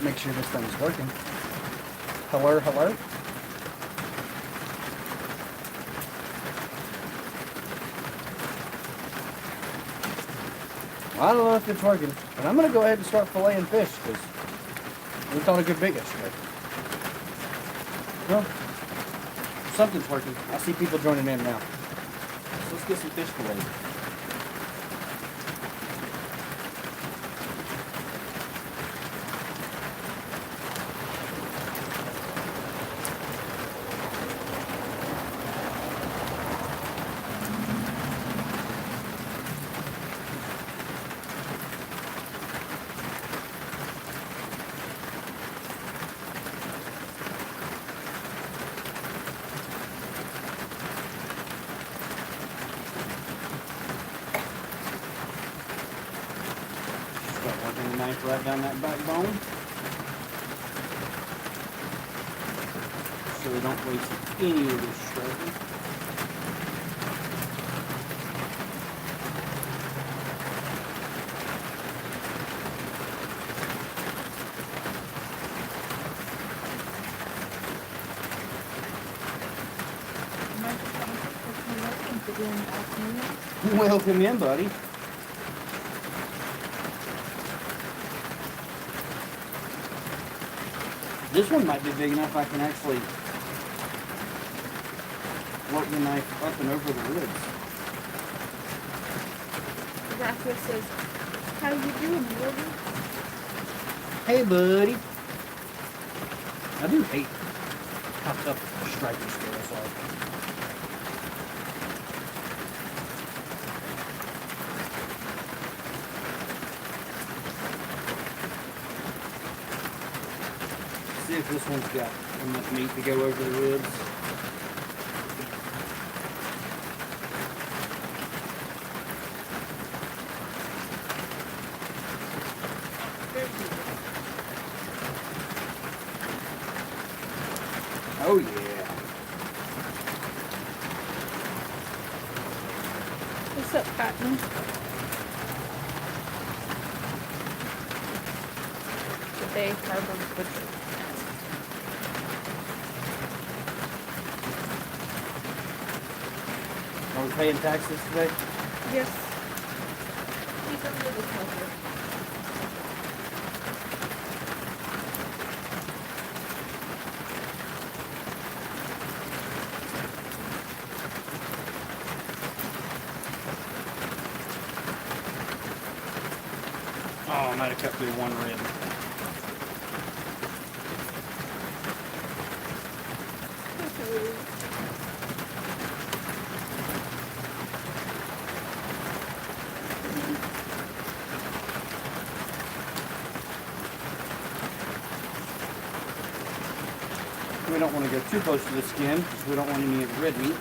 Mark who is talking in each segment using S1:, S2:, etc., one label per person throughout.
S1: make sure this thing's working. Hello, hello. I don't know if it's working, but I'm gonna go ahead and start filleting fish because we caught a good bait yesterday. Well, something's working. I see people joining in now. So let's get some fish filleted. Knife right down that backbone so we don't waste any of this shredding. Welcome in, buddy. This one might be big enough I can actually work the knife up and over the ribs.
S2: Rocco says, how you doing, Wilbur?
S1: Hey, buddy. I do hate how tough striper scales are. See if this one's got enough meat to go over the ribs. Oh yeah.
S2: What's up, Cotton? Today, Harbor's Butcher.
S1: Are we paying taxes today?
S2: Yes. He's under the smoker.
S1: Oh, I might have cut through one rib. We don't want to go too close to the skin because we don't want any of the red meat.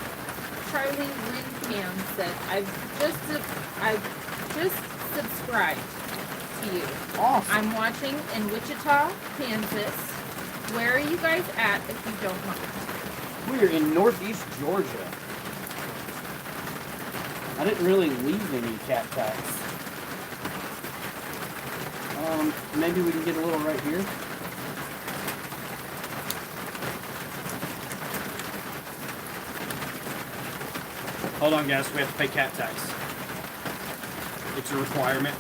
S2: Charlie Windham said, I've just subscribed to you.
S1: Awesome.
S2: I'm watching in Wichita, Kansas. Where are you guys at, if you don't mind?
S1: We're in northeast Georgia. I didn't really leave any cat tags. Maybe we can get a little right here. Hold on, guys. We have to pay cat tax. It's a requirement.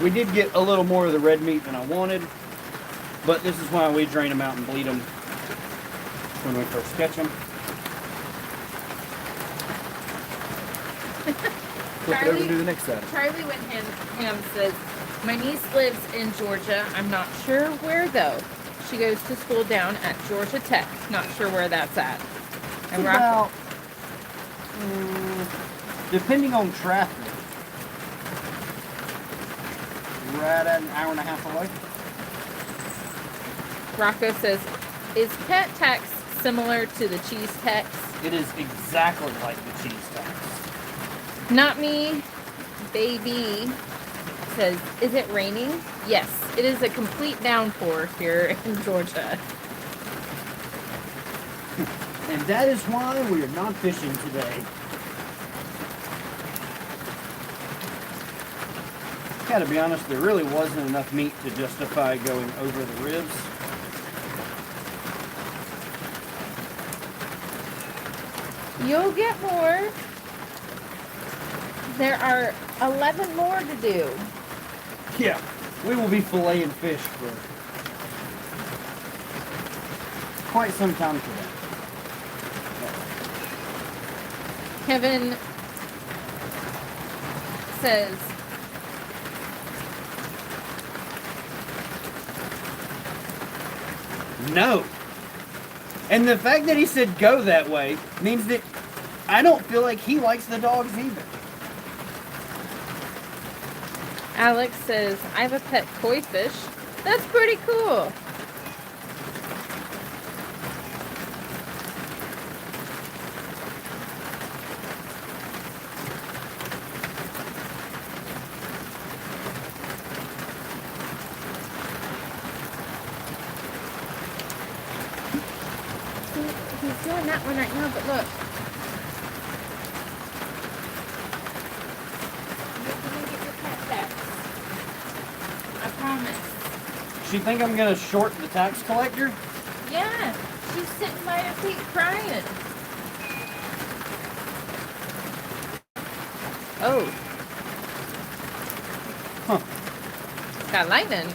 S1: We did get a little more of the red meat than I wanted, but this is why we drain them out and bleed them when we first catch them. Flip it over and do the next side.
S2: Charlie Windham says, my niece lives in Georgia. I'm not sure where, though. She goes to school down at Georgia Tech. Not sure where that's at.
S1: And about, depending on traffic, right at an hour and a half away.
S2: Rocco says, is pet tax similar to the cheese tax?
S1: It is exactly like the cheese tax.
S2: Not me, baby, says, is it raining? Yes, it is a complete downpour here in Georgia.
S1: And that is why we are not fishing today. Gotta be honest, there really wasn't enough meat to justify going over the ribs.
S2: You'll get more. There are 11 more to do.
S1: Yeah, we will be filleting fish for quite some time today.
S2: Kevin says,
S1: no. And the fact that he said go that way means that I don't feel like he likes the dogs either.
S2: Alex says, I have a pet koi fish. That's pretty cool. He's doing that one right now, but look. You're gonna get your pet back. I promise.
S1: She think I'm gonna short the tax collector?
S2: Yeah, she's sitting by her feet crying. Oh.
S1: Huh.
S2: Got lightning.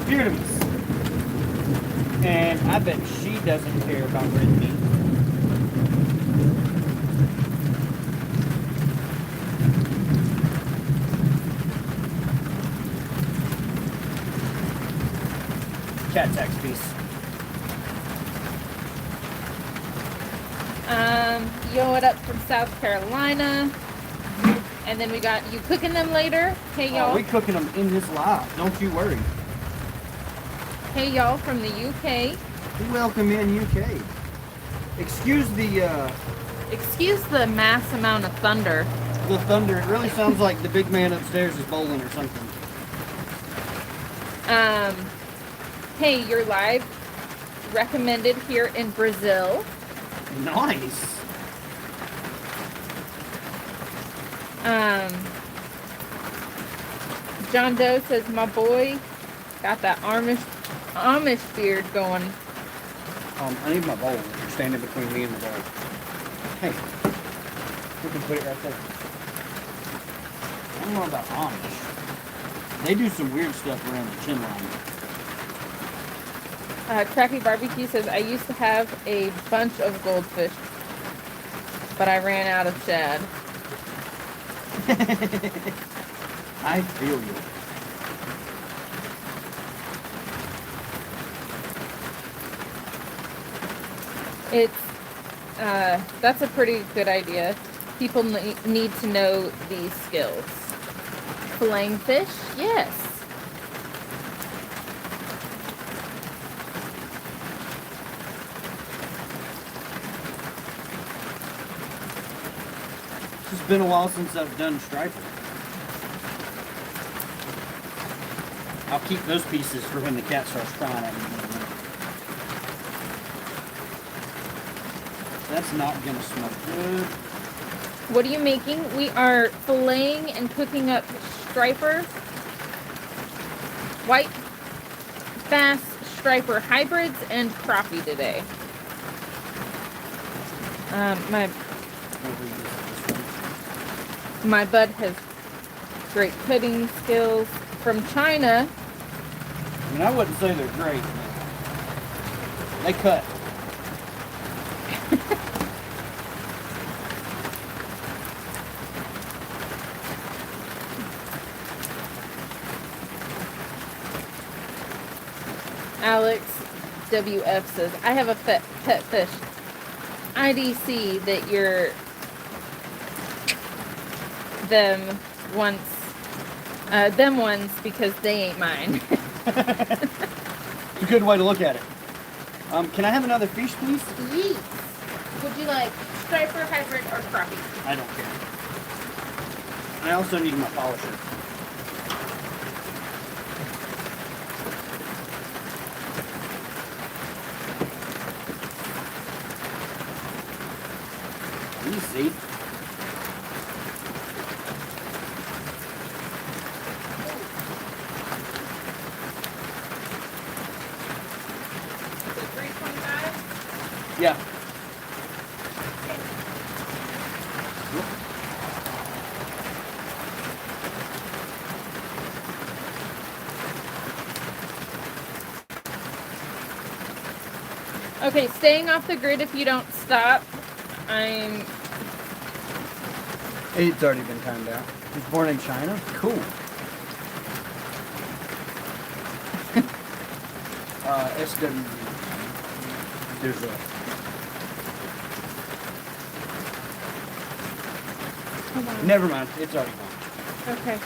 S1: Pyramids. And I bet she doesn't care about red meat. Cat tax piece.
S2: Yo it up from South Carolina. And then we got you cooking them later. Hey y'all.
S1: Oh, we cooking them in this live. Don't you worry.
S2: Hey y'all from the UK.
S1: Welcome in UK. Excuse the
S2: mass amount of thunder.
S1: the thunder. It really sounds like the big man upstairs is bowling or something.
S2: Hey, you're live. Recommended here in Brazil.
S1: Nice.
S2: John Doe says my boy got that Amish beard going.
S1: I need my bowl. You're standing between me and the bowl. Hey, we can put it right there. I don't know about Amish. They do some weird stuff around the chin line.
S2: Crappie Barbecue says, I used to have a bunch of goldfish, but I ran out of shad.
S1: I feel you.
S2: That's a pretty good idea. People need to know these skills. Filleting fish? Yes.
S1: It's been a while since I've done striper. I'll keep those pieces for when the cat starts crying at me. That's not gonna smell good.
S2: What are you making? We are filleting and cooking up striper, white bass striper hybrids, and crappie today. My bud has great cutting skills from China.
S1: I mean, I wouldn't say they're great, but they cut.
S2: Alex WF says, I have a pet fish. IDC that you're them ones because they ain't mine.
S1: It's a good way to look at it. Can I have another fish, please?
S2: Yeet. Would you like striper, hybrid, or crappie.
S1: I don't care. I also need my polisher. Easy.
S2: Is it $3.25?
S1: Yeah.
S2: Okay, staying off the grid if you don't stop.
S1: It's already been timed out. He's born in China? Cool. SW. There's a...
S2: Hold on.
S1: Never mind. It's already gone.
S2: Okay.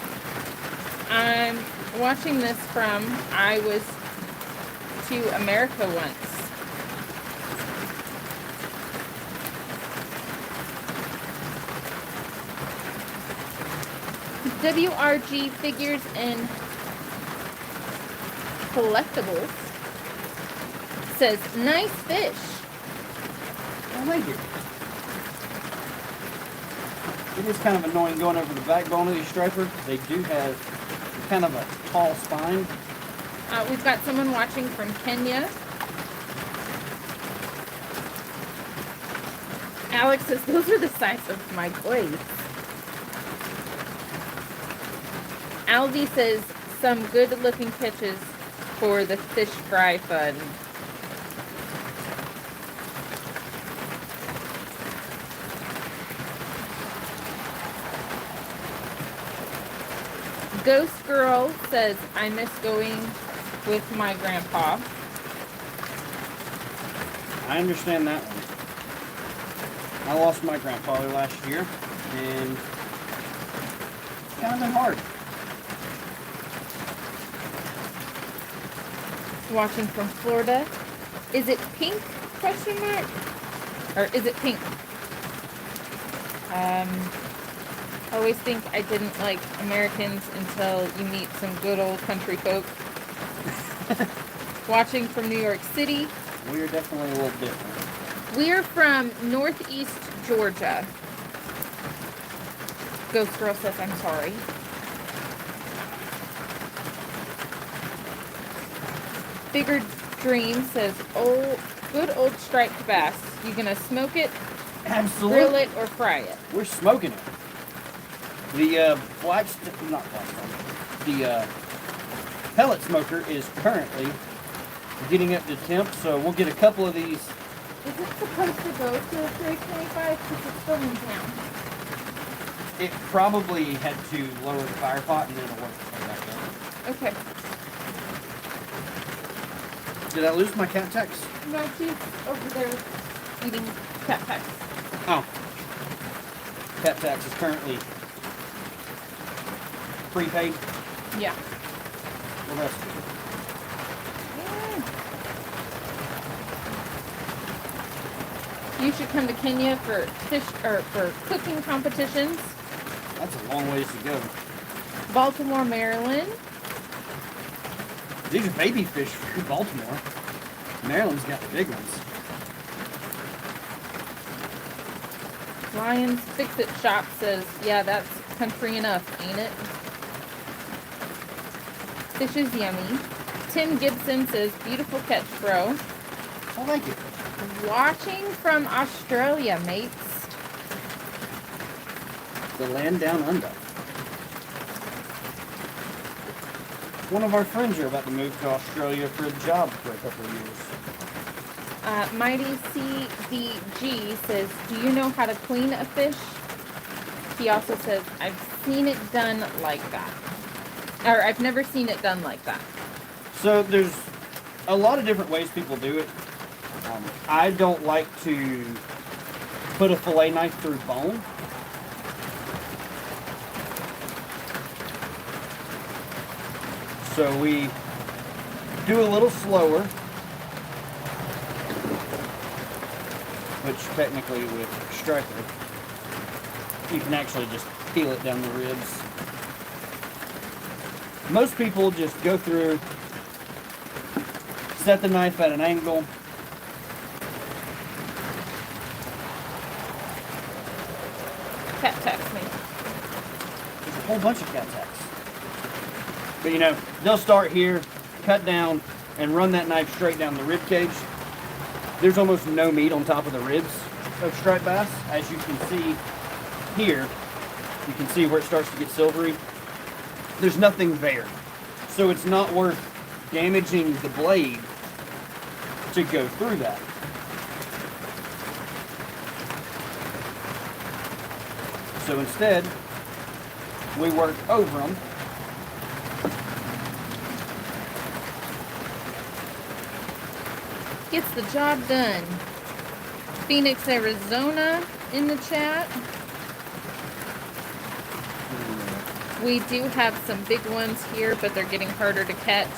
S2: I'm watching this from I was to America once. WRG Figures and Collectibles says, nice fish.
S1: Oh, thank you. It is kind of annoying going over the backbone of these stripers. They do have kind of a tall spine.
S2: We've got someone watching from Kenya. Alex says, those are the size of my place. Aldi says, some good looking catches for the fish fry fun. Ghost Girl says, I miss going with my grandpa.
S1: I understand that one. I lost my grandfather last year, and it's kind of been hard.
S2: Watching from Florida. Is it pink? Question mark? Or is it pink? I always think I didn't like Americans until you meet some good old country folk. Watching from New York City.
S1: We are definitely a little different.
S2: We are from Northeast Georgia. Ghost Girl says, I'm sorry. Bigger Dream says, oh, good old striped bass. You gonna smoke it,
S1: Absolutely.
S2: grill it, or fry it?
S1: We're smoking it. The the pellet smoker is currently getting up to temp, so we'll get a couple of these.
S2: Is it supposed to go to 325 because it's still in town?
S1: It probably had to lower the fire pot and then it'll work its way back up.
S2: Okay.
S1: Did I lose my cat tax?
S2: No, she's over there eating cat packs.
S1: Oh. Cat tax is currently prepaid.
S2: Yeah.
S1: Well, that's good.
S2: You should come to Kenya for fish or for cooking competitions.
S1: That's a long ways to go.
S2: Baltimore, Maryland.
S1: These are baby fish from Baltimore. Maryland's got the big ones.
S2: Lions Fix It Shop says, yeah, that's country enough, ain't it? Fish is yummy. Tim Gibson says, beautiful catch, bro.
S1: Oh, thank you.
S2: Watching from Australia, mates.
S1: The land down under. One of our friends are about to move to Australia for a job for a couple of years.
S2: Mighty CDG says, do you know how to clean a fish? He also says, I've seen it done like that. Or I've never seen it done like that.
S1: So there's a lot of different ways people do it. I don't like to put a fillet knife through bone. So we do a little slower. which technically with striper, you can actually just peel it down the ribs. Most people just go through, set the knife at an angle,
S2: Cat attacks me.
S1: there's a whole bunch of cat attacks. But you know, they'll start here, cut down, and run that knife straight down the rib cage. There's almost no meat on top of the ribs of striped bass. As you can see here, you can see where it starts to get silvery. There's nothing there. So it's not worth damaging the blade to go through that. So instead, we work over them.
S2: Gets the job done. Phoenix, Arizona in the chat. We do have some big ones here, but they're getting harder to catch.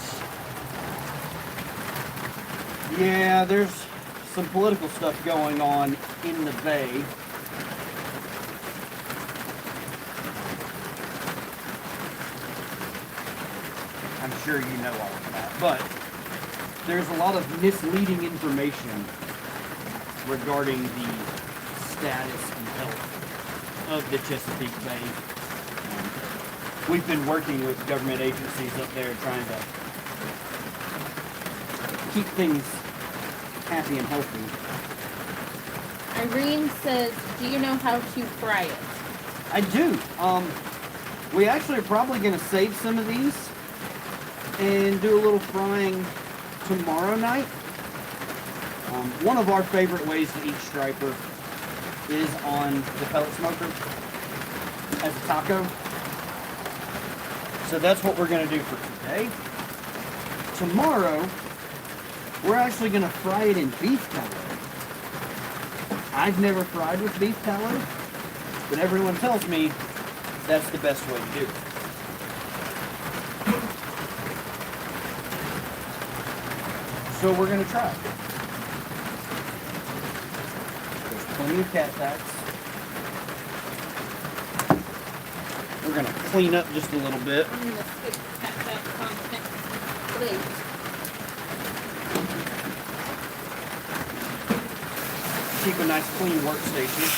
S1: Yeah, there's some political stuff going on in the bay. I'm sure you know all of that, but there's a lot of misleading information regarding the status and health of the Chesapeake Bay. We've been working with government agencies up there trying to keep things happy and healthy.
S2: Irene says, do you know how to fry it?
S1: I do. We actually are probably going to save some of these and do a little frying tomorrow night. One of our favorite ways to eat striper is on the pellet smoker as a taco. So that's what we're going to do for today. Tomorrow, we're actually going to fry it in beef tallow. I've never fried with beef tallow, but everyone tells me that's the best way to do it. So we're going to try it. There's plenty of cat attacks. We're going to clean up just a little bit.
S2: I'm going to stick cat attacks on the next plate.
S1: Keep a nice clean workstation.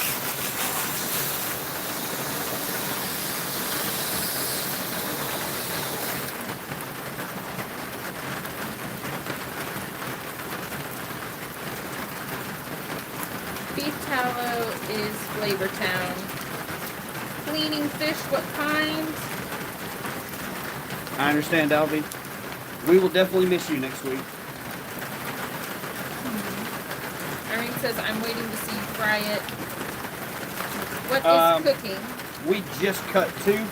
S2: Beef tallow is Flavor Town. Cleaning fish, what kind?
S1: I understand, Alvy. We will definitely miss you next week.
S2: Irene says, I'm waiting to see you fry it. What is cooking?
S1: We just cut two,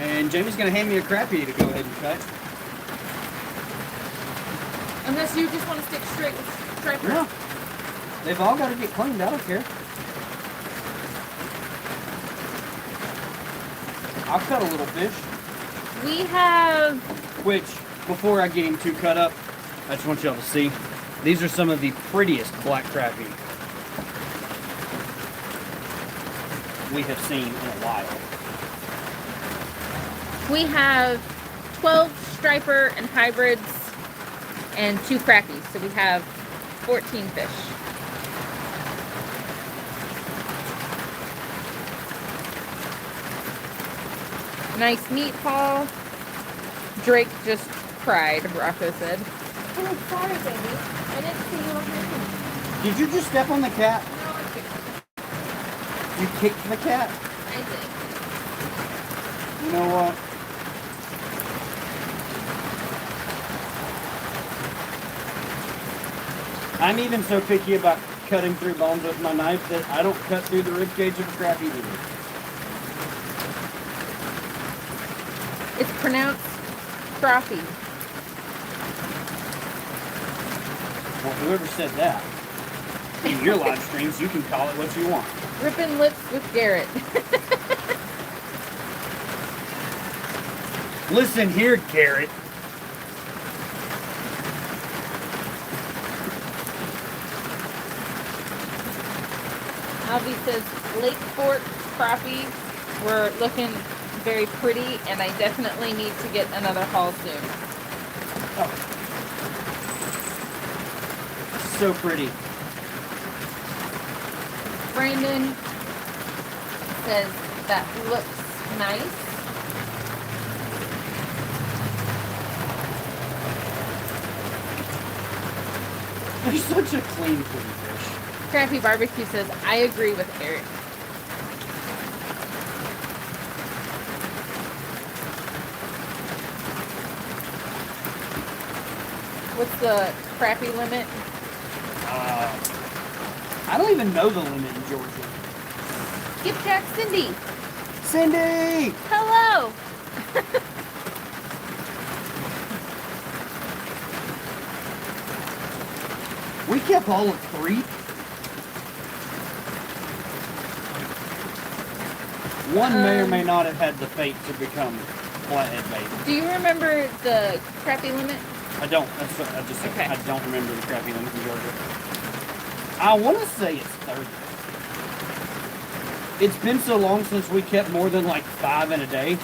S1: and Jamie's going to hand me a crappie to go ahead and cut.
S2: Unless you just want to stick straight with striper.
S1: No. They've all got to get cleaned. I don't care. I'll cut a little fish.
S2: We have...
S1: Which, before I get him too cut up, I just want y'all to see. These are some of the prettiest black crappie we have seen in a while.
S2: We have 12 striper and hybrids and 2 crappies. So we have 14 fish. Nice meat, Paul. Drake just cried, Rocco said.
S3: Oh, sorry, baby. I didn't see you over here.
S1: Did you just step on the cat?
S2: No, I kicked it.
S1: You kicked the cat?
S2: I did.
S1: You know what? I'm even so picky about cutting through bones with my knife that I don't cut through the rib cage of a crappie either.
S2: It's pronounced crappie.
S1: Well, whoever said that, in your live streams, you can call it what you want.
S2: Ripping lips with Garrett.
S1: Listen here, Garrett.
S2: Albie says Lake Fork crappie were looking very pretty, and I definitely need to get another haul soon.
S1: Oh. So pretty.
S2: Brandon says that looks nice.
S1: They're such a clean fish.
S2: Crappie Barbecue says, I agree with Eric. What's the crappie limit?
S1: I don't even know the limit in Georgia.
S2: Skipjack Cindy.
S1: Cindy!
S2: Hello.
S1: We kept all of 3. One may or may not have had the fate to become flathead bait.
S2: Do you remember the crappie limit?
S1: I don't. That's what I just said.
S2: Okay.
S1: I don't remember the crappie limit in Georgia. I want to say it's 30. It's been so long since we kept more than like 5 in a day.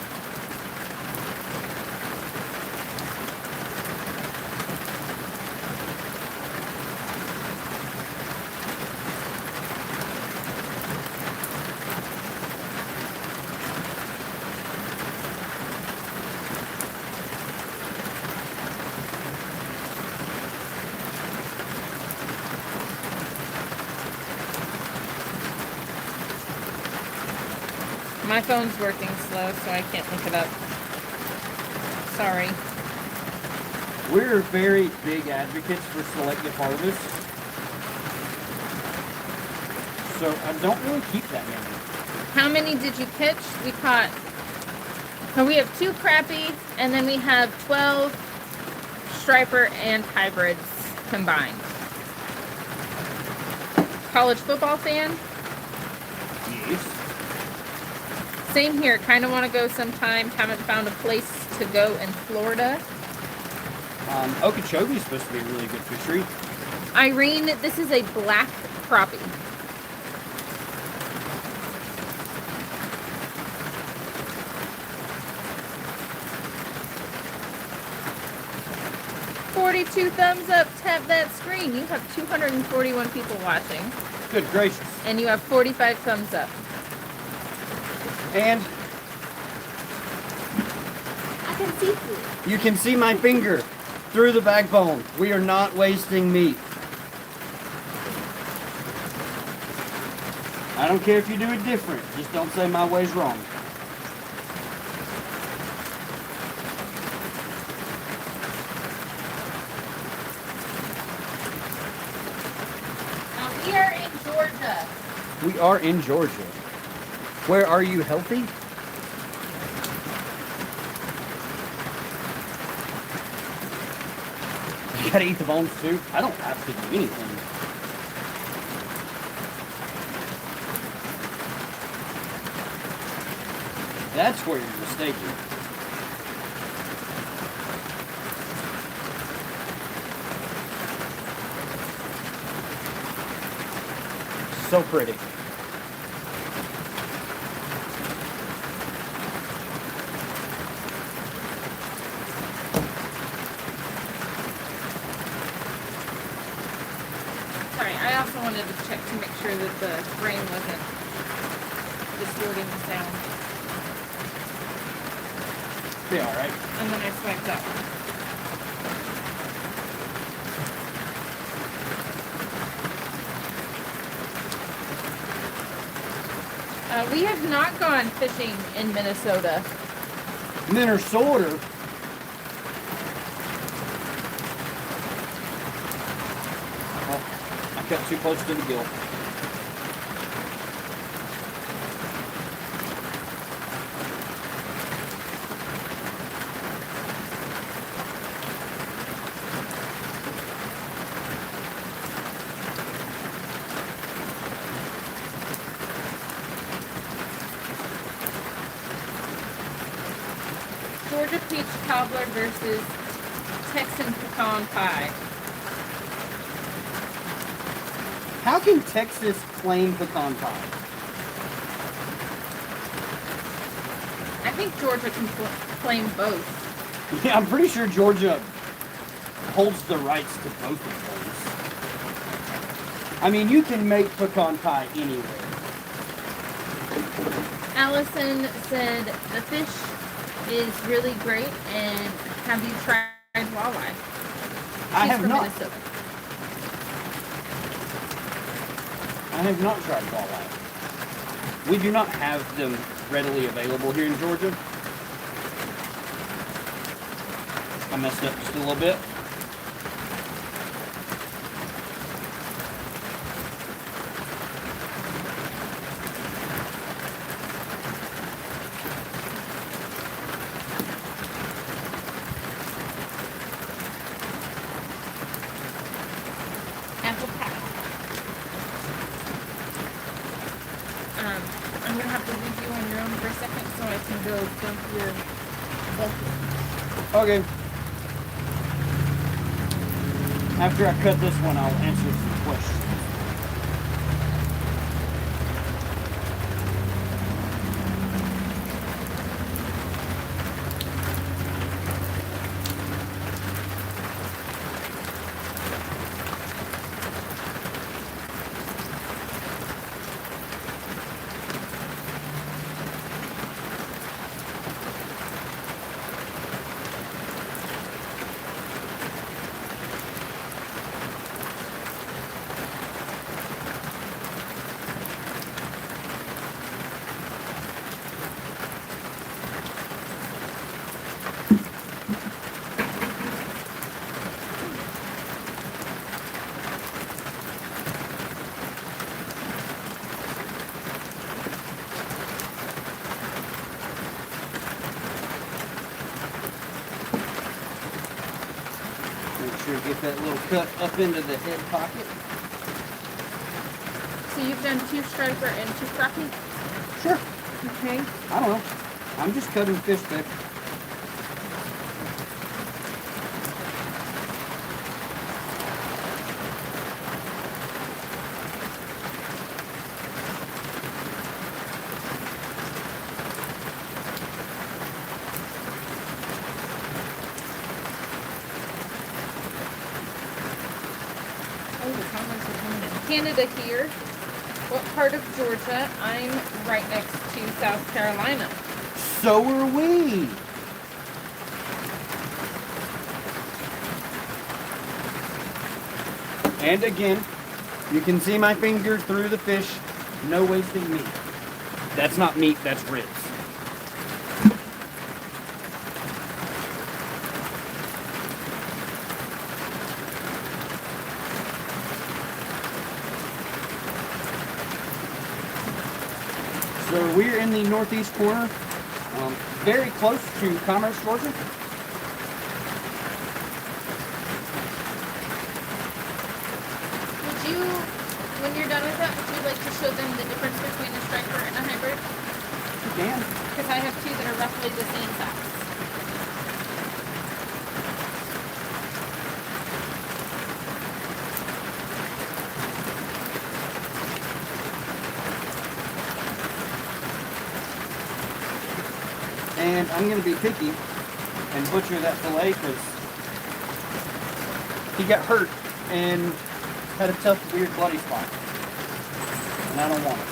S2: My phone's working slow, so I can't look it up. Sorry.
S1: We're very big advocates for selective harvest. So I don't really keep that many.
S2: How many did you catch? We caught... So we have 2 crappie, and then we have 12 striper and hybrids combined. College football fan?
S1: Yes.
S2: Same here. Kind of want to go sometime. Haven't found a place to go in Florida.
S1: Okeechobee is supposed to be a really good fishery.
S2: Irene, this is a black crappie. "42 thumbs up, tap that screen." You have 241 people watching.
S1: Good gracious.
S2: And you have 45 thumbs up.
S1: And
S3: I can see through.
S1: you can see my finger through the backbone. We are not wasting meat. I don't care if you do it different. Just don't say my way's wrong.
S2: We are in Georgia.
S1: We are in Georgia. Where are you healthy? You gotta eat the bones too? I don't have to do anything. That's where you're mistaken. So pretty.
S2: Sorry, I also wanted to check to make sure that the frame wasn't distorting the sound.
S1: Be alright.
S2: And then I swiped up. We have not gone fishing in Minnesota.
S1: Minnesota. Oh, I got too close to the gill.
S2: Georgia peach cobbler versus Texan pecan pie.
S1: How can Texas claim pecan pie?
S2: I think Georgia can claim both.
S1: Yeah, I'm pretty sure Georgia holds the rights to both of those. I mean, you can make pecan pie anywhere.
S2: Allison said the fish is really great, and have you tried walleye?
S1: I
S2: She's
S1: have
S2: from
S1: not.
S2: Minnesota.
S1: I have not tried walleye. We do not have them readily available here in Georgia. I messed up just a little bit.
S2: Apple pie. I'm gonna have to leave you on your own for a second so I can go dump your bucket.
S1: Okay. After I cut this one, I'll answer some questions. Make sure to get that little cut up into the head pocket.
S2: So you've done 2 striper and 2 crappie?
S1: Sure.
S2: Okay.
S1: I don't know. I'm just cutting fish, babe.
S2: Oh, the comments are coming in. Canada here. What part of Georgia? I'm right next to South Carolina.
S1: So are we. And again, you can see my finger through the fish. No wasting meat. That's not meat, that's ribs. So we're in the northeast corner, very close to Commerce, Georgia.
S2: Would you, when you're done with that, would you like to show them the difference between a striper and a hybrid?
S1: You can.
S2: Because I have 2 that are roughly the same size.
S1: And I'm going to be picky and butcher that fillet because he got hurt and had a tough, weird, bloody spot. And I don't want it.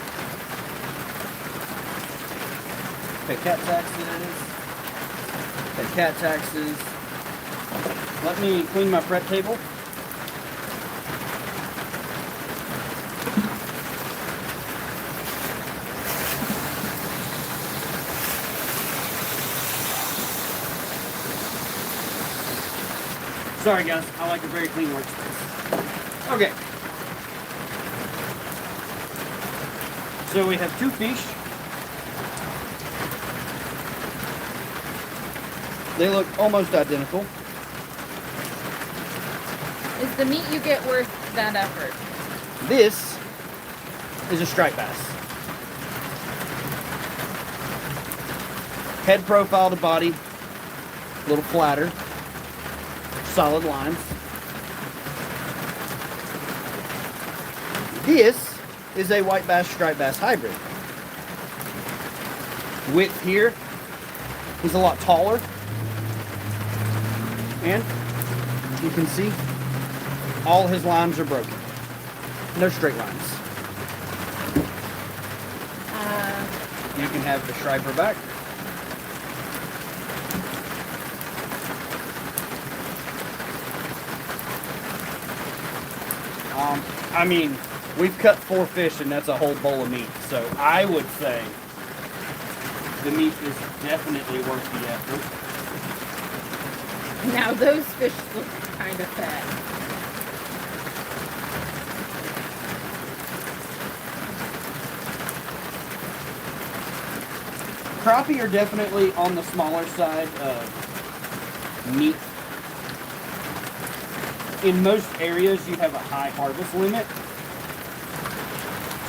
S1: Pay cat taxes. Pay cat taxes. Let me clean my prep table. Sorry guys, I like a very clean workspace. Okay. So we have 2 fish. They look almost identical.
S2: Is the meat you get worth that effort?
S1: This is a striped bass. Head profile to body, a little flatter. Solid lines. This is a white bass, striped bass hybrid. Width here is a lot taller. And you can see all his lines are broken. No straight lines. You can have the striper back. I mean, we've cut 4 fish and that's a whole bowl of meat. So I would say the meat is definitely worth the effort.
S2: Now those fish look kind of fat.
S1: Crappie are definitely on the smaller side of meat. In most areas, you have a high harvest limit,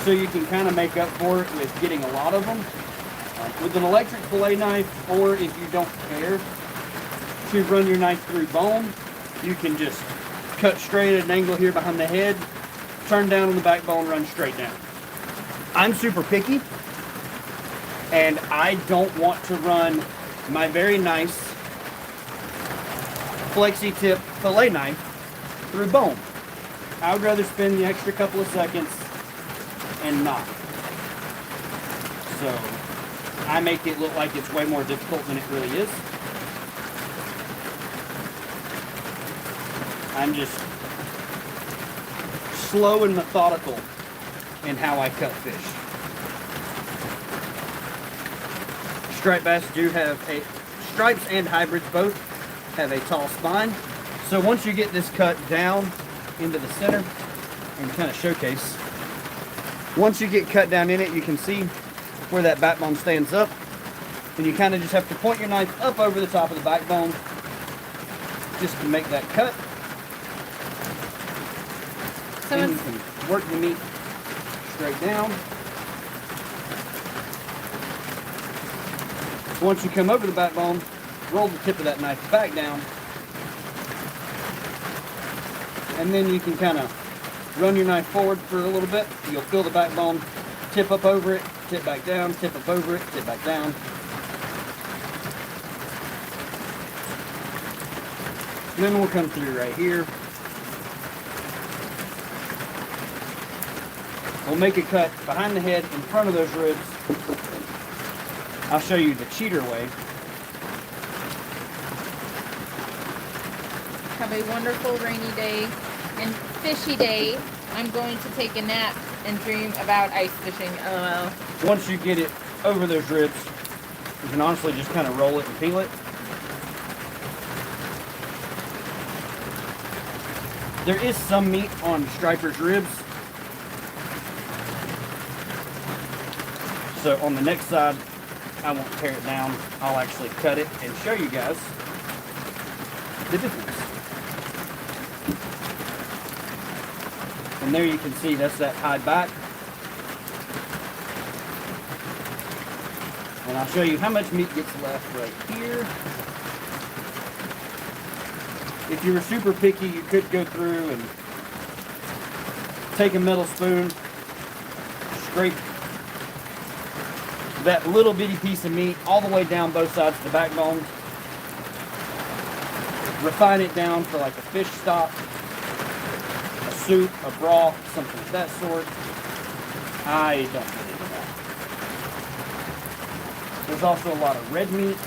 S1: so you can kind of make up for it with getting a lot of them. With an electric fillet knife, or if you don't care to run your knife through bone, you can just cut straight at an angle here behind the head, turn down on the backbone, run straight down. I'm super picky, and I don't want to run my very nice flexi tip fillet knife through bone. I would rather spend the extra couple of seconds and not. So I make it look like it's way more difficult than it really is. I'm just slow and methodical in how I cut fish. Striped bass do have stripes and hybrids both have a tall spine. So once you get this cut down into the center and kind of showcase, once you get cut down in it, you can see where that backbone stands up. And you kind of just have to point your knife up over the top of the backbone just to make that cut.
S2: So
S1: and you can work the meat straight down. Once you come over the backbone, roll the tip of that knife back down. And then you can kind of run your knife forward for a little bit. You'll feel the backbone, tip up over it, tip back down, tip up over it, tip back down. And then we'll come through right here. We'll make a cut behind the head in front of those ribs. I'll show you the cheater way.
S2: have a wonderful rainy day and fishy day. I'm going to take a nap and dream about ice fishing. LOL.
S1: Once you get it over those ribs, you can honestly just kind of roll it and peel it. There is some meat on striper's ribs. So on the next side, I won't tear it down. I'll actually cut it and show you guys the difference. And there you can see that's that high back. And I'll show you how much meat gets left right here. If you were super picky, you could go through and take a metal spoon, scrape that little bitty piece of meat all the way down both sides of the backbone. Refine it down for like a fish stock, a soup, a broth, something of that sort. I don't get into that. There's also a lot of red meat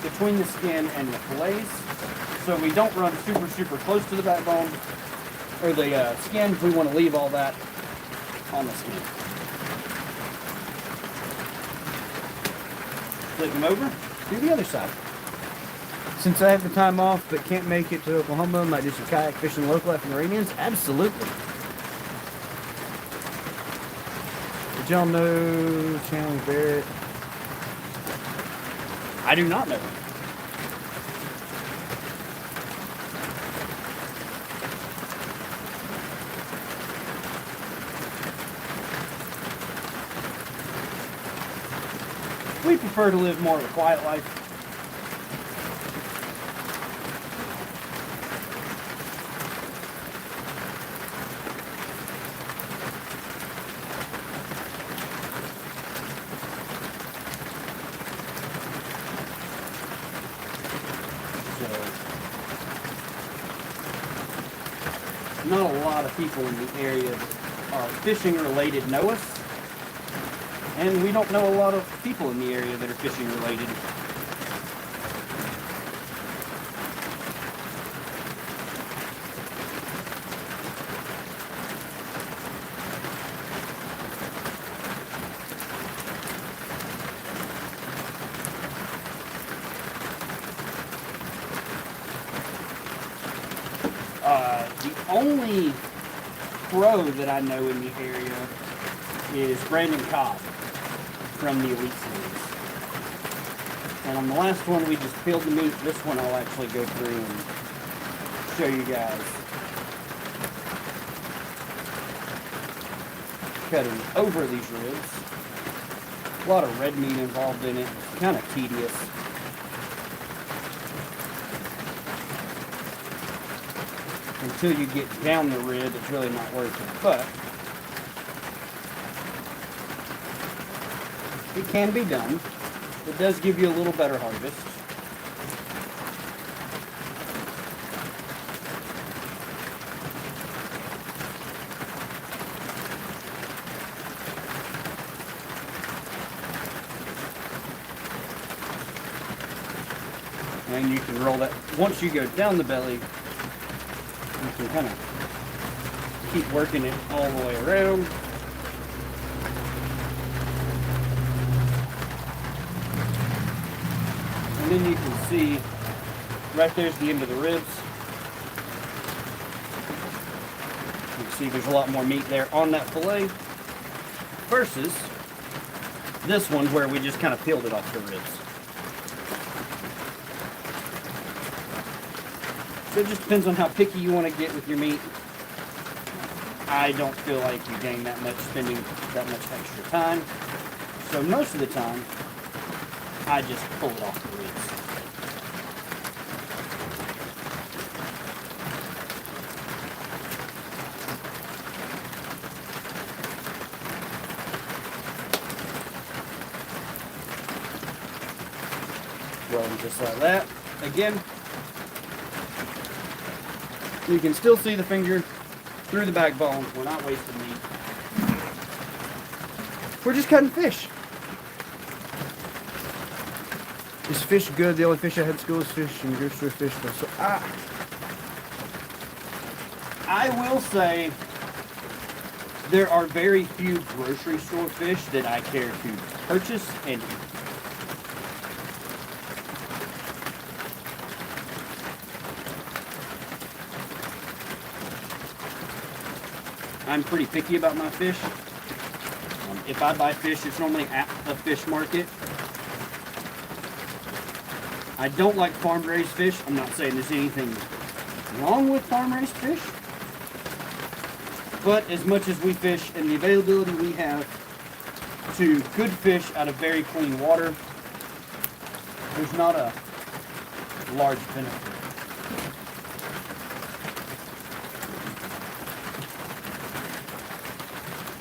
S1: between the skin and the fillets. So we don't run super close to the backbone or the skin. We want to leave all that on the skin. Flip them over, do the other side. Since I have the time off but can't make it to Oklahoma, might do some kayak fishing local after the rain-ins? Absolutely. Did y'all know Chandler Barrett? I do not know. We prefer to live more of a quiet life. not a lot of people in the area that are fishing related know us. And we don't know a lot of people in the area that are fishing related. The only pro that I know in the area is Brandon Cobb from the Elite Series. And on the last one we just peeled the meat. This one I'll actually go through and show you guys. Cutting over these ribs. A lot of red meat involved in it. It's kind of tedious. Until you get down the rib, it's really not worth it. But it can be done. It does give you a little better harvest. And you can roll that. Once you go down the belly, you can kind of keep working it all the way around. And then you can see right there's the end of the ribs. You can see there's a lot more meat there on that fillet versus this one where we just kind of peeled it off the ribs. So it just depends on how picky you want to get with your meat. I don't feel like you gain that much spending that much extra time. So most of the time, I just pull it off the ribs. Roll them just like that. Again, you can still see the finger through the backbone. We're not wasting meat. We're just cutting fish. Is fish good? The only fish I had at school is fish and grocery fish. So I will say there are very few grocery store fish that I care to purchase and eat. I'm pretty picky about my fish. If I buy fish, it's normally at a fish market. I don't like farm-raised fish. I'm not saying there's anything wrong with farm-raised fish. But as much as we fish and the availability we have to good fish out of very clean water, there's not a large benefit.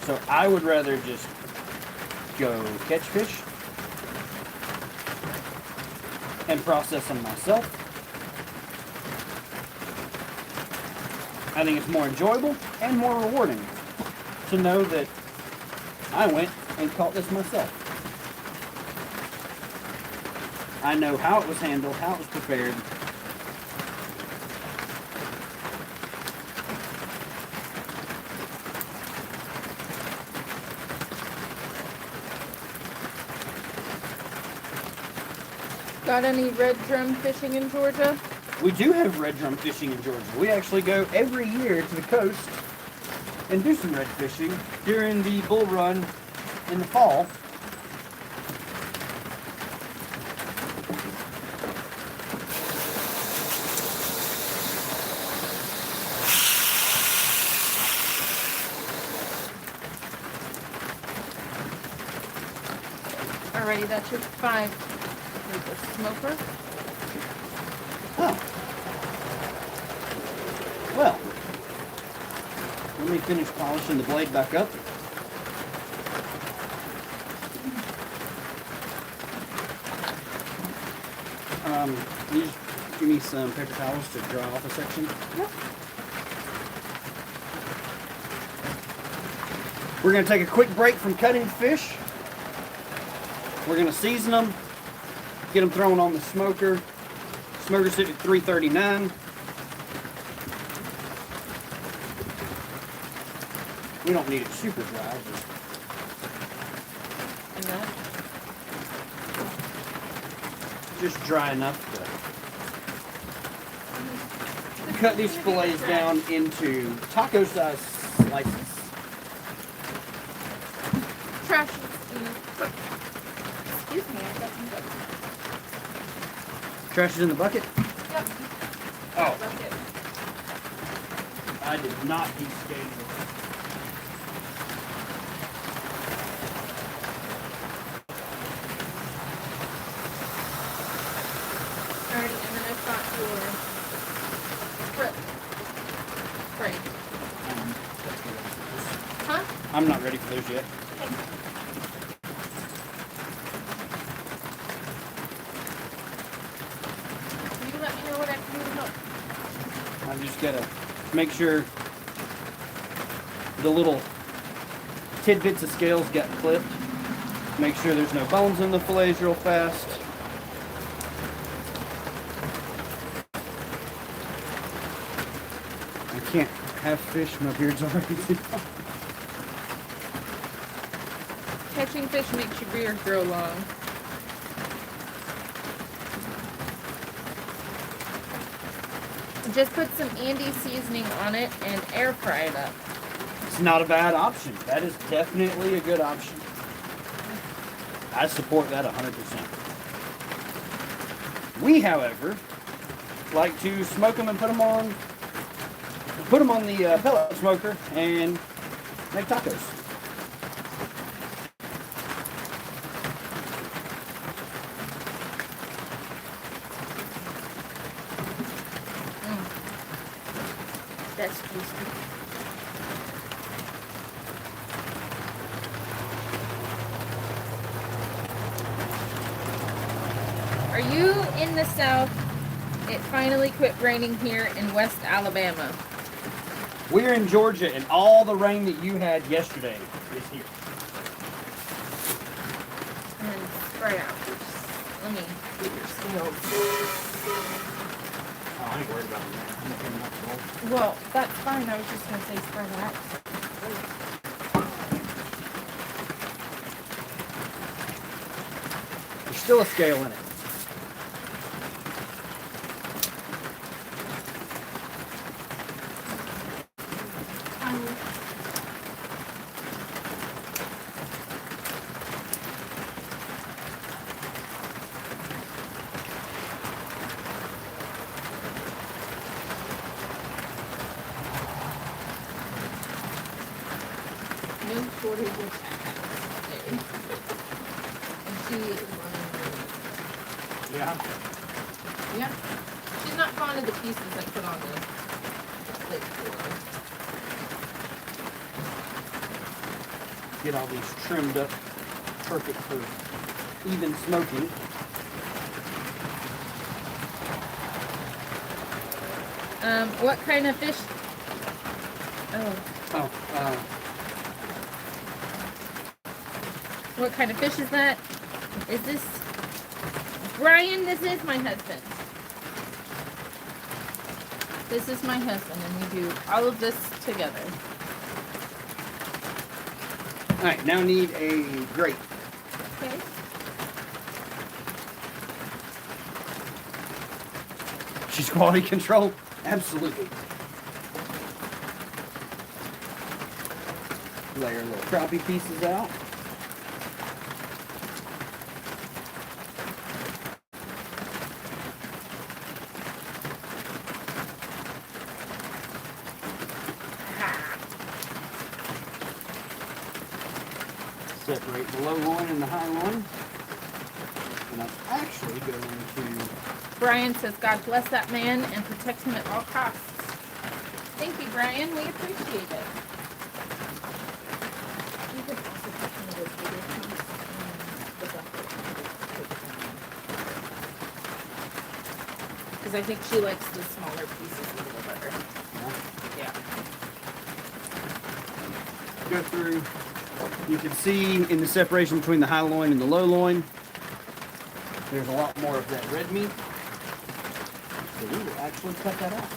S1: So I would rather just go catch fish and process them myself. I think it's more enjoyable and more rewarding to know that I went and caught this myself. I know how it was handled, how it was prepared.
S2: Got any red drum fishing in Georgia?
S1: We do have red drum fishing in Georgia. We actually go every year to the coast and do some red fishing during the bull run in the fall.
S2: Alrighty, that's your 5. Here's the smoker.
S1: Oh. Well, let me finish polishing the blade back up. You just give me some paper towels to dry off a section.
S2: Yep.
S1: We're going to take a quick break from cutting fish. We're going to season them, get them thrown on the smoker. Smoker's sitting at 339. We don't need it super dry, just dry enough to cut these fillets down into taco-sized slices.
S2: Trash. Excuse me, I've got some bucket.
S1: Trash is in the bucket?
S2: Yep.
S1: Oh,
S2: Bucket.
S1: I did not descale.
S2: Alrighty, and then I've got your spray. Huh?
S1: I'm not ready for those yet.
S2: You let me know what I can do to help.
S1: I've just got to make sure the little tidbits of scales get clipped. Make sure there's no bones in the fillets real fast. I can't have fish, my beard's already too long.
S2: Catching fish makes your beard grow long. Just put some Andy seasoning on it and air fry it up.
S1: It's not a bad option. That is definitely a good option. I support that 100%. We, however, like to smoke them and put them on the pellet smoker and make tacos.
S2: That's tasty. Are you in the South? It finally quit raining here in West Alabama.
S1: We're in Georgia, and all the rain that you had yesterday is here.
S2: And spray out. Let me get your scales.
S1: Oh, I ain't worried about that.
S2: Well, that's fine. I was just going to say spray that.
S1: There's still a scale in it.
S2: No shortage of and she is running.
S1: Yeah.
S2: Yeah. She's not fond of the pieces I put on the plate for her.
S1: Get all these trimmed up, perfect for even smoking.
S2: What kind of fish? Oh.
S1: Oh,
S2: What kind of fish is that? Is this Brian? This is my husband. This is my husband, and we do all of this together.
S1: all right, now need a grate.
S2: Okay.
S1: She's quality control? Absolutely. Layer little crappie pieces out. Separate the low one and the high one. And I'm actually going to...
S2: Brian says, God bless that man and protect him at all costs. Thank you, Brian. We appreciate it. You could also put some of those bigger pieces in the bucket. Because I think she likes the smaller pieces a little better. Yeah.
S1: Go through You can see in the separation between the high loin and the low loin, there's a lot more of that red meat. So we will actually cut that out.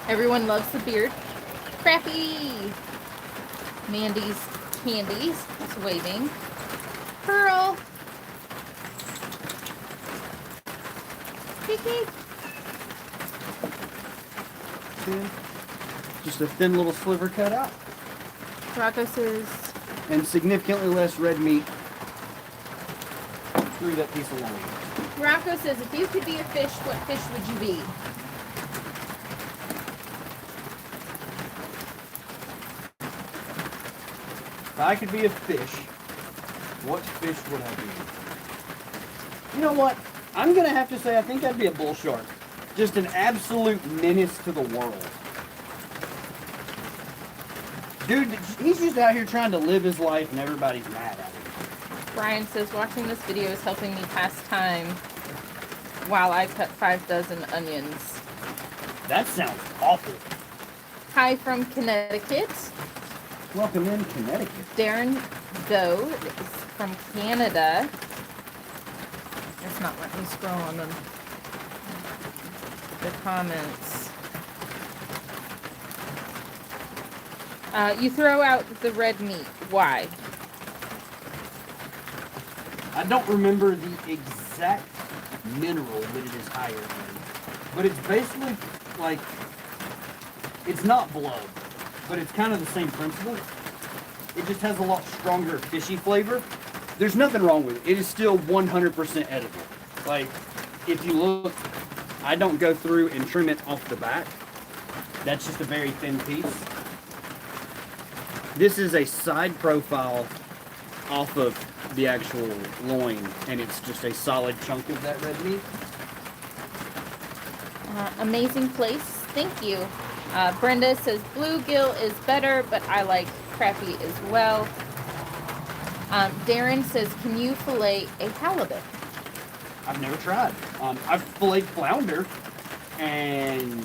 S2: Everyone loves the beard. Crappie! Mandy's candies is waving. Pearl! Kiki!
S1: Just a thin little sliver cut out.
S2: Rocco says,
S1: And significantly less red meat through that piece of loin.
S2: Rocco says, if you could be a fish, what fish would you be?
S1: If I could be a fish, what fish would I be? You know what? I'm going to have to say I think I'd be a bull shark. Just an absolute menace to the world. Dude, he's just out here trying to live his life and everybody's mad at him.
S2: Brian says, watching this video is helping me pass time while I cut 5 dozen onions.
S1: That sounds awful.
S2: Hi from Connecticut.
S1: Welcome in, Connecticut.
S2: Darren Doe is from Canada. It's not letting me scroll on the comments. You throw out the red meat. Why?
S1: I don't remember the exact mineral that it is higher in, but it's basically like, it's not blood, but it's kind of the same principle. It just has a lot stronger fishy flavor. There's nothing wrong with it. It is still 100% edible. Like, if you look, I don't go through and trim it off the back. That's just a very thin piece. This is a side profile off of the actual loin, and it's just a solid chunk of that red meat.
S2: Amazing place. Thank you. Brenda says bluegill is better, but I like crappie as well. Darren says, can you fillet a halibut?
S1: I've never tried. I've filleted flounder, and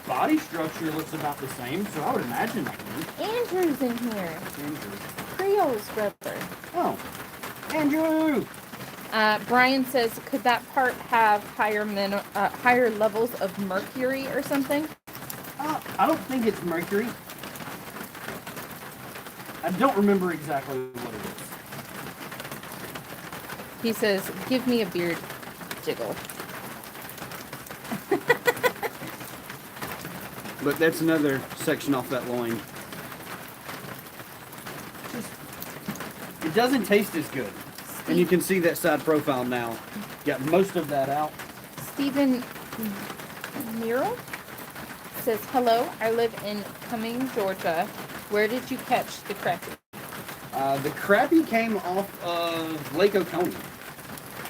S1: body structure looks about the same, so I would imagine I can.
S2: Andrew's in here.
S1: Andrew.
S2: Creole's brother.
S1: Oh, Andrew!
S2: Brian says, could that part have higher levels of mercury or something?
S1: I don't think it's mercury. I don't remember exactly what it is.
S2: He says, give me a beard jiggle.
S1: But that's another section off that loin. It doesn't taste as good. And you can see that side profile now. Got most of that out.
S2: Stephen Miro says, hello, I live in Cumming, Georgia. Where did you catch the crappie?
S1: The crappie came off of Lake Oconee.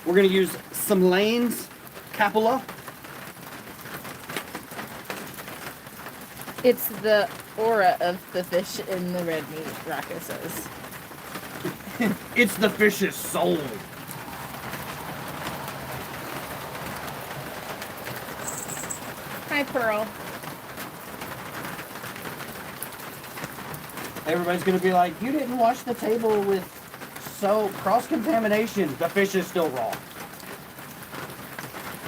S1: We're going to use some Lane's Capula.
S2: It's the aura of the fish in the red meat, Rocco says.
S1: It's the fish's soul.
S2: Hi, Pearl.
S1: Everybody's going to be like, you didn't wash the table with cross-contamination. The fish is still raw.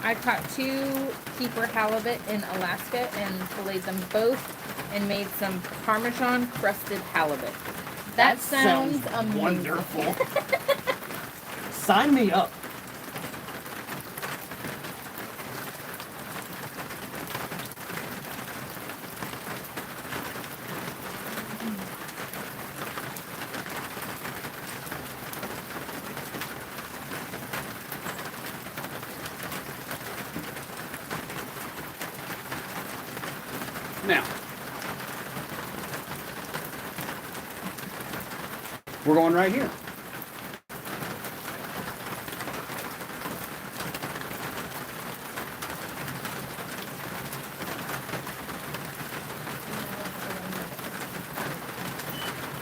S2: I caught 2 keeper halibut in Alaska and filleted them both and made some Parmesan crusted halibut. That sounds amazing.
S1: Wonderful. Sign me up. Now, we're going right here.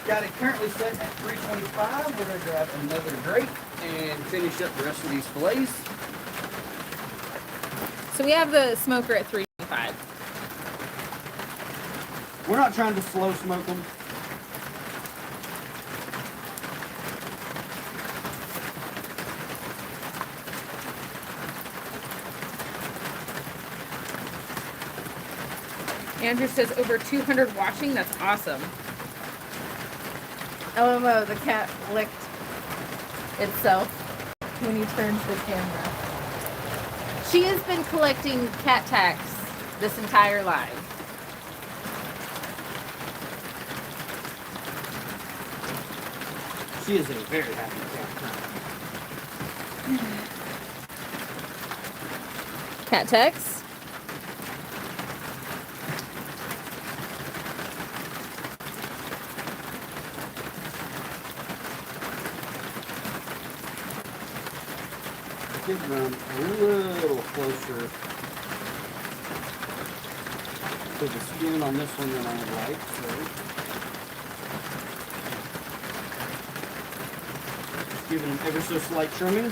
S1: Got it currently set at 325. We're going to grab another grate and finish up the rest of these fillets.
S2: So we have the smoker at 325.
S1: We're not trying to slow smoke them.
S2: Andrew says over 200 washing. That's awesome.
S3: LMO, the cat licked itself when he turned the camera.
S2: She has been collecting cat tax this entire life.
S1: She is a very happy cat.
S2: Cat tax.
S1: Get them a little closer to the skin on this one than I would like. So just giving them ever so slight trimming.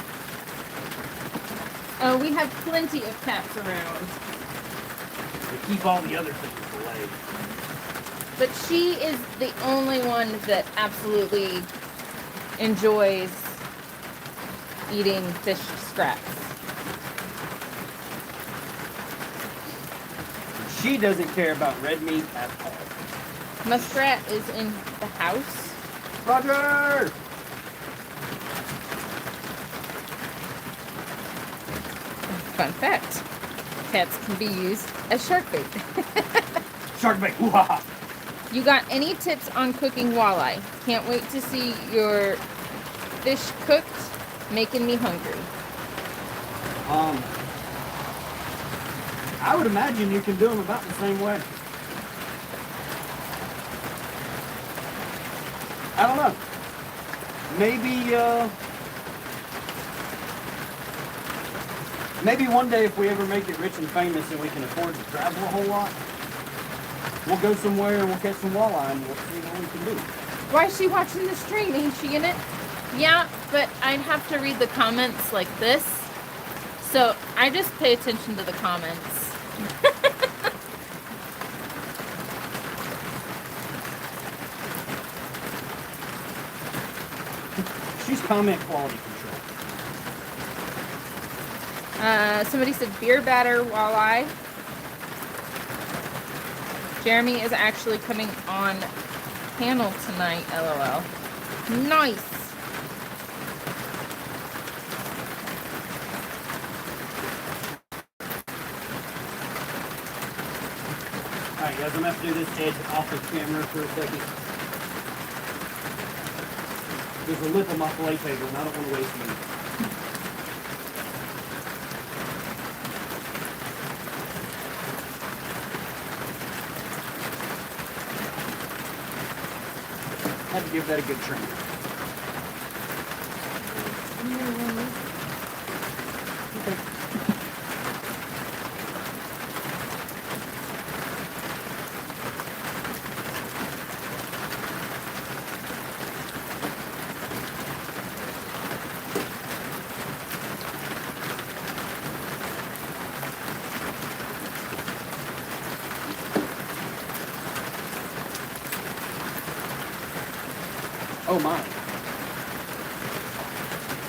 S2: Oh, we have plenty of cats around.
S1: To keep all the other things away.
S2: But she is the only one that absolutely enjoys eating fish scraps.
S1: She doesn't care about red meat at all.
S2: Muskrat is in the house.
S1: Roger!
S2: Fun fact. Cats can be used as shark bait.
S1: Shark bait, hoo-ha!
S2: You got any tips on cooking walleye? Can't wait to see your fish cooked. Making me hungry.
S1: I would imagine you can do them about the same way. I don't know. Maybe one day if we ever make it rich and famous and we can afford to travel a whole lot, we'll go somewhere and we'll catch some walleye and we'll see what we can do.
S2: Why is she watching the stream? Ain't she in it? Yeah, but I'd have to read the comments like this. So I just pay attention to the comments.
S1: She's comment quality control.
S2: Somebody said beer batter walleye. Jeremy is actually coming on panel tonight, LOL. Nice.
S1: Alright guys, I'm gonna have to do this edge off the camera for a second. There's a lip on my fillet table and I don't want to waste it. Had to give that a good trim. Okay. Oh my.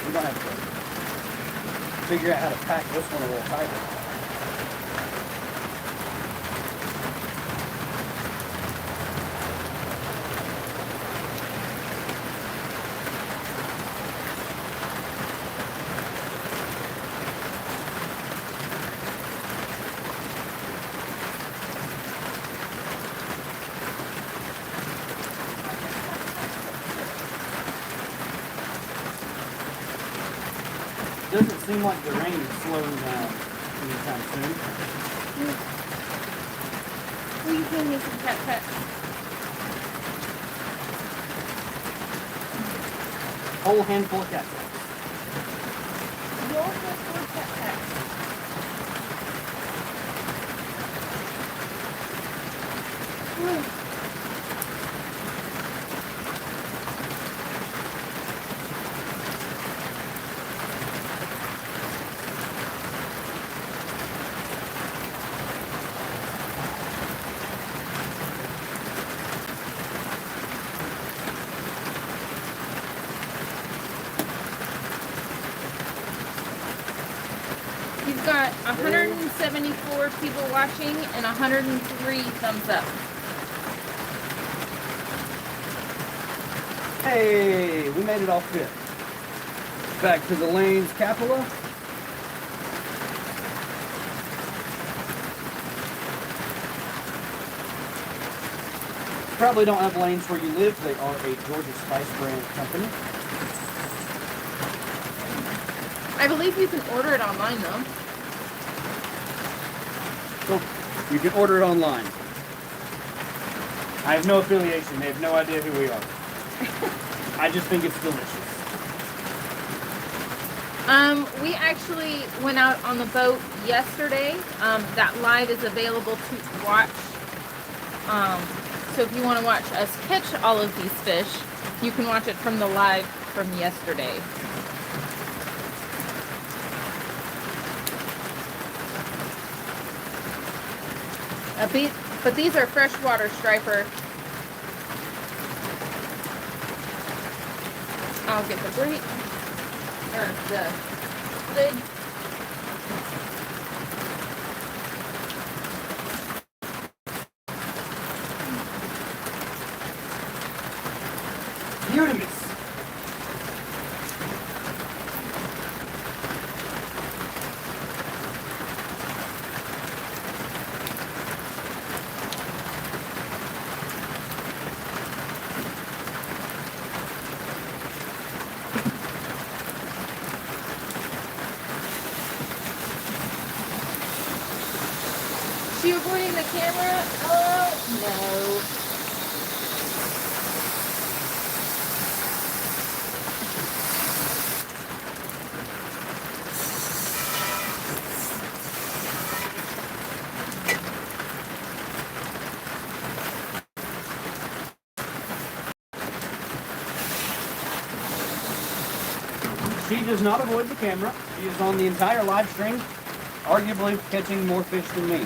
S1: We're gonna have to figure out how to pack this one a little tighter. Doesn't seem like the rain is slowing down anytime soon.
S2: Will you give me some cat pets?
S1: Whole handful of cat tags.
S2: Your handful of cat pets. He's got 174 people watching and 103 thumbs up.
S1: Hey, we made it all fit. Back to the lanes, Capella. Probably don't have lanes where you live. They are a Georgia Spice brand company.
S2: I believe you can order it online though.
S1: So you can order it online. I have no affiliation. They have no idea who we are. I just think it's delicious.
S2: We actually went out on the boat yesterday. That live is available to watch. So if you want to watch us catch all of these fish, you can watch it from the live from yesterday. But these are freshwater striper. I'll get the break, or the lid.
S1: Beautimous.
S2: She avoiding the camera? Oh no.
S1: She does not avoid the camera. She is on the entire live stream, arguably catching more fish than me.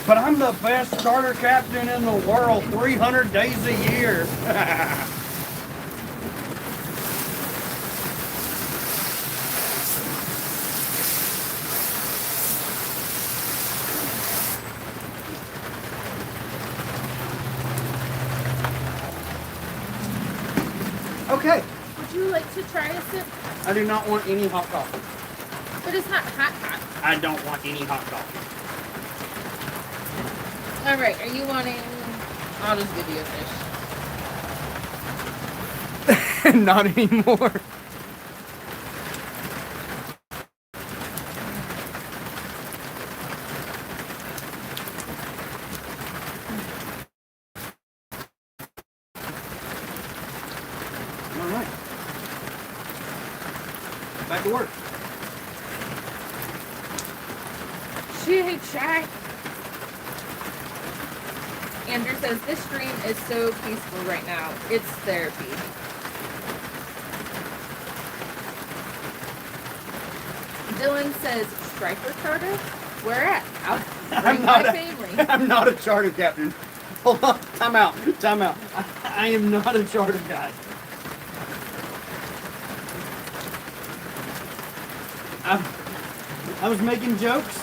S1: But I'm the best charter captain in the world, 300 days a year. Okay,
S2: Would you like to try a sip?
S1: I do not want any hot coffee.
S2: But it's not hot hot.
S1: I don't want any hot coffee.
S2: Alright, are you wanting... I'll just give you a fish.
S1: Not anymore. All right. Back to work.
S2: Chat. Andrew says, this stream is so peaceful right now. It's therapy. Dylan says, striper charter? Where at? I'll bring my family.
S1: I'm not a charter captain. Hold on. Time out. Time out. I am not a charter guy. I was making jokes.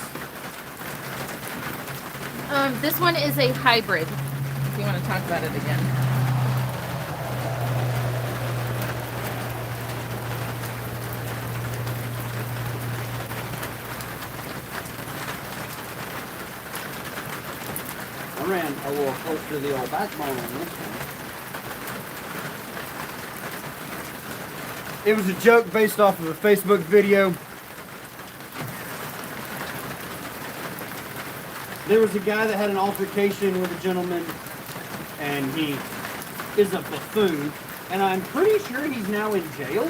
S2: This one is a hybrid. If you want to talk about it again.
S1: I ran a little close to the old backbone on this one. It was a joke based off of a Facebook video. There was a guy that had an altercation with a gentleman, and he is a buffoon, and I'm pretty sure he's now in jail.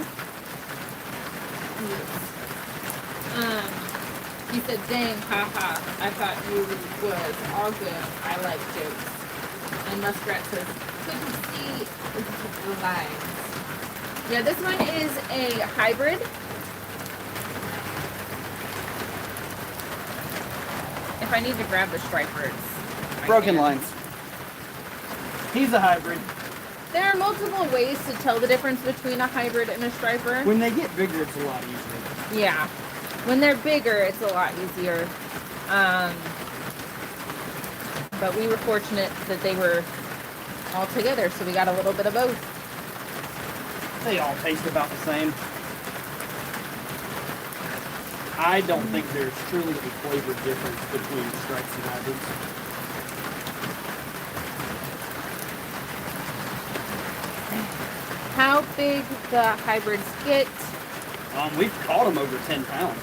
S2: He said, dang, haha, I thought you was all good. I like jokes. And Muskrat says, couldn't see the lines. Yeah, this one is a hybrid. If I need to grab the striper, it's
S1: Broken lines. He's a hybrid.
S2: There are multiple ways to tell the difference between a hybrid and a striper.
S1: When they get bigger, it's a lot easier.
S2: Yeah. When they're bigger, it's a lot easier. But we were fortunate that they were all together, so we got a little bit of both.
S1: They all taste about the same. I don't think there's truly a flavor difference between stripes and hybrids.
S2: How big the hybrids get?
S1: We've caught them over 10 pounds.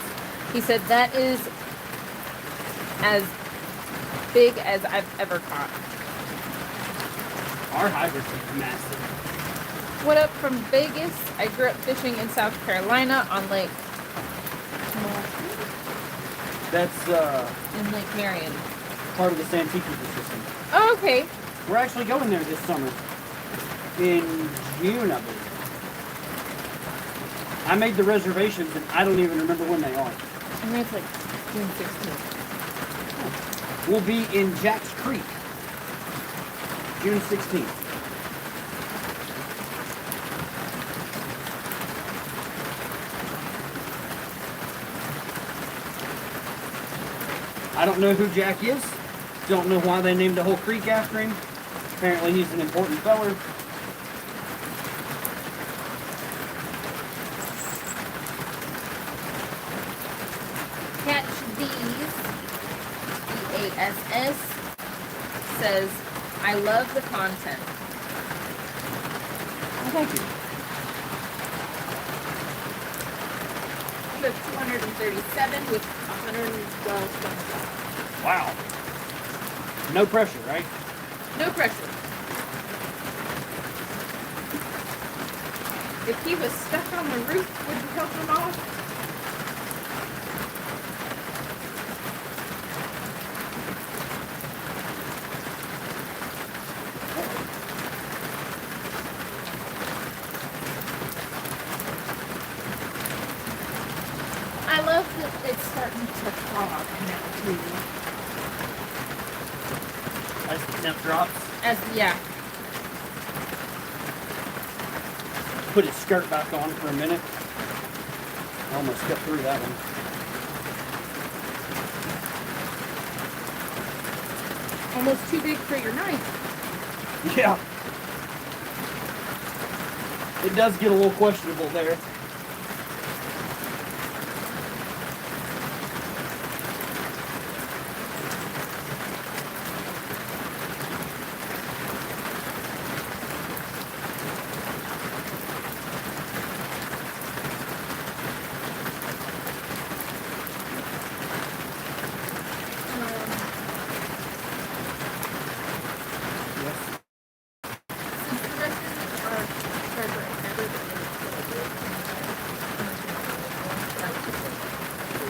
S2: He said that is as big as I've ever caught.
S1: Our hybrids are massive.
S2: What up from Vegas? I grew up fishing in South Carolina on Lake
S1: That's
S2: in Lake Marion.
S1: part of the Santee ecosystem.
S2: Oh, okay.
S1: We're actually going there this summer. In June, I believe. I made the reservations and I don't even remember when they are.
S2: I think it's like June 16th.
S1: We'll be in Jack's Creek, June 16th. I don't know who Jack is. Don't know why they named the whole creek after him. Apparently he's an important feller.
S2: Catch These, EASS, says, I love the content.
S1: Oh, thank you.
S2: You have 237 with 112 thumbs up.
S1: Wow. No pressure, right?
S2: No pressure. If he was stuck on the roof, would you help him off? I love that it's starting to fog now too.
S1: As the temp drops,
S2: Yeah.
S1: put his skirt back on for a minute. I almost cut through that one.
S2: Almost too big for your knife.
S1: Yeah. It does get a little questionable there.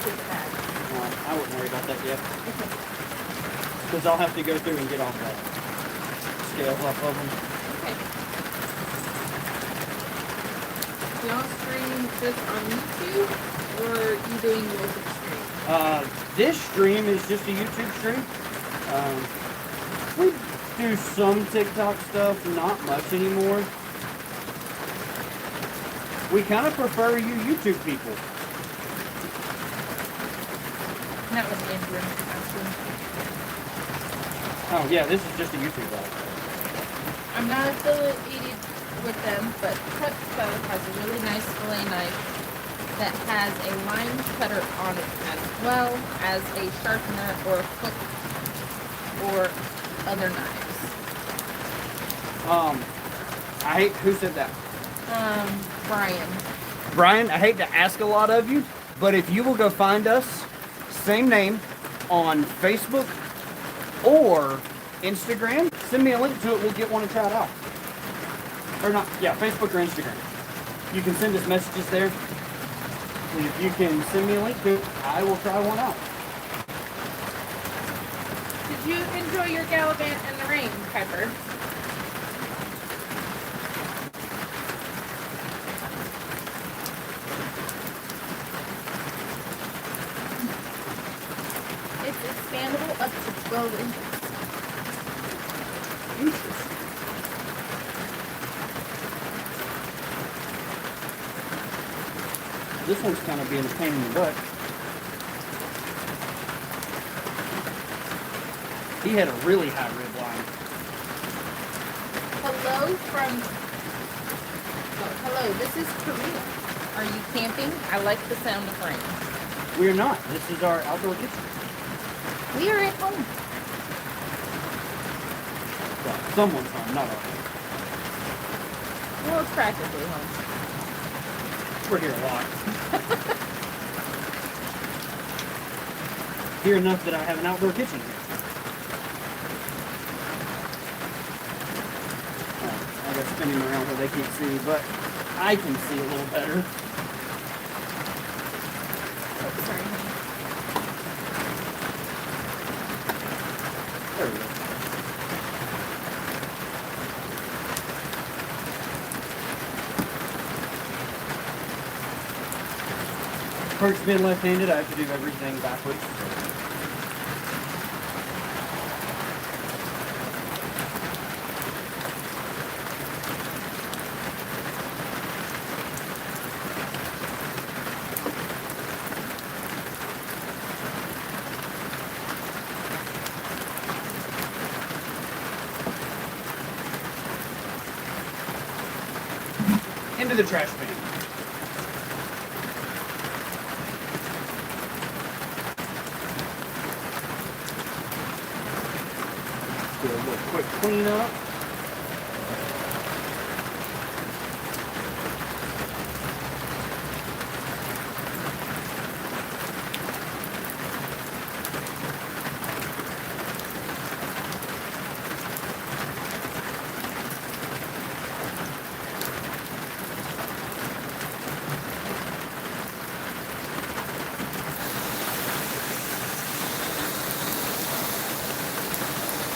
S1: I wouldn't worry about that yet. Because I'll have to go through and get all the scales off of them.
S2: Okay. Do y'all stream this on YouTube or are you doing YouTube stream?
S1: This stream is just a YouTube stream. We do some TikTok stuff, not much anymore. We kind of prefer you YouTube people.
S2: That was Andrew.
S1: Oh yeah, this is just a YouTube live.
S2: I'm not affiliated with them, but Cutco has a really nice fillet knife that has a line cutter on it as well as a sharpener or hook or other knives.
S1: I hate, who said that?
S2: Brian.
S1: Brian, I hate to ask a lot of you, but if you will go find us, same name, on Facebook or Instagram, send me a link to it, we'll get one and try it out. Or not, yeah, Facebook or Instagram. You can send us messages there. And if you can send me a link to it, I will try one out.
S2: Did you enjoy your gallivant in the rain, Pepper? It's expandable up to 12 inches.
S1: Interesting. This one's kind of being a pain in the butt. He had a really high rib line.
S2: Hello from. Oh, hello. This is Korea.
S3: Are you camping? I like the sound of rain.
S1: We're not. This is our outdoor kitchen.
S3: We are at home.
S1: Well, someone's home, not ours.
S3: Well, it's practically home.
S1: We're here a lot. Here enough that I have an outdoor kitchen here. I got spinning around where they can't see, but I can see a little better.
S3: Oh, sorry, honey.
S1: There we go. Perks being left-handed, I have to do everything backwards. Into the trash bin. Do a little quick cleanup.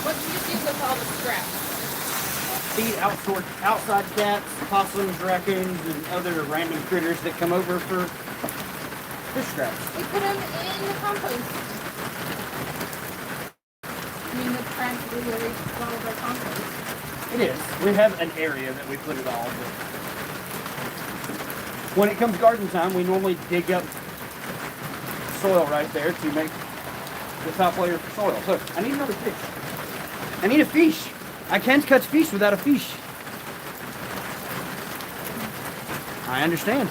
S2: What do you do with all the scraps?
S1: Feed outside cats, possums, raccoons, and other random critters that come over for fish scraps.
S2: We put them in the compost. I mean, that's practically where we put all of our compost.
S1: It is. We have an area that we put it all, but when it comes garden time, we normally dig up soil right there to make the top layer of soil. So, I need another fish. I need a fish. I can't catch fish without a fish. I understand.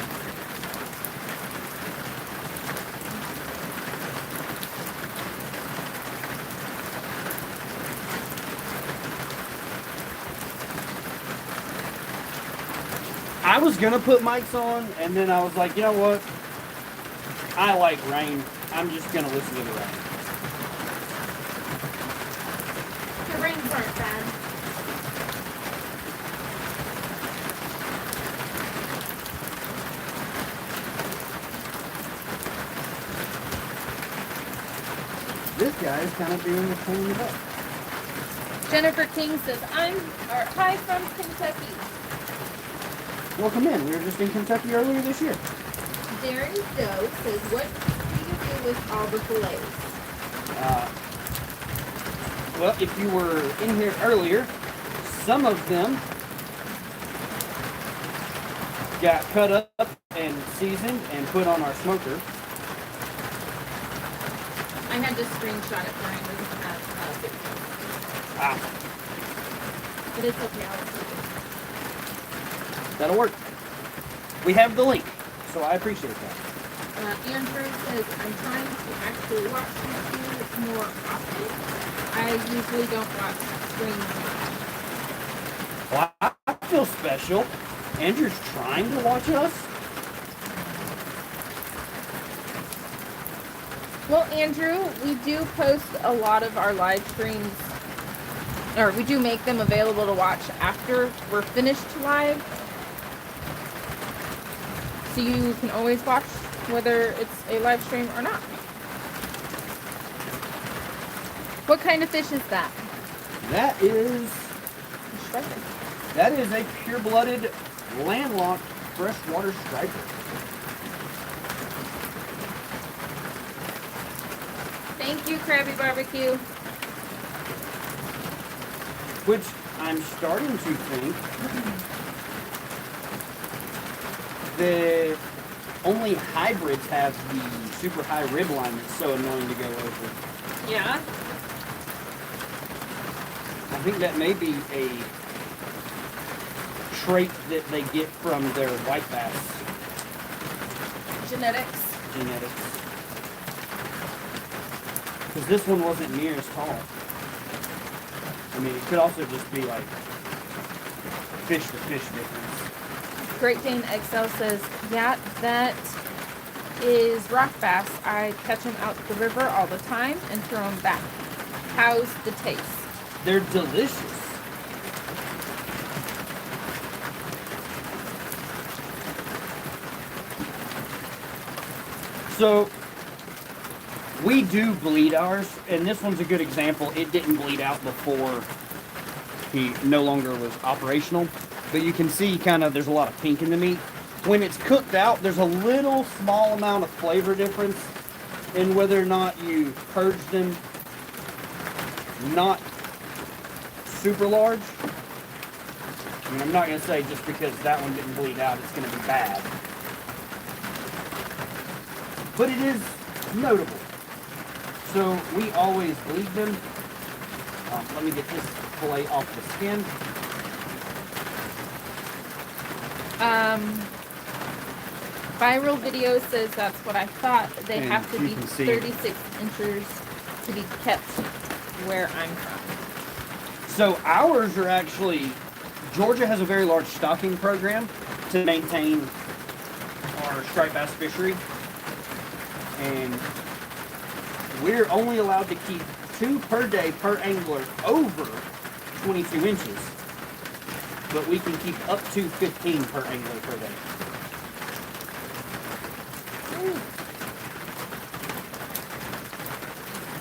S1: I was gonna put mics on, and then I was like, you know what? I like rain. I'm just gonna listen to the rain.
S2: The rains aren't bad.
S1: This guy is kind of doing the cleaning up.
S3: Jennifer King says, hi from Kentucky.
S1: Welcome in. We were just in Kentucky earlier this year.
S2: Darren Doe says, what do you do with all the fillets?
S1: Well, if you were in here earlier, some of them got cut up and seasoned and put on our smoker.
S2: I had to screenshot it Brian doesn't have
S1: Ah,
S2: but it's okay. I'll see
S1: that'll work. We have the link, so I appreciate that.
S2: Andrew says, I'm trying to actually watch YouTube more often. I usually don't watch streams much.
S1: Well, I feel special. Andrew's trying to watch us.
S3: Well, Andrew, we do post a lot of our live streams, or we do make them available to watch after we're finished live. So you can always watch whether it's a live stream or not. What kind of fish is that?
S1: That is a pure-blooded, landlocked freshwater striper.
S3: Thank you, Krabby Barbecue.
S1: Which I'm starting to think that Only hybrids have the super high rib line that's so annoying to go over.
S2: Yeah.
S1: I think that may be a trait that they get from their white bass
S2: Genetics.
S1: genetics. Because this one wasn't near as tall. I mean, it could also just be like fish to fish difference.
S3: Great Dane XL says, yeah, that is rock bass. I catch them out the river all the time and throw them back. How's the taste?
S1: They're delicious. So, we do bleed ours, and this one's a good example. It didn't bleed out before he no longer was operational, but you can see kind of there's a lot of pink in the meat. When it's cooked out, there's a little small amount of flavor difference in whether or not you purge them. Not super large. I mean, I'm not going to say just because that one didn't bleed out, it's going to be bad. But it is notable. So we always bleed them. Let me get this fillet off the skin.
S3: Viral video says that's what I thought. They
S1: And
S3: have to
S1: you
S3: be
S1: can see-
S3: 36 inches to be kept where I'm from.
S1: So ours are actually, Georgia has a very large stocking program to maintain our striped bass fishery. And we're only allowed to keep 2 per day per angler over 22 inches. But we can keep up to 15 per angler per day.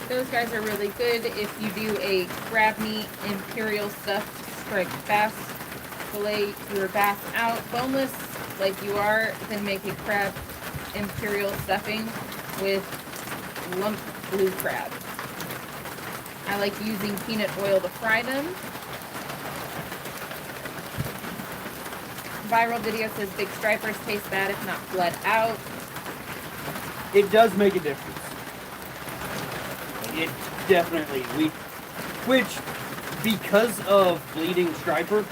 S3: Those guys are really good if you do a crab meat imperial stuffed striped bass fillet your bass out boneless like you are, then make a crab imperial stuffing with lump blue crab. I like using peanut oil to fry them. Viral video says big stripers taste bad if not bled out.
S1: It does make a difference. It definitely, which, because of bleeding striper,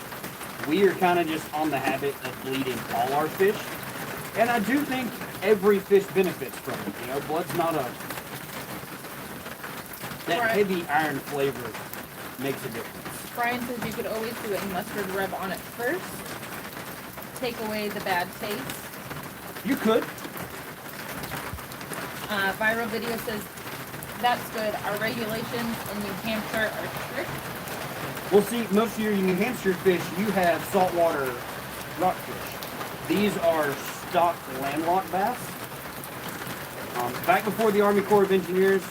S1: we are kind of just on the habit of bleeding all our fish. And I do think every fish benefits from it. You know, blood's not that
S2: Right.
S1: heavy iron flavor makes a difference.
S3: Brian says you could always do a mustard rub on it first. Take away the bad taste.
S1: You could.
S3: Viral video says that's good. Our regulations in New Hampshire are strict.
S1: Well, see, most of your New Hampshire fish, you have saltwater rockfish. These are stock landlocked bass. Back before the Army Corps of Engineers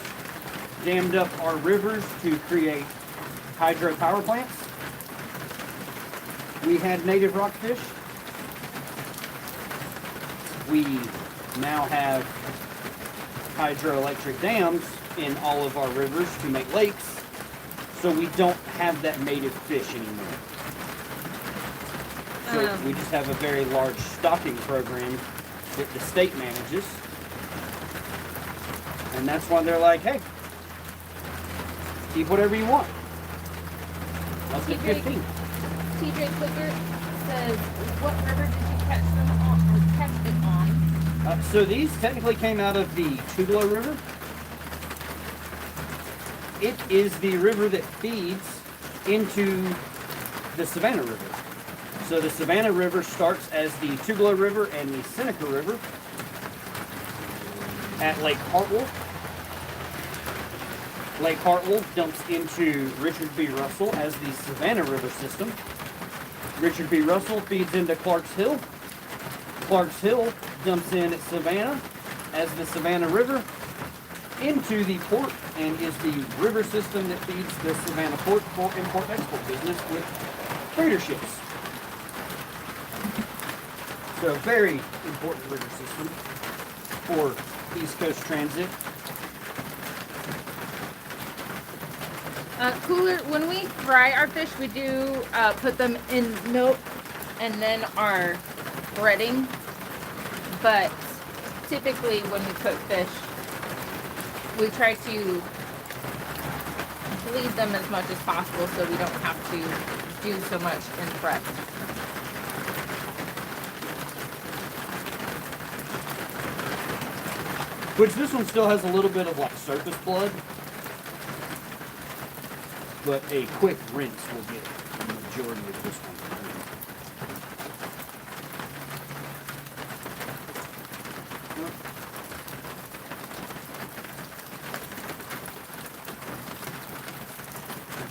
S1: dammed up our rivers to create hydro power plants, we had native rockfish. We now have hydroelectric dams in all of our rivers to make lakes, so we don't have that native fish anymore. So we just have a very large stocking program that the state manages, and that's why they're like, hey, keep whatever you want. Let's get 15.
S3: TJ Clicker says, what river did you catch them on or catch it on?
S1: So these technically came out of the Tugelo River. It is the river that feeds into the Savannah River. So the Savannah River starts as the Tugelo River and the Seneca River at Lake Hartwell. Lake Hartwell dumps into Richard B. Russell as the Savannah River system. Richard B. Russell feeds into Clark's Hill. Clark's Hill dumps in at Savannah as the Savannah River into the port and is the river system that feeds the Savannah port for import-export business with freighter ships. So very important river system for East Coast transit.
S3: Cooler, when we fry our fish, we do put them in milk and then our breading. But typically when we cook fish, we try to bleed them as much as possible so we don't have to do so much in prep.
S1: Which this one still has a little bit of like surface blood, but a quick rinse will get the majority of this one.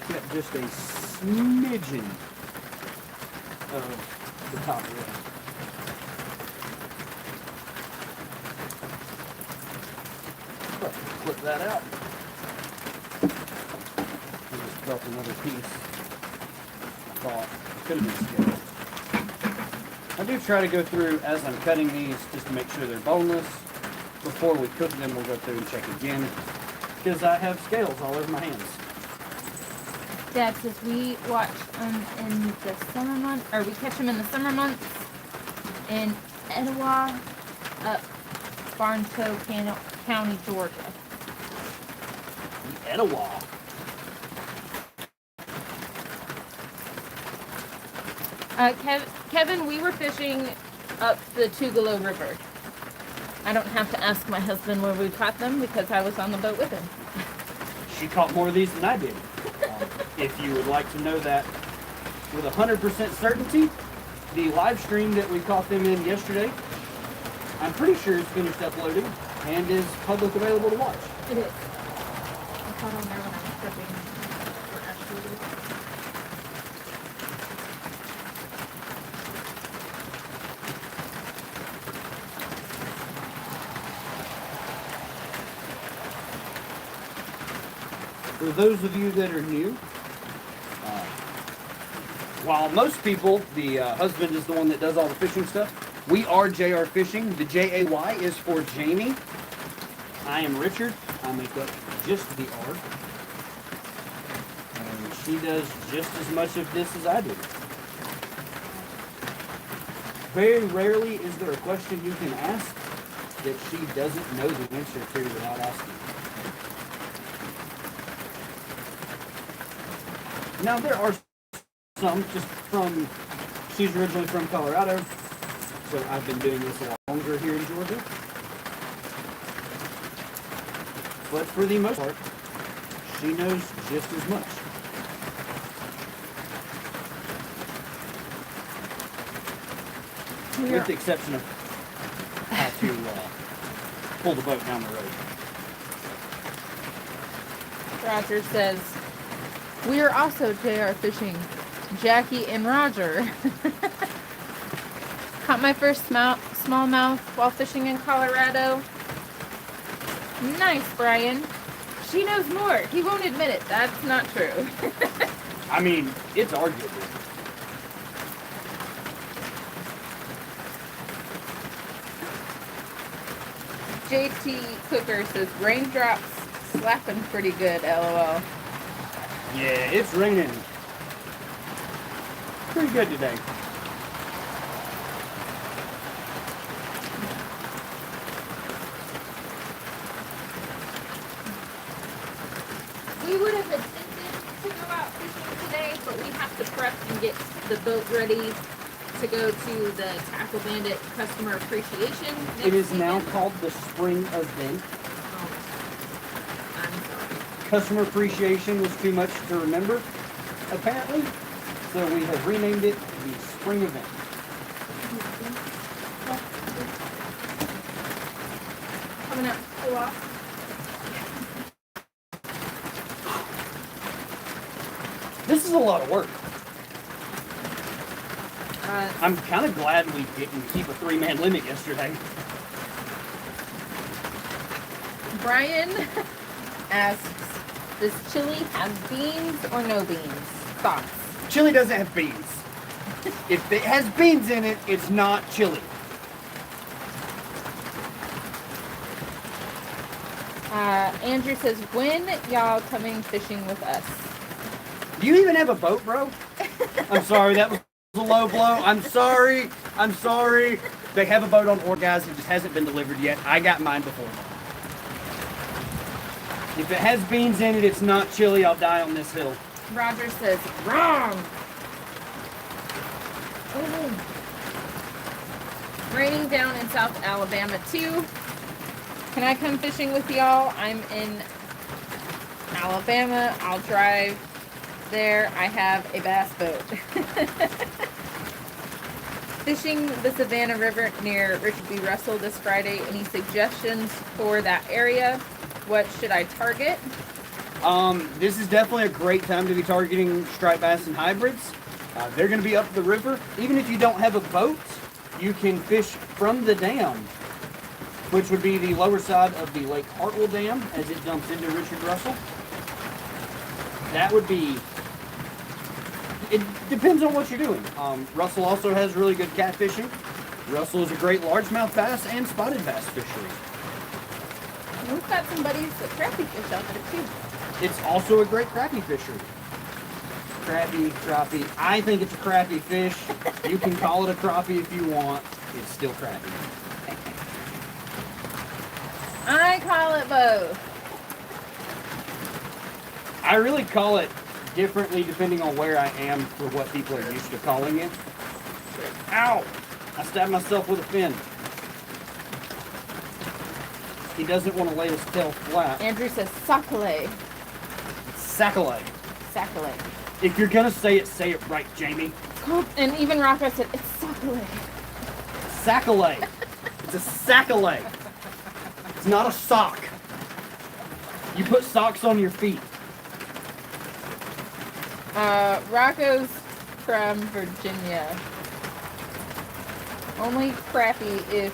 S1: Kept just a smidgen of the top of it. Flip that out. I just felt another piece. I thought it could have been scaled. I do try to go through as I'm cutting these just to make sure they're boneless. Before we cook them, we'll go through and check again because I have scales all over my hands.
S3: Dad says we watch them in the summer months, or we catch them in the summer months in Etowah, up Barntow County, Georgia.
S1: Etowah.
S3: Kevin, we were fishing up the Tugelo River. I don't have to ask my husband where we caught them because I was on the boat with him.
S1: She caught more of these than I did. If you would like to know that with 100% certainty, the live stream that we caught them in yesterday, I'm pretty sure it's finished uploading and is public available to watch.
S3: It is. I caught on there when I was prepping for Ashley.
S1: For those of you that are new, while most people, the husband is the one that does all the fishing stuff, we are JayRFishing. The J-A-Y is for Jamie. I am Richard. I make up just the R. And she does just as much of this as I do. Very rarely is there a question you can ask that she doesn't know the answer to without asking. Now there are some just from, she's originally from Colorado, so I've been doing this a lot longer here in Georgia. But for the most part, she knows just as much. With the exception of how to pull the boat down the road.
S3: Roger says, we are also JayRFishing. Jackie and Roger. Caught my first smallmouth while fishing in Colorado. Nice, Brian. She knows more. He won't admit it. That's not true.
S1: I mean, it's arguable.
S3: JT Cooker says, raindrops slapping pretty good, LOL.
S1: Yeah, it's raining pretty good today.
S3: We would have attempted to go out fishing today, but we have to prep and get the boat ready to go to the Tackle Bandit Customer Appreciation next
S1: It is now
S3: weekend.
S1: called the Spring Event.
S3: Oh, I'm sorry.
S1: Customer Appreciation was too much to remember, apparently. So we have renamed it the Spring Event.
S3: Coming up, pull off.
S1: This is a lot of work. I'm kind of glad we didn't keep a 3-man limit yesterday.
S3: Brian asks, does chili have beans or no beans? Thoughts?
S1: Chili doesn't have beans. If it has beans in it, it's not chili.
S3: Andrew says, when y'all coming fishing with us?
S1: Do you even have a boat, bro? I'm sorry, that was a low blow. I'm sorry. I'm sorry. They have a boat on order, guys. It just hasn't been delivered yet. I got mine before. If it has beans in it, it's not chili. I'll die on this hill.
S3: Roger says, wrong. Raining down in South Alabama too. Can I come fishing with y'all? I'm in Alabama. I'll drive there. I have a bass boat. Fishing the Savannah River near Richard B. Russell this Friday. Any suggestions for that area? What should I target?
S1: This is definitely a great time to be targeting striped bass and hybrids. They're going to be up the river. Even if you don't have a boat, you can fish from the dam, which would be the lower side of the Lake Hartwell Dam as it dumps into Richard Russell. That would be... It depends on what you're doing. Russell also has really good catfishing. Russell is a great largemouth bass and spotted bass fishery.
S3: We've got some buddies that crappie fish out there too.
S1: It's also a great crappie fishery. Crappie. I think it's a crappie fish. You can call it a crappie if you want. It's still crappie.
S3: I call it both.
S1: I really call it differently depending on where I am for what people are used to calling it. Ow! I stabbed myself with a fin. He doesn't want to lay his tail flat.
S3: Andrew says sacale.
S1: Sacale.
S3: Sacale.
S1: If you're gonna say it right, Jamie.
S3: And even Rocco said it's sacale.
S1: Sacale. It's a sacale. It's not a sock. You put socks on your feet.
S3: Rocco's from Virginia. Only crappie if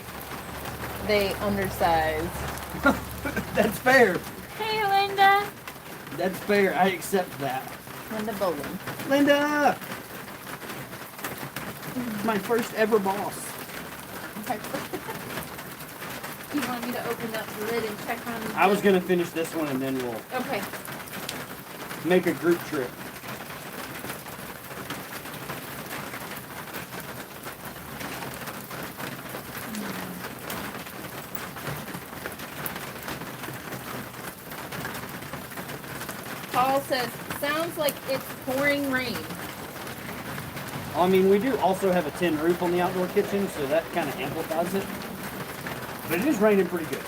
S3: they undersize.
S1: That's fair.
S3: Hey, Linda.
S1: That's fair. I accept that.
S3: Linda Bowling.
S1: Linda! My first ever boss.
S3: You want me to open up the lid and check on
S1: I was going to finish this one and then we'll
S3: Okay.
S1: make a group trip.
S3: Paul says, sounds like it's pouring rain.
S1: I mean, we do also have a tin roof on the outdoor kitchen, so that kind of amplifies it. But it is raining pretty good.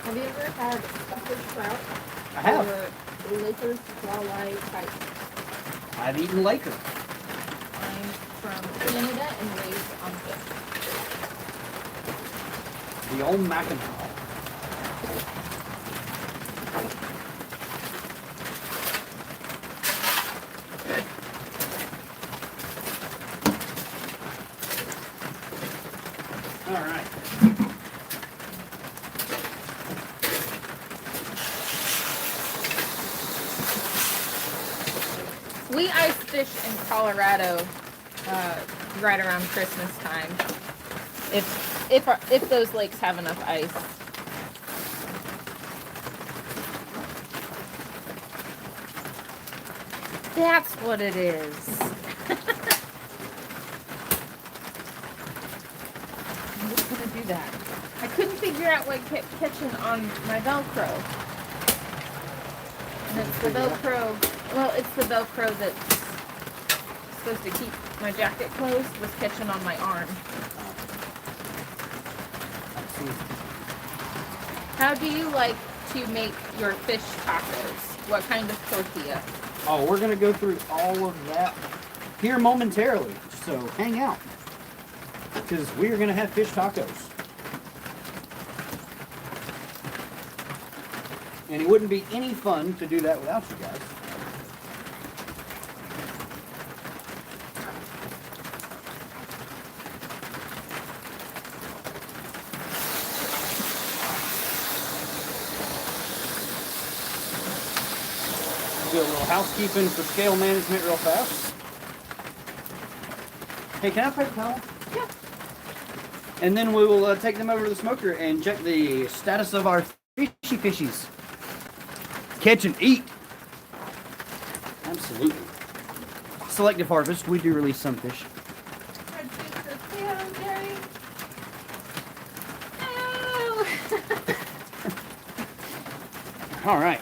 S2: Have you ever had stuffed trout?
S1: I have.
S2: Or Lakers walleye type?
S1: I've eaten Laker.
S2: I'm from Canada and raised on fish.
S1: The old mackerel. All right.
S3: We ice fish in Colorado right around Christmas time. If those lakes have enough ice. That's what it is. I'm just gonna do that. I couldn't figure out what kept catching on my Velcro. And it's the Velcro. Well, it's the Velcro that's supposed to keep my jacket closed was catching on my arm. How do you like to make your fish tacos? What kind of tortilla?
S1: Oh, we're gonna go through all of that here momentarily. So hang out, because we are gonna have fish tacos. And it wouldn't be any fun to do that without you guys. Do a little housekeeping for scale management real fast. Hey, can I have a paper towel?
S2: Yeah.
S1: And then we will take them over to the smoker and check the status of our fishies. Catch and eat. Absolutely. Selective harvest. We do release some fish.
S2: Red fish for sale, Jerry. Oh.
S1: All right.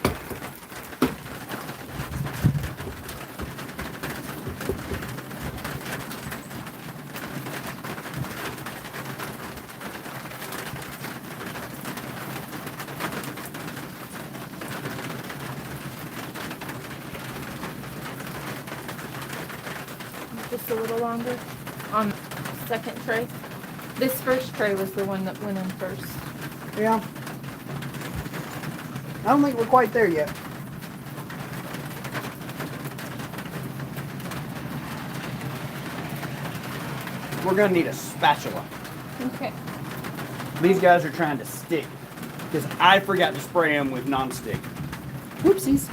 S3: Just a little longer on second tray. This first tray was the one that went in first.
S1: Yeah. I don't think we're quite there yet. We're gonna need a spatula.
S3: Okay.
S1: These guys are trying to stick because I forgot to spray them with non-stick. Whoopsies.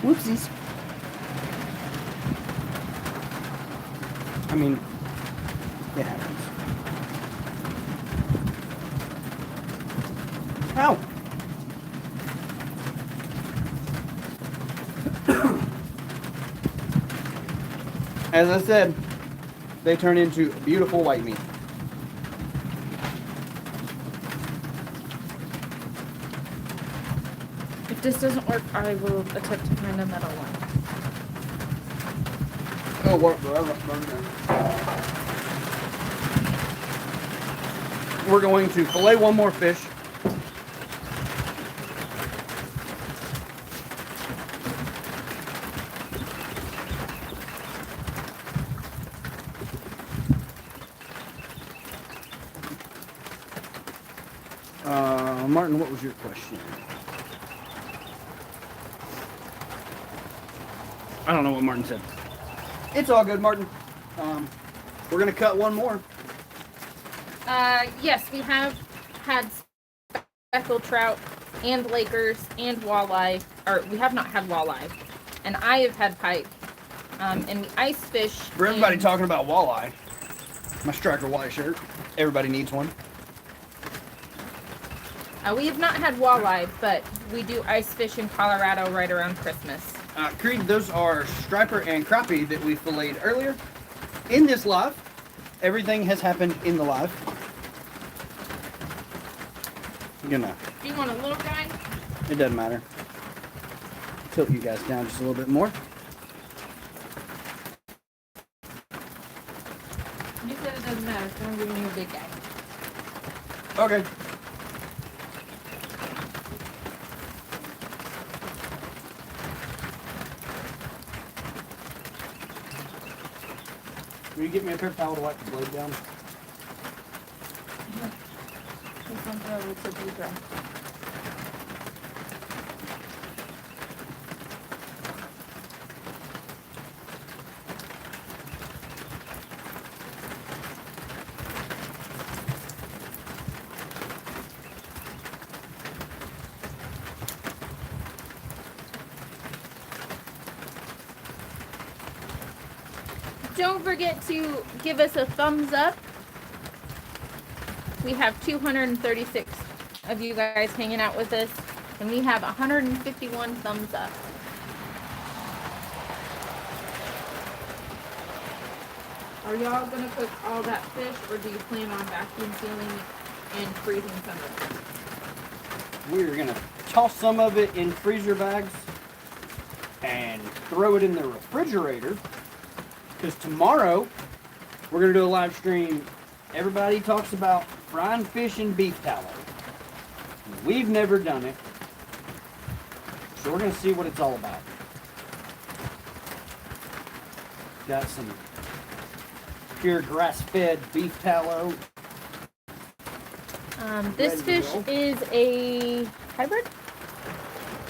S1: Whoopsies. I mean, it happens. Ow! As I said, they turn into beautiful white meat.
S3: If this doesn't work, I will attempt to find a metal one.
S1: Oh, what? We're going to fillet one more fish. Martin, what was your question? I don't know what Martin said. It's all good, Martin. We're gonna cut one more.
S3: Yes, we have had speckled trout and Lakers and walleye, or we have not had walleye, and I have had pike, and we ice fish.
S1: For everybody talking about walleye, my striker walleye shirt. Everybody needs one.
S3: We have not had walleye, but we do ice fish in Colorado right around Christmas.
S1: Creed, those are striper and crappie that we filleted earlier in this live. Everything has happened in the live. You know,
S3: Do you want a little guy?
S1: it doesn't matter. Tilt you guys down just a little bit more.
S3: You said it doesn't matter, so I'm giving you a big guy.
S1: Okay. Will you get me a paper towel to wipe the blade down?
S3: This one's a little too dry. Don't forget to give us a thumbs up. We have 236 of you guys hanging out with us, and we have 151 thumbs up.
S2: Are y'all gonna cook all that fish, or do you plan on vacuum sealing and freezing some of it?
S1: We're gonna toss some of it in freezer bags and throw it in the refrigerator. Because tomorrow, we're going to do a live stream. Everybody talks about frying fish in beef tallow. We've never done it, so we're gonna see what it's all about. Got some pure grass-fed beef tallow.
S3: This fish is a hybrid?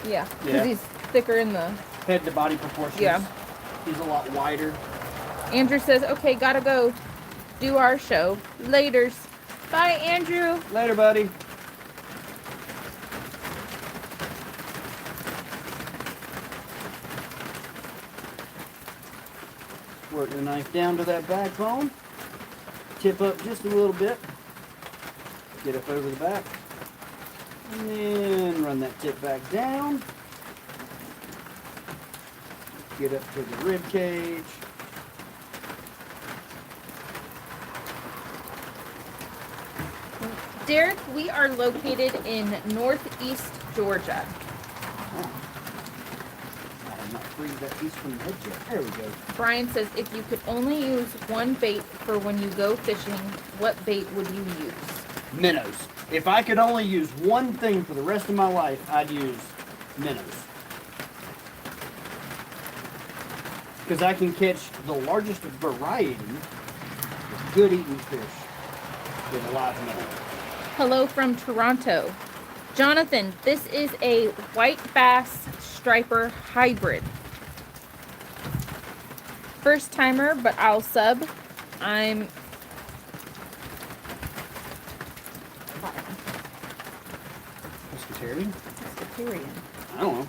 S3: Yeah, because
S1: Yeah.
S3: he's thicker in the...
S1: Head to body proportions.
S3: Yeah.
S1: He's a lot wider.
S3: Andrew says, okay, gotta go do our show. Laters. Bye, Andrew.
S1: Later, buddy. Work the knife down to that backbone. Tip up just a little bit. Get up over the back. And then run that tip back down. Get up to the rib cage.
S3: Derek, we are located in northeast Georgia.
S1: Oh. I have not freed that piece from the edge yet. There we go.
S3: Brian says, if you could only use one bait for when you go fishing, what bait would you use?
S1: Minnows. If I could only use one thing for the rest of my life, I'd use minnows. Because I can catch the largest variety of good eating fish with a live minnow.
S3: Hello from Toronto. Jonathan, this is a white bass striper hybrid. First timer, but I'll sub. I'm
S1: Pescatarian?
S3: pescatarian.
S1: I don't know.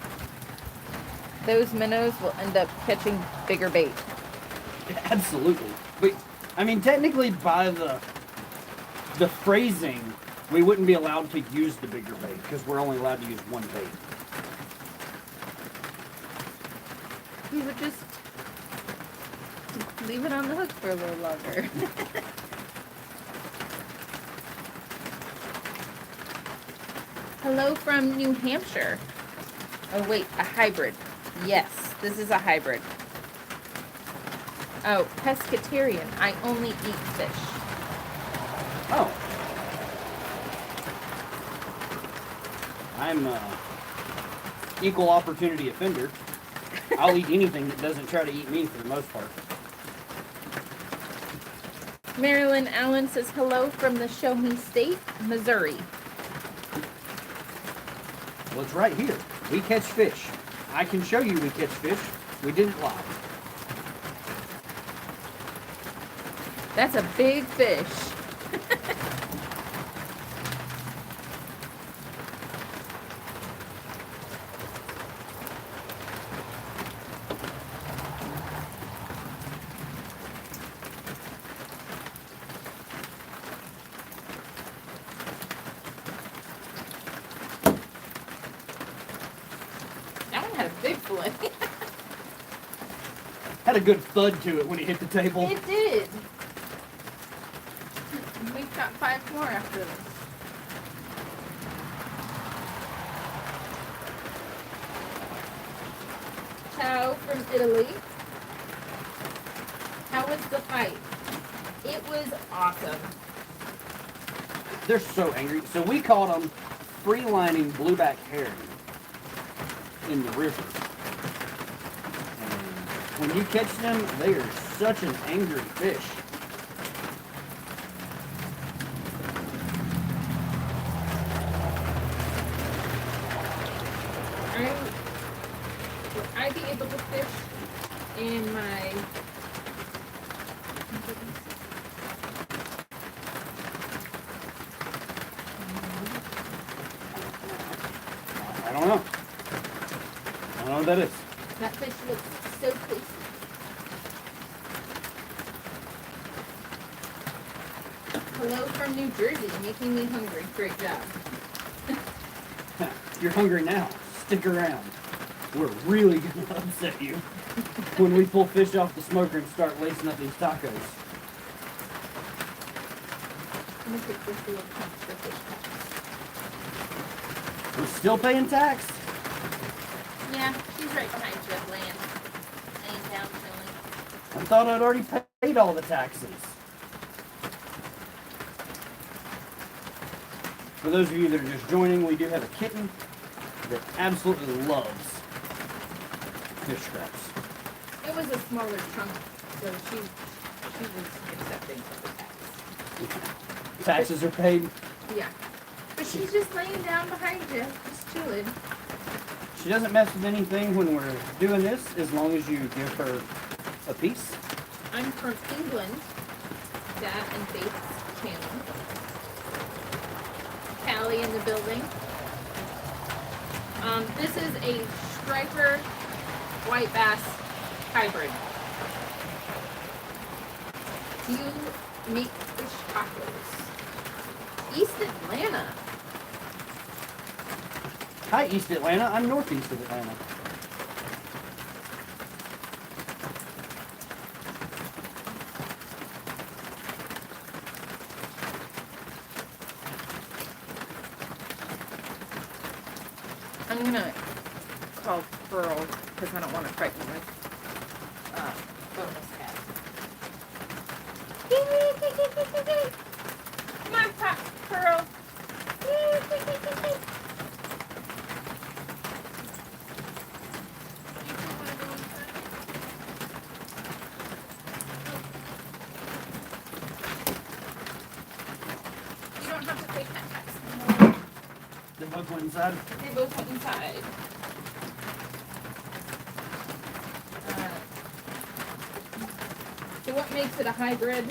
S3: Those minnows will end up catching bigger bait.
S1: Absolutely. But, I mean, technically by the phrasing, we wouldn't be allowed to use the bigger bait because we're only allowed to use one bait.
S3: We would just leave it on the hook for a little longer. Hello from New Hampshire. Oh wait, a hybrid. Yes, this is a hybrid. Oh, pescatarian. I only eat fish.
S1: Oh. I'm equal opportunity offender. I'll eat anything that doesn't try to eat me for the most part.
S3: Marilyn Allen says hello from the Show Me State, Missouri.
S1: Well, it's right here. We catch fish. I can show you we catch fish. We did it live.
S3: That's a big fish. That one had a big fillet.
S1: Had a good thud to it when it hit the table.
S3: It did. We've got 5 more after this. Ciao from Italy. How was the fight? It was awesome.
S1: They're so angry. So we caught them free-lining blueback herring in the river. And when you catch them, they are such an angry fish.
S3: Would I be able to fish in my...
S1: I don't know. I don't know what that is.
S3: That fish looks so tasty. Hello from New Jersey, making me hungry. Great job.
S1: You're hungry now. Stick around. We're really going to upset you when we pull fish off the smoker and start lacing up these tacos.
S3: I'm gonna take this little punch for fish tax.
S1: We're still paying tax?
S3: Yeah, she's right behind you at land. Laying down chilling.
S1: I thought I'd already paid all the taxes. For those of you that are just joining, we do have a kitten that absolutely loves fish scraps.
S2: It was a smaller chunk, so she was accepting of the tax.
S1: Taxes are paid.
S2: Yeah. But she's just laying down behind you, just chilling.
S1: She doesn't mess with anything when we're doing this, as long as you give her a piece.
S2: I'm from England, Dad and Faith's channel. Callie in the building. This is a striper white bass hybrid. Do you make fish tacos? East Atlanta.
S1: Hi, East Atlanta. I'm northeast of Atlanta.
S3: I'm gonna call Pearl because I don't want to fight with
S2: Bonus cat. Come on, Pearl. You don't have to take that tax.
S1: They both went inside.
S2: They both went inside. So what makes it a hybrid?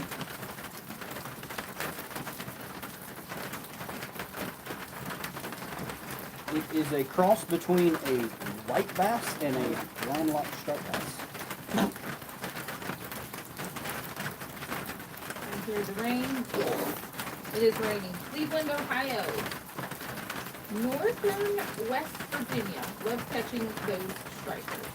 S1: It is a cross between a white bass and a landlocked striped bass.
S2: I hear the rain. Yes, it is raining. Cleveland, Ohio. Northern West Virginia. Love catching those stripers.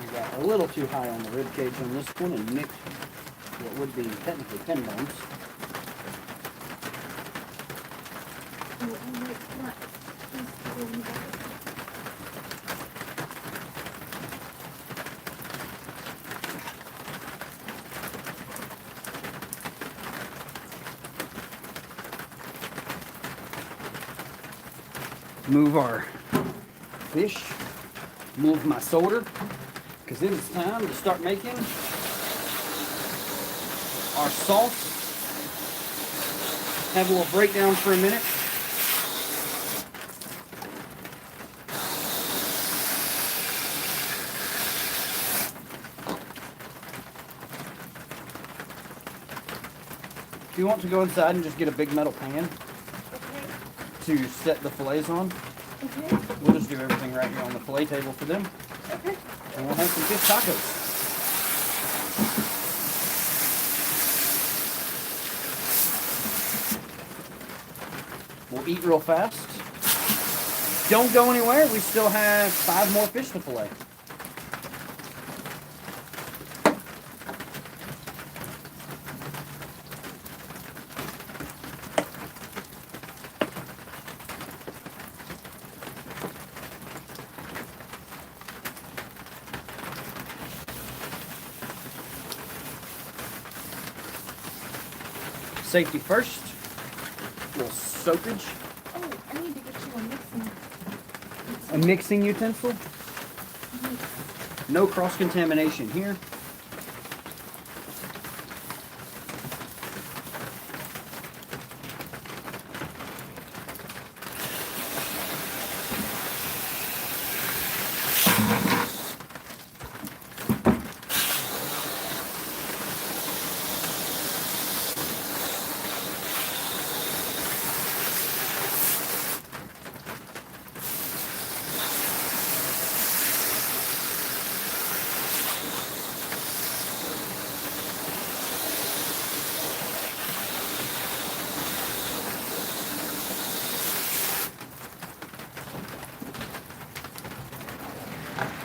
S1: We got a little too high on the rib cage on this one and nicked what would be technically 10 bones. Move our fish, move my sorter, because it is time to start making our sauce. Have a little breakdown for a minute. If you want to go inside and just get a big metal pan to set the fillets on, we'll just do everything right here on the fillet table for them.
S2: Okay.
S1: And we'll have some fish tacos. We'll eat real fast. Don't go anywhere. We still have 5 more fish to fillet. Safety first. A little soakage.
S2: Oh, I need to get you a mixing.
S1: A mixing utensil. No cross-contamination here.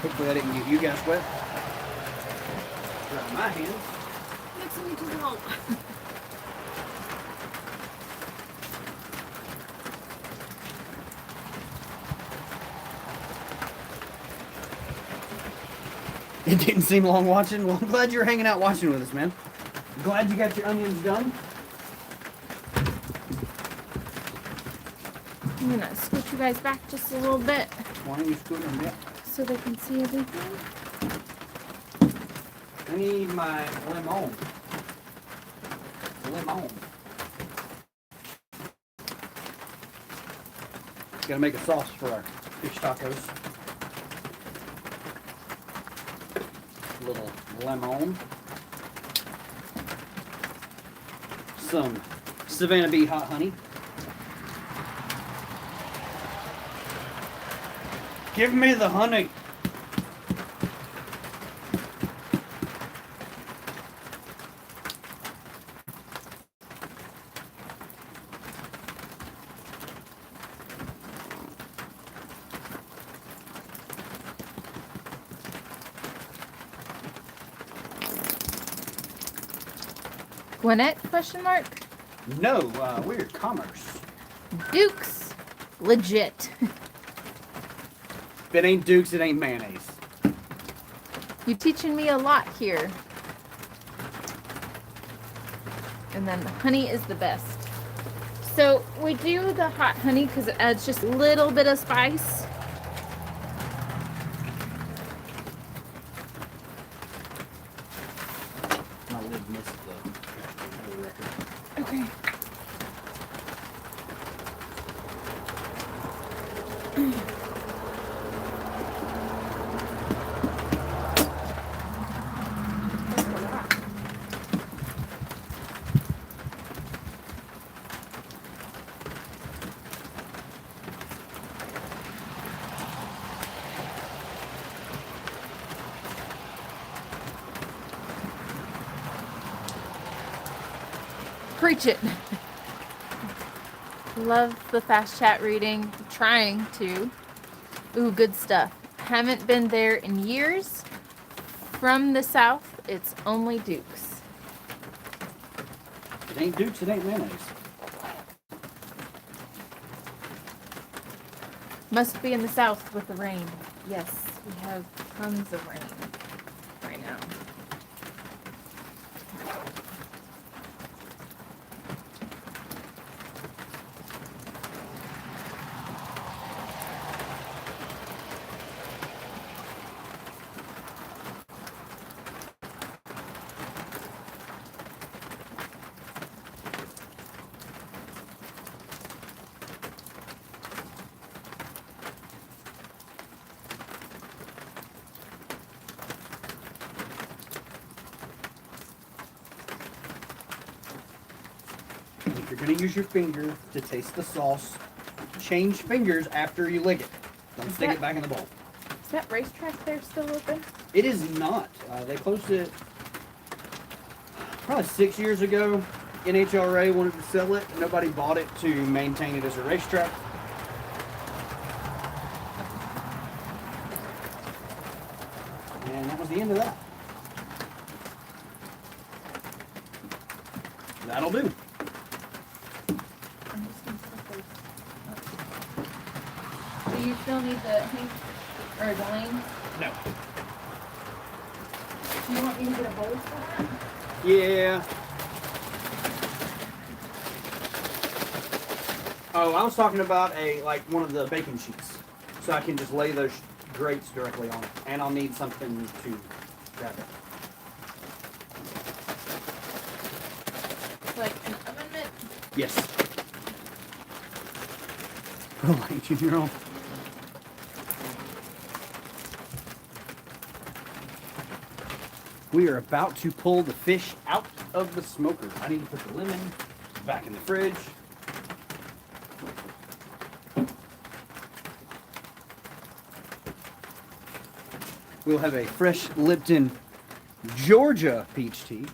S1: Hopefully I didn't get you guys wet. Dry my hands.
S2: Mixing utensil.
S1: It didn't seem long watching. Well, I'm glad you're hanging out watching with us, man. Glad you got your onions done.
S3: I'm gonna scoot you guys back just a little bit
S1: Why don't you scoot them down?
S3: so they can see everything.
S1: I need my lemon. Lemon. Gotta make a sauce for our fish tacos. Little lemon. Some Savannah Bee hot honey. Give me the honey.
S3: Gwinnett, question mark?
S1: No, weird commerce.
S3: Duke's legit.
S1: If it ain't Duke's, it ain't mayonnaise.
S3: You're teaching me a lot here. And then the honey is the best. So we do the hot honey because it adds just a little bit of spice.
S1: My lid missed the record.
S3: Okay. Preach it. Love the fast chat reading. Trying to. Ooh, good stuff. Haven't been there in years. From the south, it's only Duke's.
S1: It ain't Duke's, it ain't mayonnaise.
S3: Must be in the south with the rain. Yes, we have tons of rain right now.
S1: If you're gonna use your finger to taste the sauce, change fingers after you lick it. Don't stick it back in the bowl.
S3: Is that racetrack there still open?
S1: It is not. They closed it probably 6 years ago. NHRA wanted to sell it. Nobody bought it to maintain it as a racetrack. And that was the end of that. That'll do.
S3: I'm just gonna put those. Do you still need the Hank or the lane?
S1: No.
S3: Do you want me to get a bowl for that?
S1: Yeah. Oh, I was talking about one of the baking sheets, so I can just lay those grates directly on it, and I'll need something to grab it.
S3: Like an oven mitt?
S1: Yes. Oh, 18-year-old. We are about to pull the fish out of the smoker. I need to put the lemon back in the fridge. We'll have a fresh Lipton, Georgia peach tea.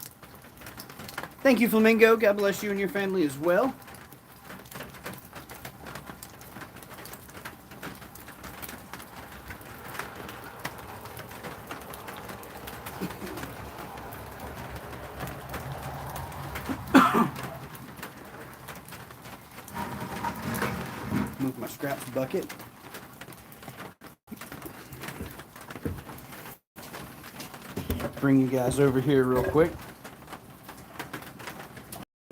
S1: Thank you, Flamingo. God bless you and your family as well. Move my scraps bucket. bring you guys over here real quick.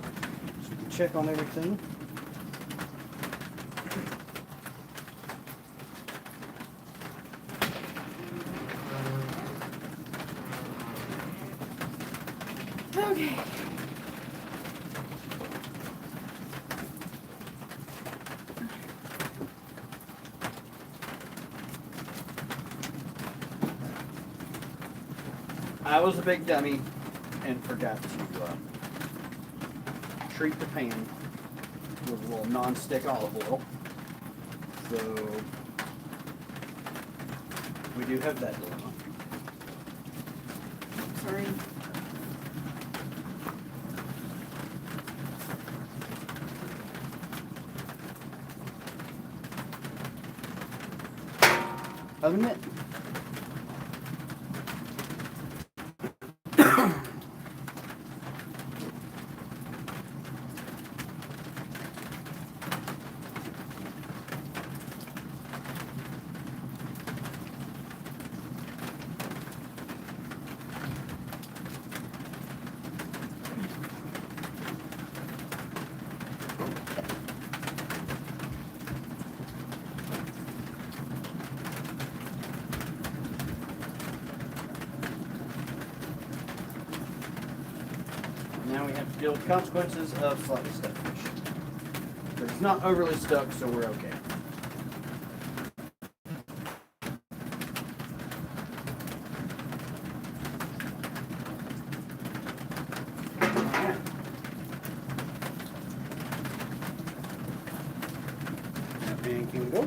S1: So we can check on everything.
S2: Okay.
S1: I was a big dummy and forgot to treat the pan with a little non-stick olive oil. So we do have that dilemma.
S2: Sorry.
S1: Oven mitt. Now we have to deal with consequences of slightly stuck fish. But it's not overly stuck, so we're okay. Alright. That pan can go.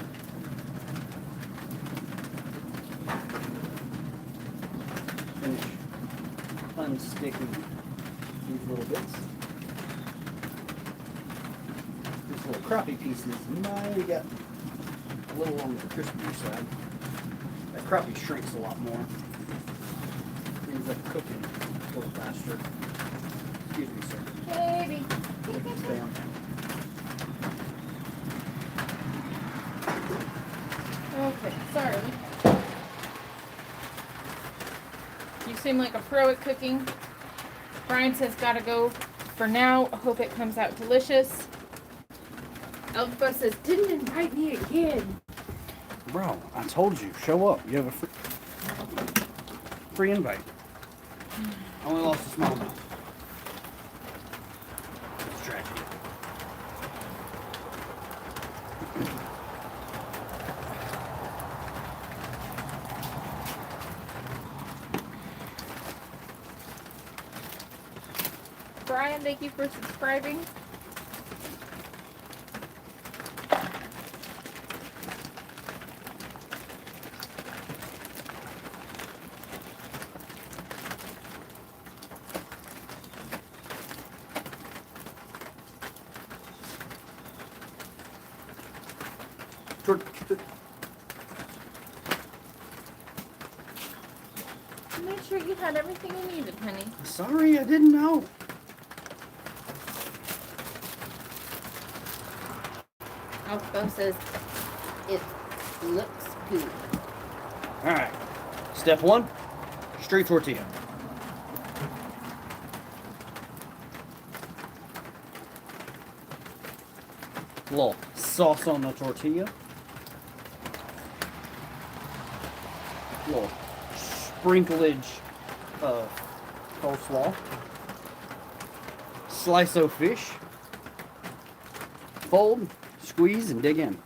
S1: Finish unsticking these little bits. These little crappie pieces might got a little on the crispier side. That crappie shrinks a lot more. Ends up cooking a little faster. Excuse me, sir.
S2: Baby.
S1: Put this down.
S3: Okay, sorry. You seem like a pro at cooking. Brian says gotta go for now. Hope it comes out delicious.
S2: Elphaba says, didn't invite me again.
S1: Bro, I told you, show up. You have a free invite. I only lost a small amount. It's tragic.
S3: Brian, thank you for subscribing. Make sure you had everything you needed, honey.
S1: Sorry, I didn't know.
S3: Alpha says it looks good.
S1: Alright. Step one, straight tortilla. A little sauce on the tortilla. A little sprinklage of coleslaw. Slice of fish. Fold, squeeze, and dig in.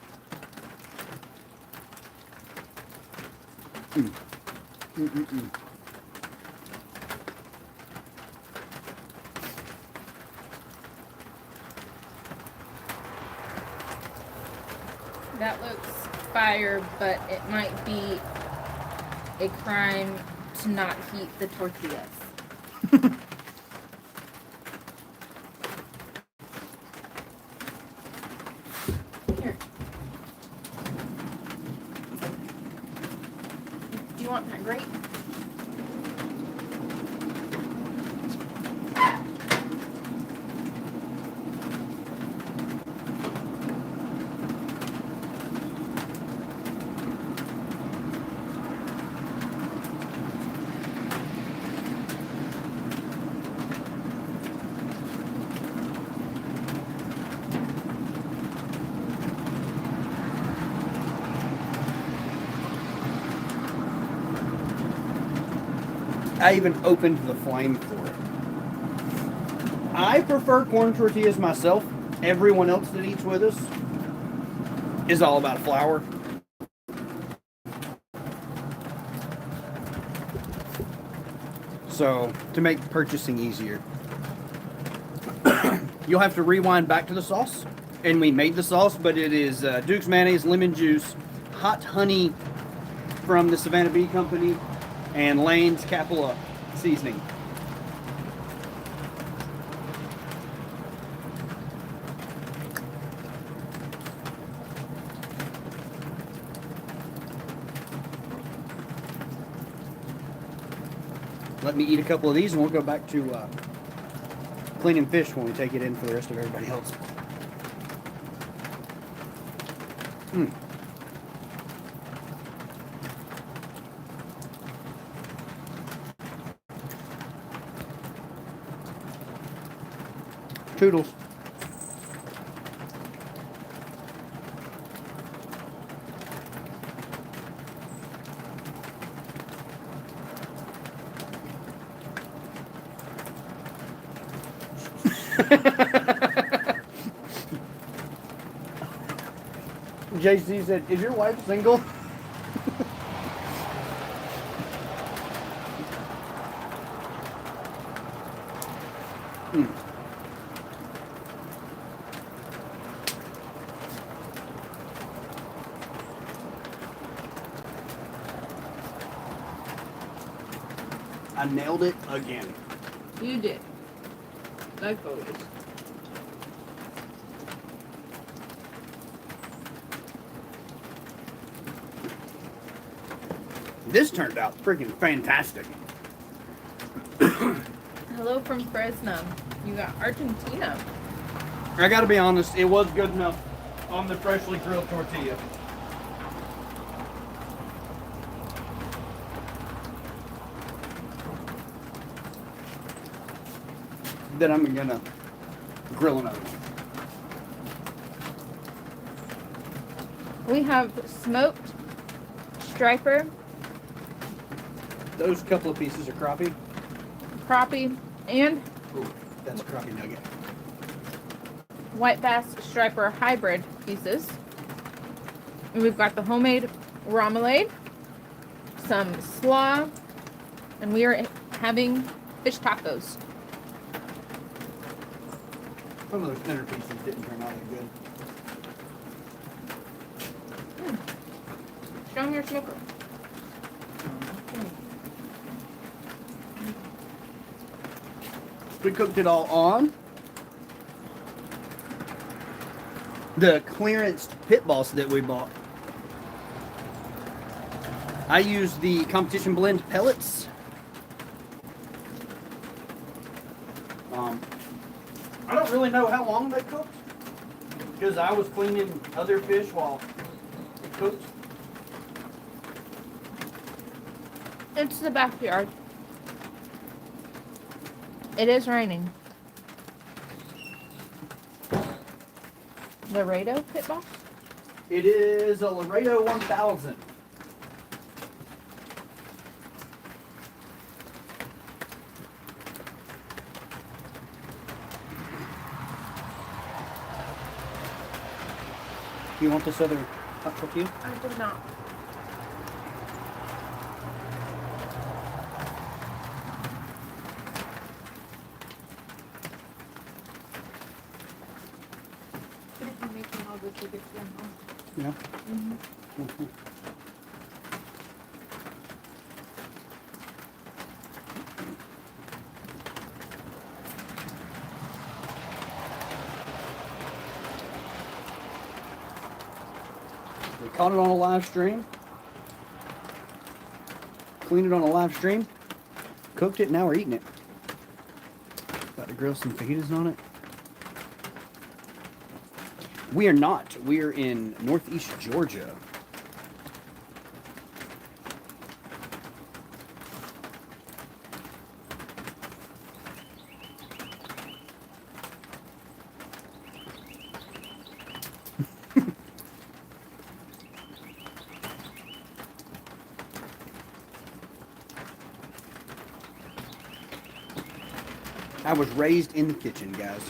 S3: That looks fire, but it might be a crime to not heat the tortillas. Here. Do you want that grate?
S1: I even opened the flame for it. I prefer corn tortillas myself. Everyone else that eats with us is all about flour. So, to make purchasing easier, you'll have to rewind back to the sauce. And we made the sauce, but it is Duke's mayonnaise, lemon juice, hot honey from the Savannah Bee Company, and Lane's Capilla seasoning. Let me eat a couple of these and we'll go back to cleaning fish when we take it in for the rest of everybody else. Toodles. JC said, "Is your wife single?" I nailed it again.
S2: You did. Like always.
S1: This turned out freaking fantastic.
S3: Hello from Fresno. You got Argentina.
S1: I gotta be honest, it was good enough on the freshly grilled tortilla. That I'm gonna grill another one.
S3: We have smoked striper,
S1: Those couple of pieces of crappie.
S3: crappie, and
S1: Ooh, that's a crappie nugget.
S3: white bass striper hybrid pieces. And we've got the homemade remoulade, some slaw, and we are having fish tacos.
S1: Some of those thinner pieces didn't turn out that good.
S3: Show me your smoker.
S1: We cooked it all on the clearance pit boss that we bought. I used the competition blend pellets. I don't really know how long they cooked because I was cleaning other fish while it cooked.
S3: It's the backyard. It is raining. Laredo pit boss?
S1: It is a Laredo 1000. You want this other hot tortilla?
S3: I did not.
S1: Yeah. We caught it on a live stream. Cleaned it on a live stream. Cooked it, now we're eating it. About to grill some fajitas on it. We are not. We are in Northeast Georgia. I was raised in the kitchen, guys.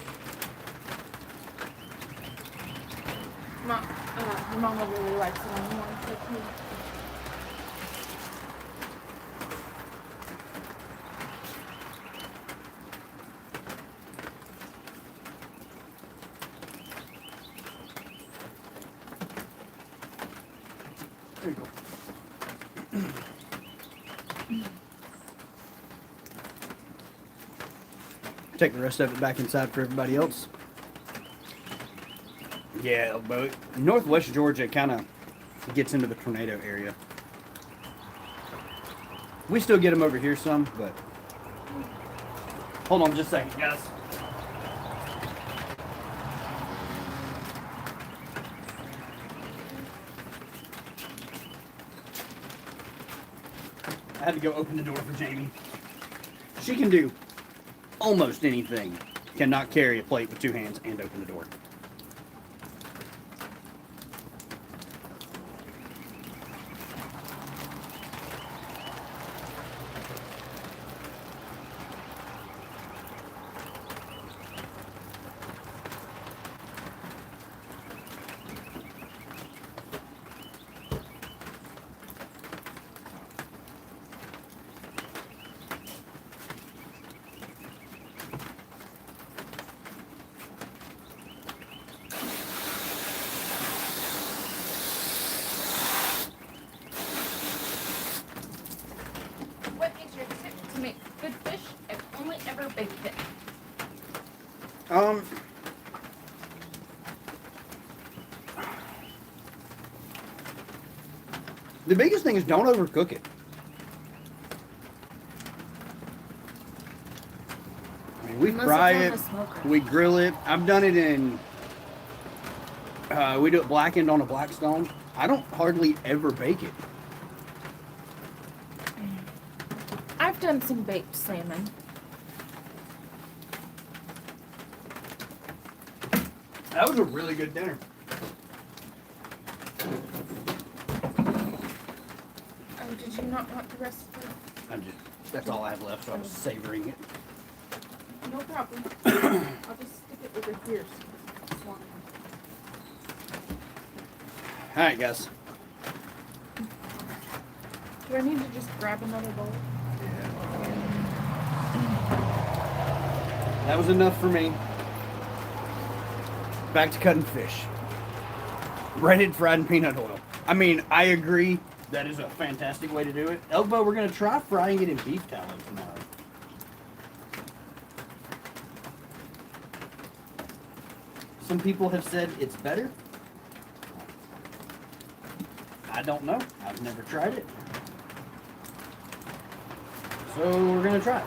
S2: Mom, your mama really likes it on the morning cook meat.
S1: There you go. Take the rest of it back inside for everybody else. Yeah, but northwest Georgia kind of gets into the tornado area. We still get them over here some, but hold on just a second, guys. I had to go open the door for Jamie. She can do almost anything. Cannot carry a plate with two hands and open the door.
S3: What is your tip to make good fish? I've only ever baked it.
S1: The biggest thing is don't overcook it. I mean, we
S2: Unless
S1: fry
S2: it's on
S1: it,
S2: the smoker.
S1: we grill it. I've done it in, we do it blackened on a Blackstone. I don't hardly ever bake it.
S3: I've done some baked salmon.
S1: That was a really good dinner.
S3: Oh, did you not want the rest of it?
S1: That's all I have left, so I was savoring it.
S2: No problem. I'll just stick it over here. So it's long.
S1: All right, guys.
S3: Do I need to just grab another bowl?
S1: That was enough for me. Back to cutting fish. Breaded, fried in peanut oil. I mean, I agree. That is a fantastic way to do it. Elbow, we're going to try frying it in beef tallow tomorrow. Some people have said it's better. I don't know. I've never tried it. So we're going to try it.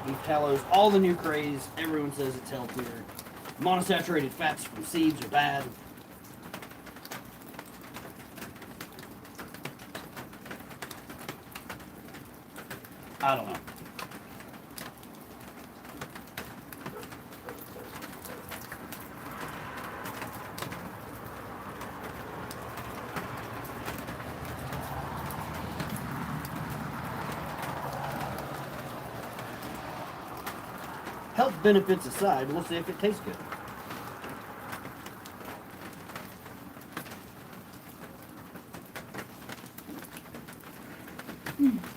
S1: Beef tallows, all the new craze. Everyone says it's healthier. Monosaturated fats from seeds are bad. I don't know. Health benefits aside, we'll see if it tastes good.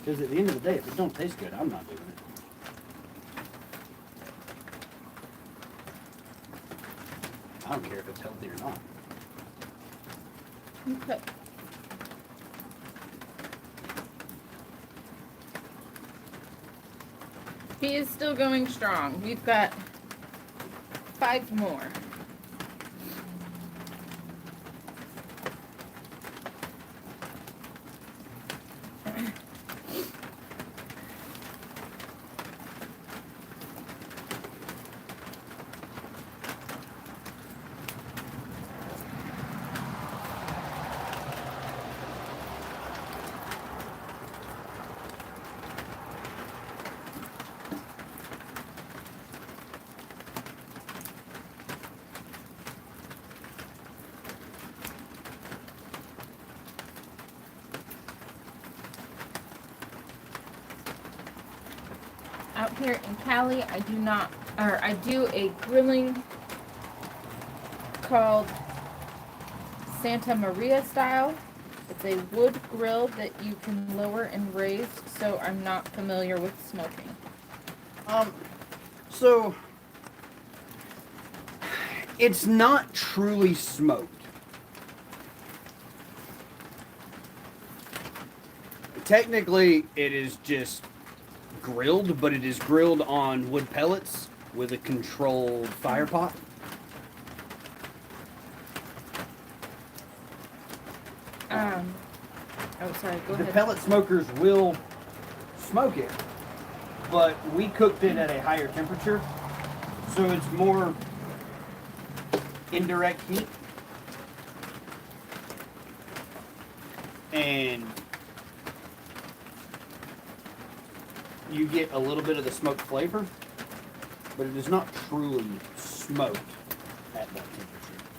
S1: Because at the end of the day, if it don't taste good, I'm not doing it. I don't care if it's healthy or not.
S3: Okay. He is still going strong. We've got 5 more. here in Cali, I do a grilling called Santa Maria style. It's a wood grill that you can lower and raise, so I'm not familiar with smoking.
S1: So it's not truly smoked. Technically, it is just grilled, but it is grilled on wood pellets with a controlled fire pot.
S3: Oh, sorry, go
S1: The
S3: ahead.
S1: pellet smokers will smoke it, but we cooked it at a higher temperature, so it's more indirect heat. And you get a little bit of the smoked flavor, but it is not truly smoked at that temperature.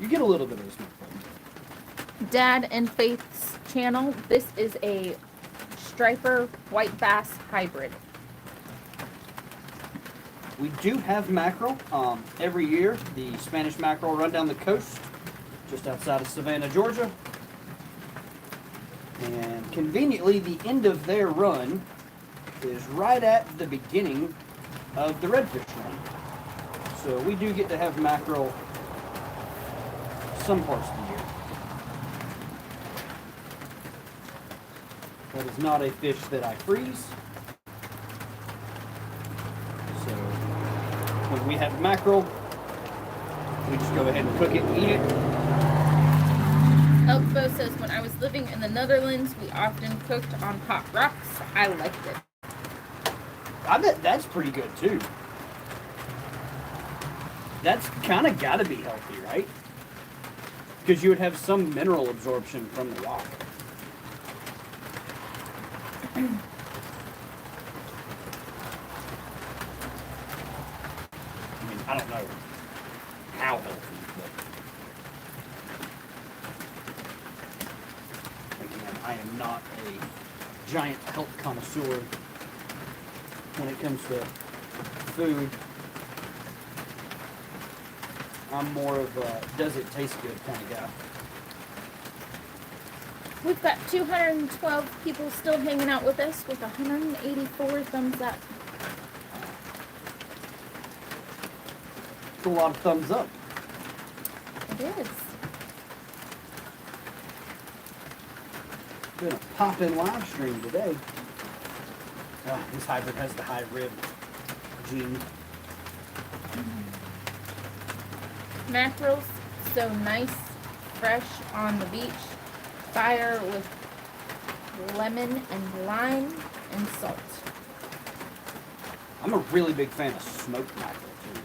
S1: You get a little bit of the smoked flavor.
S3: Dad and Faith's channel. This is a striper white bass hybrid.
S1: We do have mackerel. Every year, the Spanish mackerel run down the coast, just outside of Savannah, Georgia. And conveniently, the end of their run is right at the beginning of the redfish run. So we do get to have mackerel some parts of the year. That is not a fish that I freeze. So when we have mackerel, we just go ahead and cook it and eat it.
S3: Elkbo says, when I was living in the Netherlands, we often cooked on hot rocks. I liked it.
S1: I bet that's pretty good too. That's kind of got to be healthy, right? Because you would have some mineral absorption from the rock. I mean, I don't know how healthy, but again, I am not a giant health connoisseur when it comes to food. I'm more of a does it taste good kind of guy.
S3: We've got 212 people still hanging out with us with 184 thumbs up.
S1: It's a lot of thumbs up.
S3: It is.
S1: Been a pop-in live stream today. This hybrid has the high rib gene.
S3: Mackerels, so nice, fresh on the beach. Fire with lemon and lime and salt.
S1: I'm a really big fan of smoked mackerel too.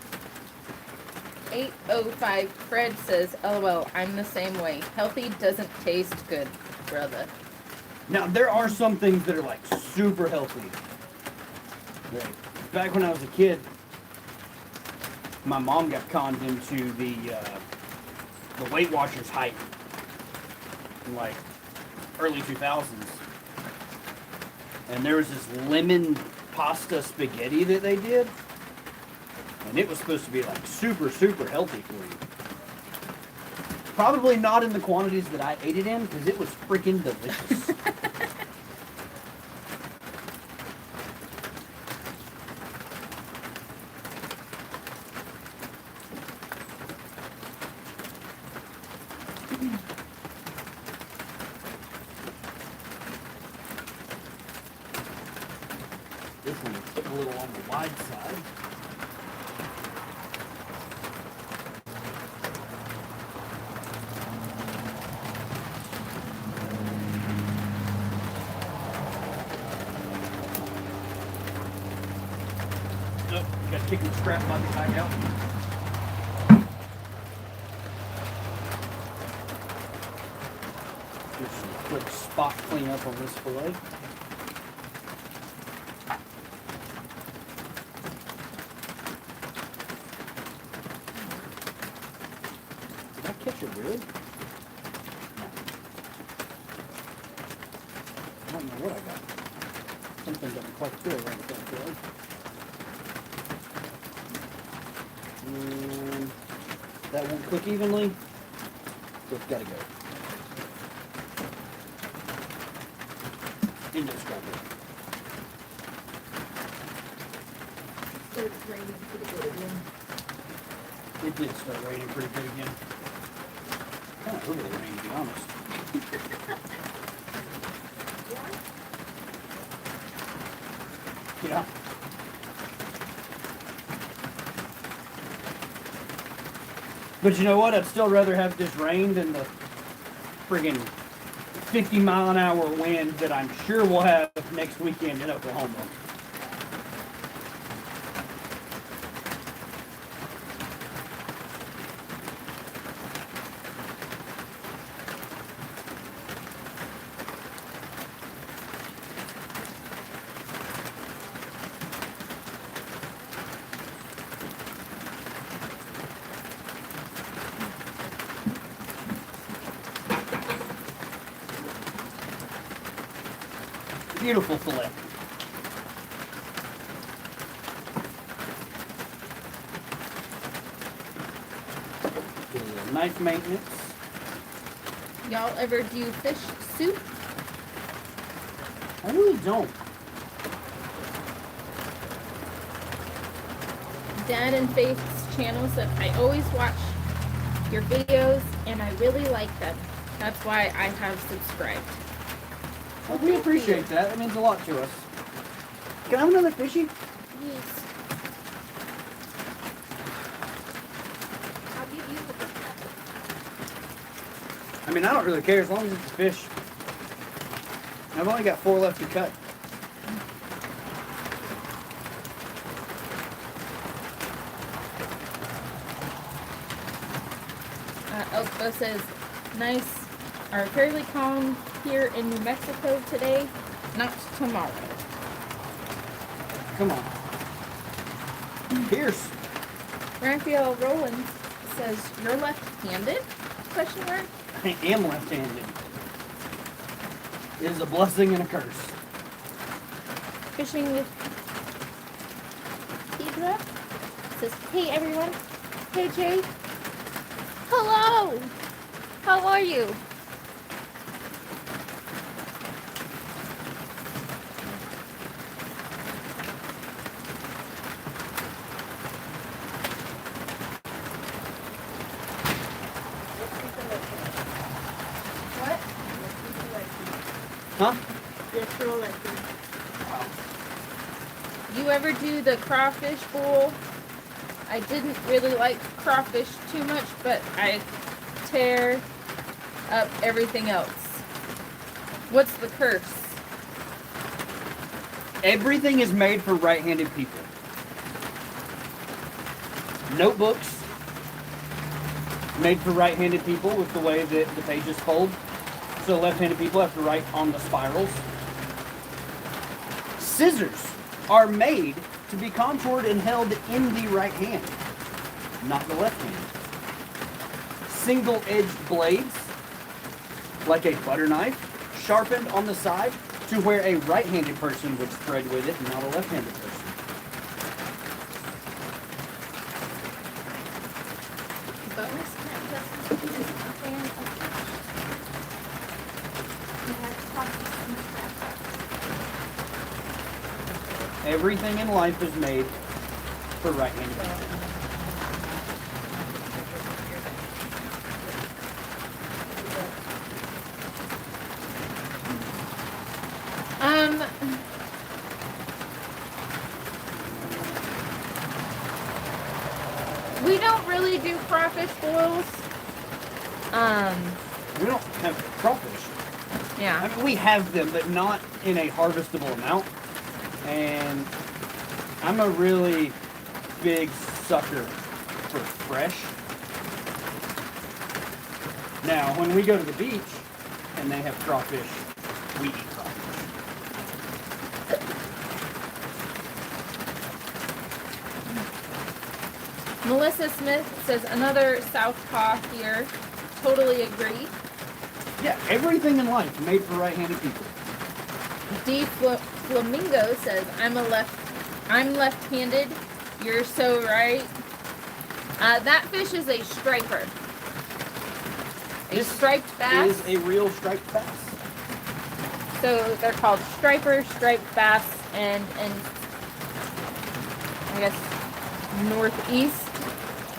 S3: 805 Fred says, LOL, I'm the same way. Healthy doesn't taste good, brother.
S1: Now there are some things that are like super healthy. Like, back when I was a kid, my mom got conned into the Weight Watchers hype in like early 2000s, and there was this lemon pasta spaghetti that they did, and it was supposed to be like super healthy for you. Probably not in the quantities that I ate it in, because it was freaking delicious. This one is a little on the wide side. Oh, got to kick the strap body back out. Just some quick spot cleanup on this fillet. Did I catch a rib? No. I don't know what I got. Something doesn't quite feel right with that fillet. that won't cook evenly. So it's gotta go. Into the scrubber.
S2: It's raining pretty good again.
S1: It did start raining pretty good again. Kind of overly rain, to be honest. Yeah. But you know what? I'd still rather have this rain than the friggin' 50-mile-an-hour wind that I'm sure we'll have next weekend in Oklahoma. Beautiful fillet. Knife maintenance.
S3: Y'all ever do fish soup?
S1: I really don't.
S3: Dad and Faith's channel said, I always watch your videos and I really like them. That's why I have subscribed.
S1: Well, we appreciate that. That means a lot to us. Can I have another fishy?
S3: Yes.
S2: I'll give you the
S1: I mean, I don't really care as long as it's a fish. I've only got 4 left to cut.
S3: Elko says, nice, or fairly calm here in New Mexico today, not tomorrow.
S1: Come on. Pierce.
S3: Raphael Rowland says, you're left-handed? Question mark.
S1: I am left-handed. It is a blessing and a curse.
S3: Fishing with Pedra says, hey everyone. Hey Jay. Hello. How are you? What?
S1: Huh?
S3: You ever do the crawfish bowl? I didn't really like crawfish too much, but I tear up everything else. What's the curse?
S1: Everything is made for right-handed people. Notebooks, made for right-handed people with the way that the pages fold. So left-handed people have to write on the spirals. Scissors are made to be contoured and held in the right hand, not the left hand. Single-edged blades, like a butter knife, sharpened on the side to where a right-handed person would spread with it, not a left-handed person.
S2: bonus snap Justin is a fan of fish. You have to talk to some crap.
S1: Everything in life is made for right-handed people.
S3: We don't really do crawfish boils.
S1: We don't have crawfish. I
S3: Yeah.
S1: mean, we have them, but not in a harvestable amount. And I'm a really big sucker for fresh. Now, when we go to the beach and they have crawfish, we eat crawfish.
S3: Melissa Smith says another southpaw here. Totally agree.
S1: Yeah, everything in life made for right-handed people.
S3: D Flamingo says I'm left-handed. You're so right. That fish is a striper. A
S1: This
S3: striped bass.
S1: is a real striped bass.
S3: So they're called striper, striped bass, and I guess northeast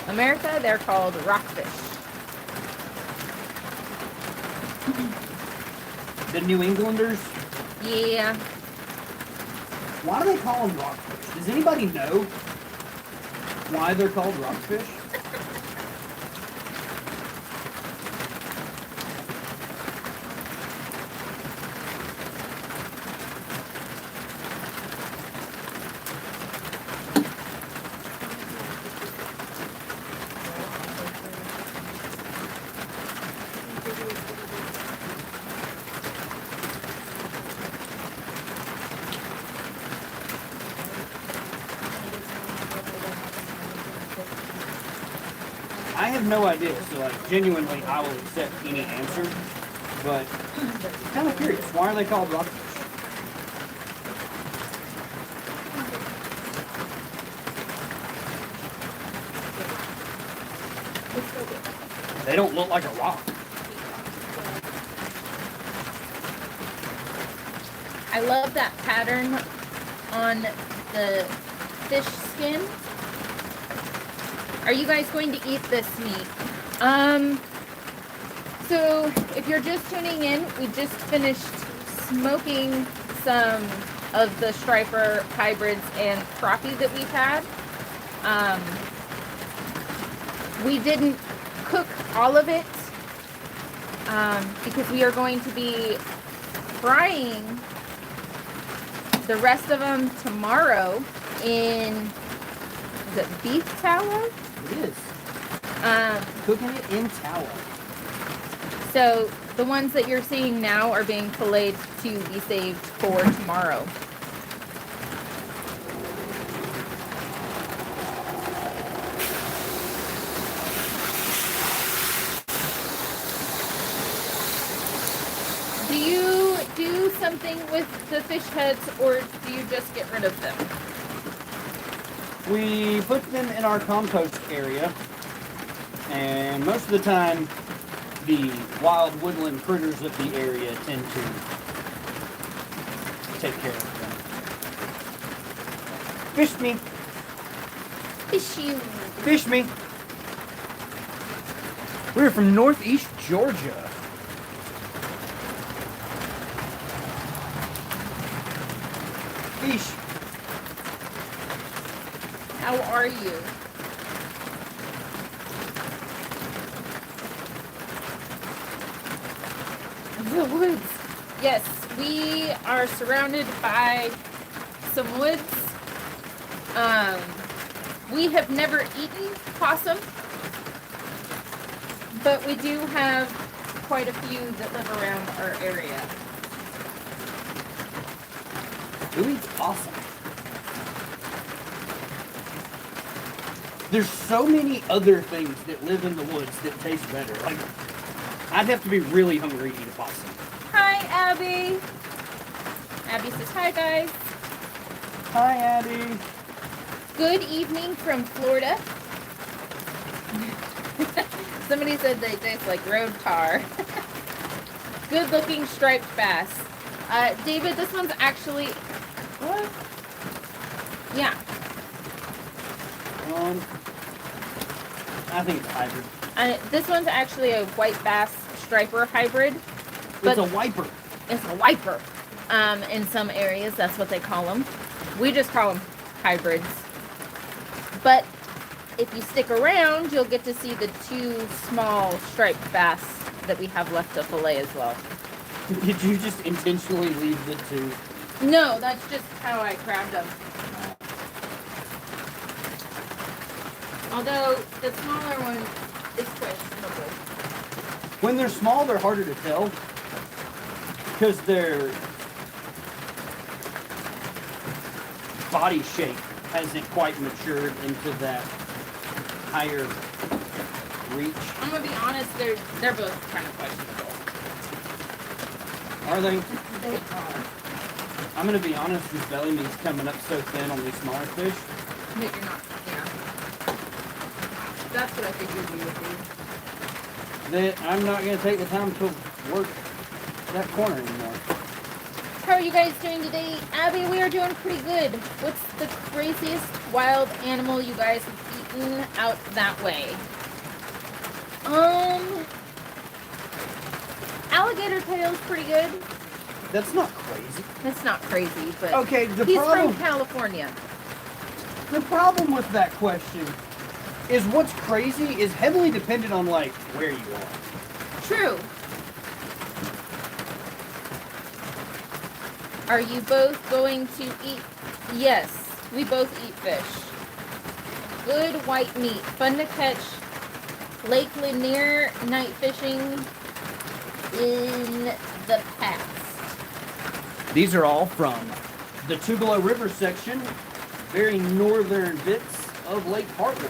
S3: America they're called rockfish.
S1: The New Englanders,
S3: Yeah.
S1: why do they call them rockfish? Does anybody know why they're called rockfish? I have no idea, so like genuinely I will accept any answer, but I'm kind of curious, why are they called rockfish? They don't look like a rock.
S3: I love that pattern on the fish skin. Are you guys going to eat this meat? So if you're just tuning in, we just finished smoking some of the striper hybrids and crappie that we've had. We didn't cook all of it because we are going to be frying the rest of them tomorrow in, is it beef tallow?
S1: It is. Cooking it in tallow.
S3: So the ones that you're seeing now are being filleted to be saved for tomorrow. Do you do something with the fish heads, or do you just get rid of them?
S1: We put them in our compost area, and most of the time, the wild woodland critters of the area tend to take care of them. Fish me.
S3: Fish you.
S1: Fish me. We're from northeast Georgia. Fish.
S3: How are you? The woods. Yes, we are surrounded by some woods. We have never eaten possum, but we do have quite a few that live around our area.
S1: Who eats possum? There's so many other things that live in the woods that taste better. Like, I'd have to be really hungry to eat a possum.
S3: Hi, Abby. Abby says hi, guys.
S1: Hi, Abby.
S3: Good evening from Florida. Somebody said they taste like road tar. Good looking striped bass. David, this one's actually, what? Yeah.
S1: I think it's a hybrid.
S3: This one's actually a white bass striper hybrid.
S1: It's a wiper.
S3: It's a wiper. In some areas, that's what they call them. We just call them hybrids. But if you stick around, you'll get to see the two small striped bass that we have left to fillet as well.
S1: Did you just intentionally leave the two?
S3: No, that's just how I grabbed them. Although the smaller one is questionable.
S1: When they're small, they're harder to tell because their body shape hasn't quite matured into that higher reach.
S3: I'm gonna be honest, they're both kind of questionable.
S1: Are they?
S3: They are.
S1: I'm gonna be honest, this belly meat's coming up so thin on these smaller fish.
S3: But you're not, yeah. That's what I figured you would do.
S1: That I'm not going to take the time to work that corner anymore.
S3: How are you guys doing today? Abby, we are doing pretty good. What's the craziest wild animal you guys have eaten out that way? Alligator tail's pretty good.
S1: That's not crazy.
S3: That's not crazy, but
S1: Okay,
S3: he's from California.
S1: The problem with that question is what's crazy is heavily dependent on, like, where you are.
S3: True. Are you both going to eat? Yes, we both eat fish. Good white meat, fun to catch. Lake Lanier night fishing in the past.
S1: These are all from the Tugelo River section, very northern bits of Lake Hartwell.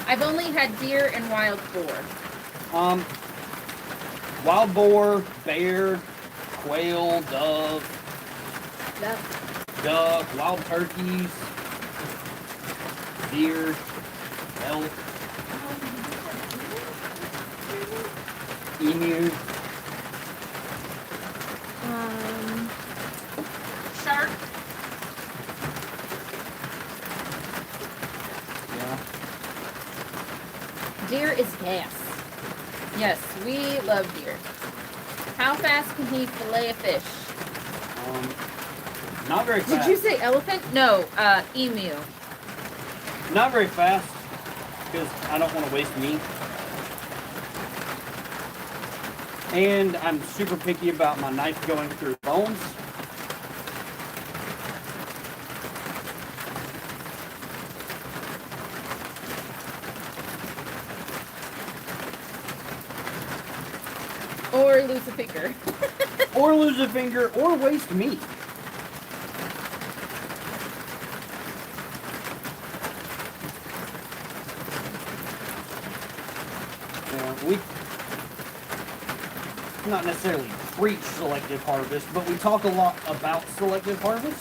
S3: I've only had deer and wild boar.
S1: Wild boar, bear, quail, dove, duck, wild turkeys, deer, elk, emu.
S3: Shark.
S1: Yeah.
S3: Deer is gas. Yes, we love deer. How fast can he fillet a fish?
S1: Not very fast.
S3: Did you say elephant? No, emu.
S1: Not very fast, because I don't want to waste meat. And I'm super picky about my knife going through bones.
S3: Or lose a finger.
S1: Or lose a finger, or waste meat. We not necessarily preach selective harvest, but we talk a lot about selective harvest.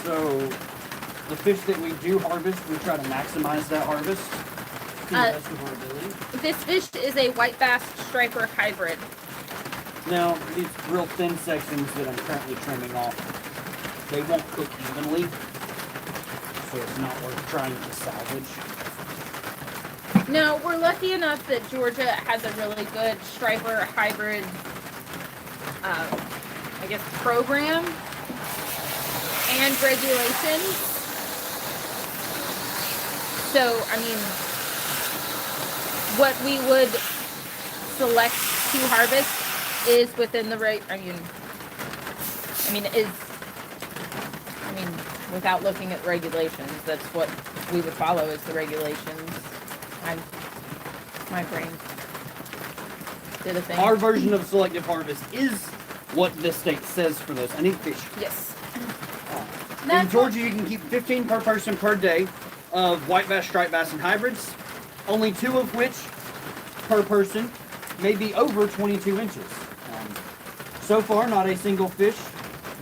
S1: So the fish that we do harvest, we try to maximize that harvest to the best of our ability.
S3: This fish is a white bass striper hybrid.
S1: Now, these real thin sections that I'm currently trimming off, they won't cook evenly, so it's not worth trying to salvage.
S3: No, we're lucky enough that Georgia has a really good striper hybrid, I guess, program and regulations. So, I mean, what we would select to harvest is within the right. Without looking at regulations, that's what we would follow is the regulations. My brain did a thing.
S1: Our version of selective harvest is what this state says for this. I need fish.
S3: Yes.
S1: In Georgia, you can keep 15 per person per day of white bass, striped bass, and hybrids, only 2 of which per person may be over 22 inches. So far, not a single fish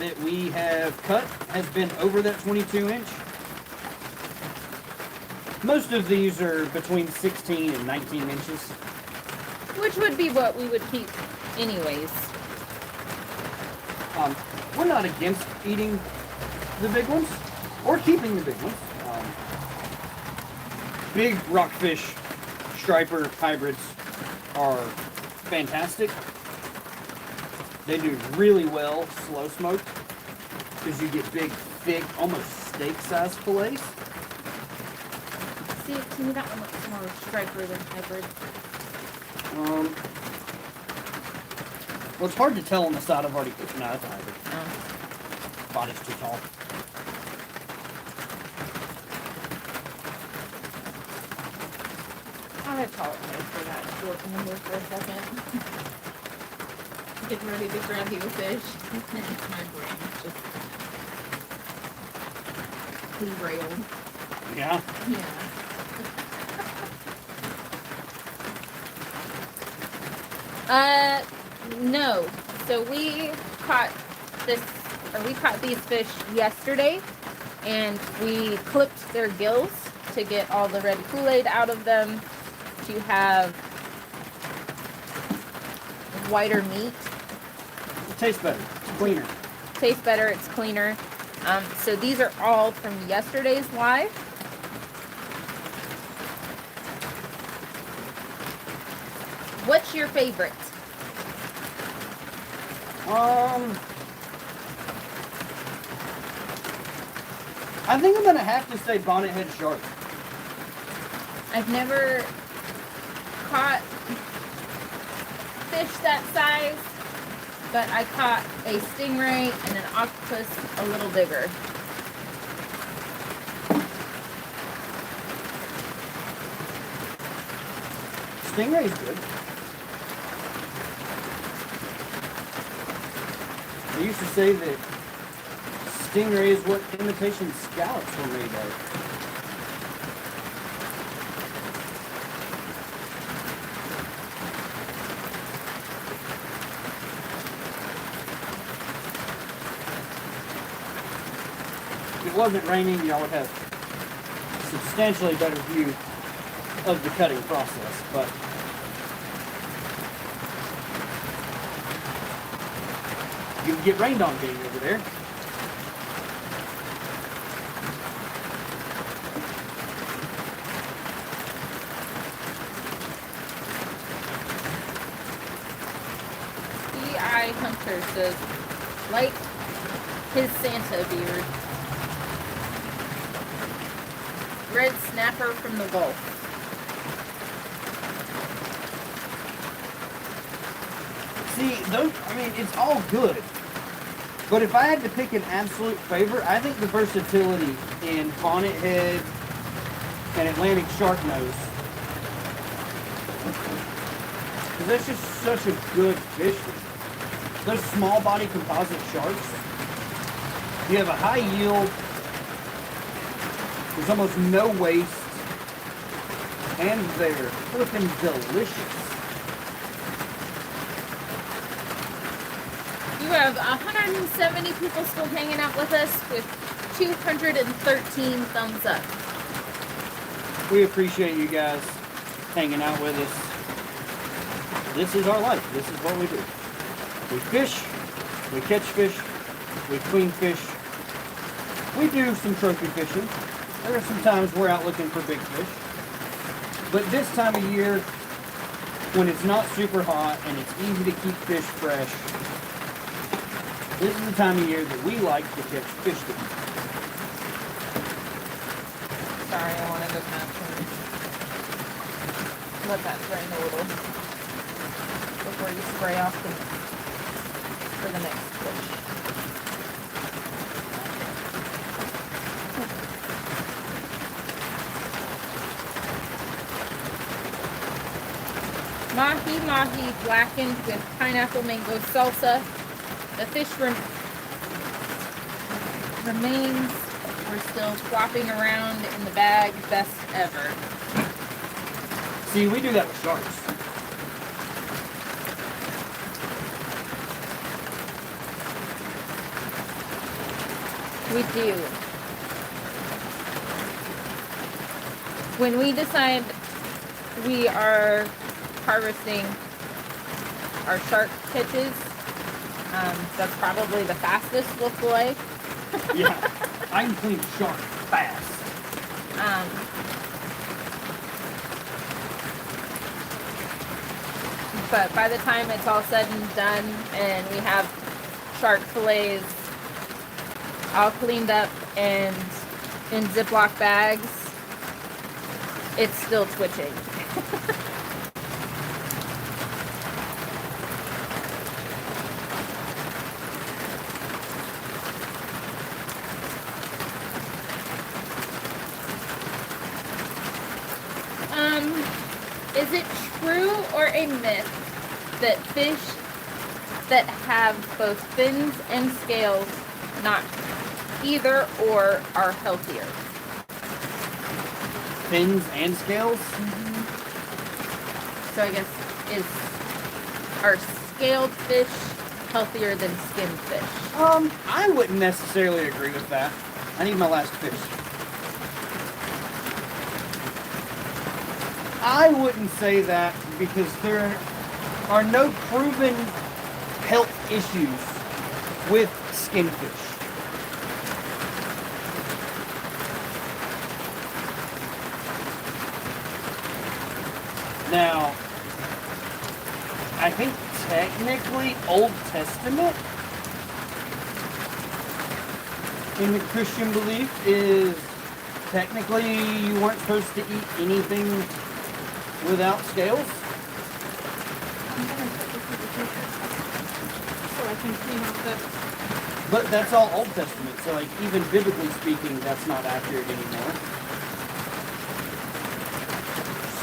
S1: that we have cut has been over that 22 inch. Most of these are between 16 and 19 inches.
S3: Which would be what we would keep anyways.
S1: We're not against eating the big ones or keeping the big ones. Big rockfish striper hybrids are fantastic. They do really well slow smoked because you get big, thick, almost steak-sized fillets.
S3: See, to me that one looks more striper than hybrid.
S1: Well, it's hard to tell on the side I've already cooked. No, that's a hybrid.
S3: Oh.
S1: Body's too tall.
S3: I apologize for that short window for a second. Getting ready to grab you a fish. It's my brain. It's just derailed.
S1: Yeah?
S3: Yeah. No. So we caught this we caught these fish yesterday, and we clipped their gills to get all the red Kool-Aid out of them to have whiter meat.
S1: It tastes better. It's cleaner.
S3: Tastes better, it's cleaner. So these are all from yesterday's live. What's your favorite?
S1: I think I'm gonna have to say bonnethead shark.
S3: I've never caught fish that size, but I caught a stingray and an octopus a little bigger.
S1: Stingray's good. They used to say that stingray is what imitation scallops were made of. If it wasn't raining, y'all would have a substantially better view of the cutting process, but you can get rained on being over there.
S3: CI Hunter says, like his Santa beard. Red snapper from the Gulf.
S1: See, those, I mean, it's all good. But if I had to pick an absolute favorite, I think the versatility in bonnethead and Atlantic sharknose. Because that's just such a good fish. Those small body composite sharks, you have a high yield, there's almost no waste, and they're flipping delicious.
S3: You have 170 people still hanging out with us with 213 thumbs up.
S1: We appreciate you guys hanging out with us. This is our life. This is what we do. We fish, we catch fish, we clean fish. We do some trophy fishing. There are some times we're out looking for big fish. But this time of year, when it's not super hot and it's easy to keep fish fresh, this is the time of year that we like to catch fish to eat.
S3: Sorry, I wanted to kind of let that drain a little before you spray off for the next fish. Mahi blackened with pineapple mango salsa. The fish remains. We're still flopping around in the bag. Best ever.
S1: See, we do that with sharks.
S3: We do. When we decide we are harvesting our shark catches, that's probably the fastest we'll flay.
S1: Yeah, I can clean a shark fast.
S3: But by the time it's all said and done and we have shark fillets all cleaned up and in Ziploc bags, it's still twitching. Is it true or a myth that fish that have both fins and scales, not either or, are healthier?
S1: Fins and scales?
S3: Mm-hmm. So I guess are scaled fish healthier than skin fish?
S1: I wouldn't necessarily agree with that. I need my last fish. I wouldn't say that because there are no proven health issues with skin fish. Now, I think technically Old Testament in the Christian belief is technically you weren't supposed to eat anything without scales.
S2: I'm gonna put this in the freezer so I can clean off the.
S1: But that's all Old Testament, so like even biblically speaking, that's not accurate anymore.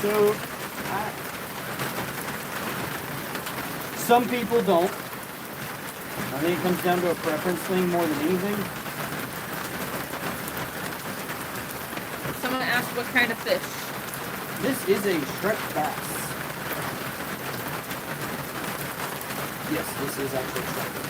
S1: So, some people don't. I think it comes down to a preference thing more than anything.
S3: Someone asked what kind of fish.
S1: This is a stretch bass. Yes, this is actually stretch.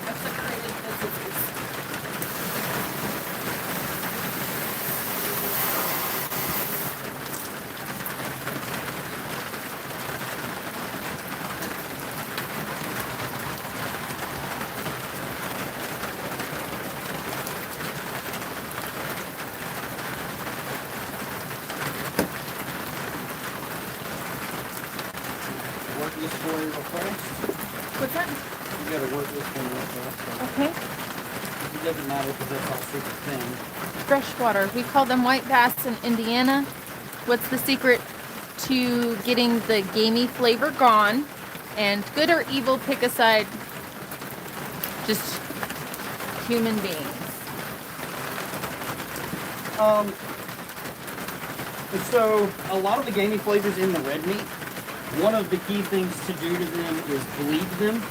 S2: I've separated the scissors.
S1: Work this for you real fast.
S3: What's that?
S1: You gotta work this one real fast.
S3: Okay.
S1: It doesn't matter because that's all super thin.
S3: Freshwater. We call them white bass in Indiana. What's the secret to getting the gamey flavor gone? And good or evil, pick aside just human beings.
S1: So a lot of the gamey flavors in the red meat, one of the key things to do to them is bleed them.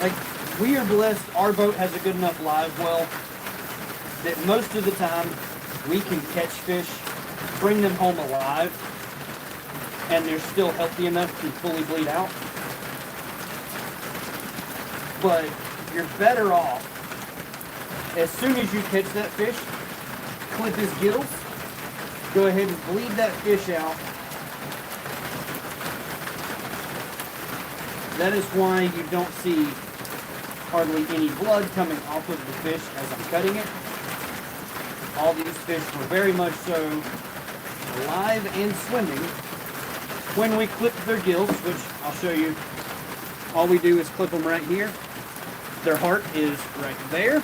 S1: Like, we are blessed, our boat has a good enough live well that most of the time we can catch fish, bring them home alive, and they're still healthy enough to fully bleed out. But you're better off, as soon as you catch that fish, clip his gills, go ahead and bleed that fish out. That is why you don't see hardly any blood coming off of the fish as I'm cutting it. All these fish were very much so alive and swimming when we clip their gills, which I'll show you. All we do is clip them right here. Their heart is right there.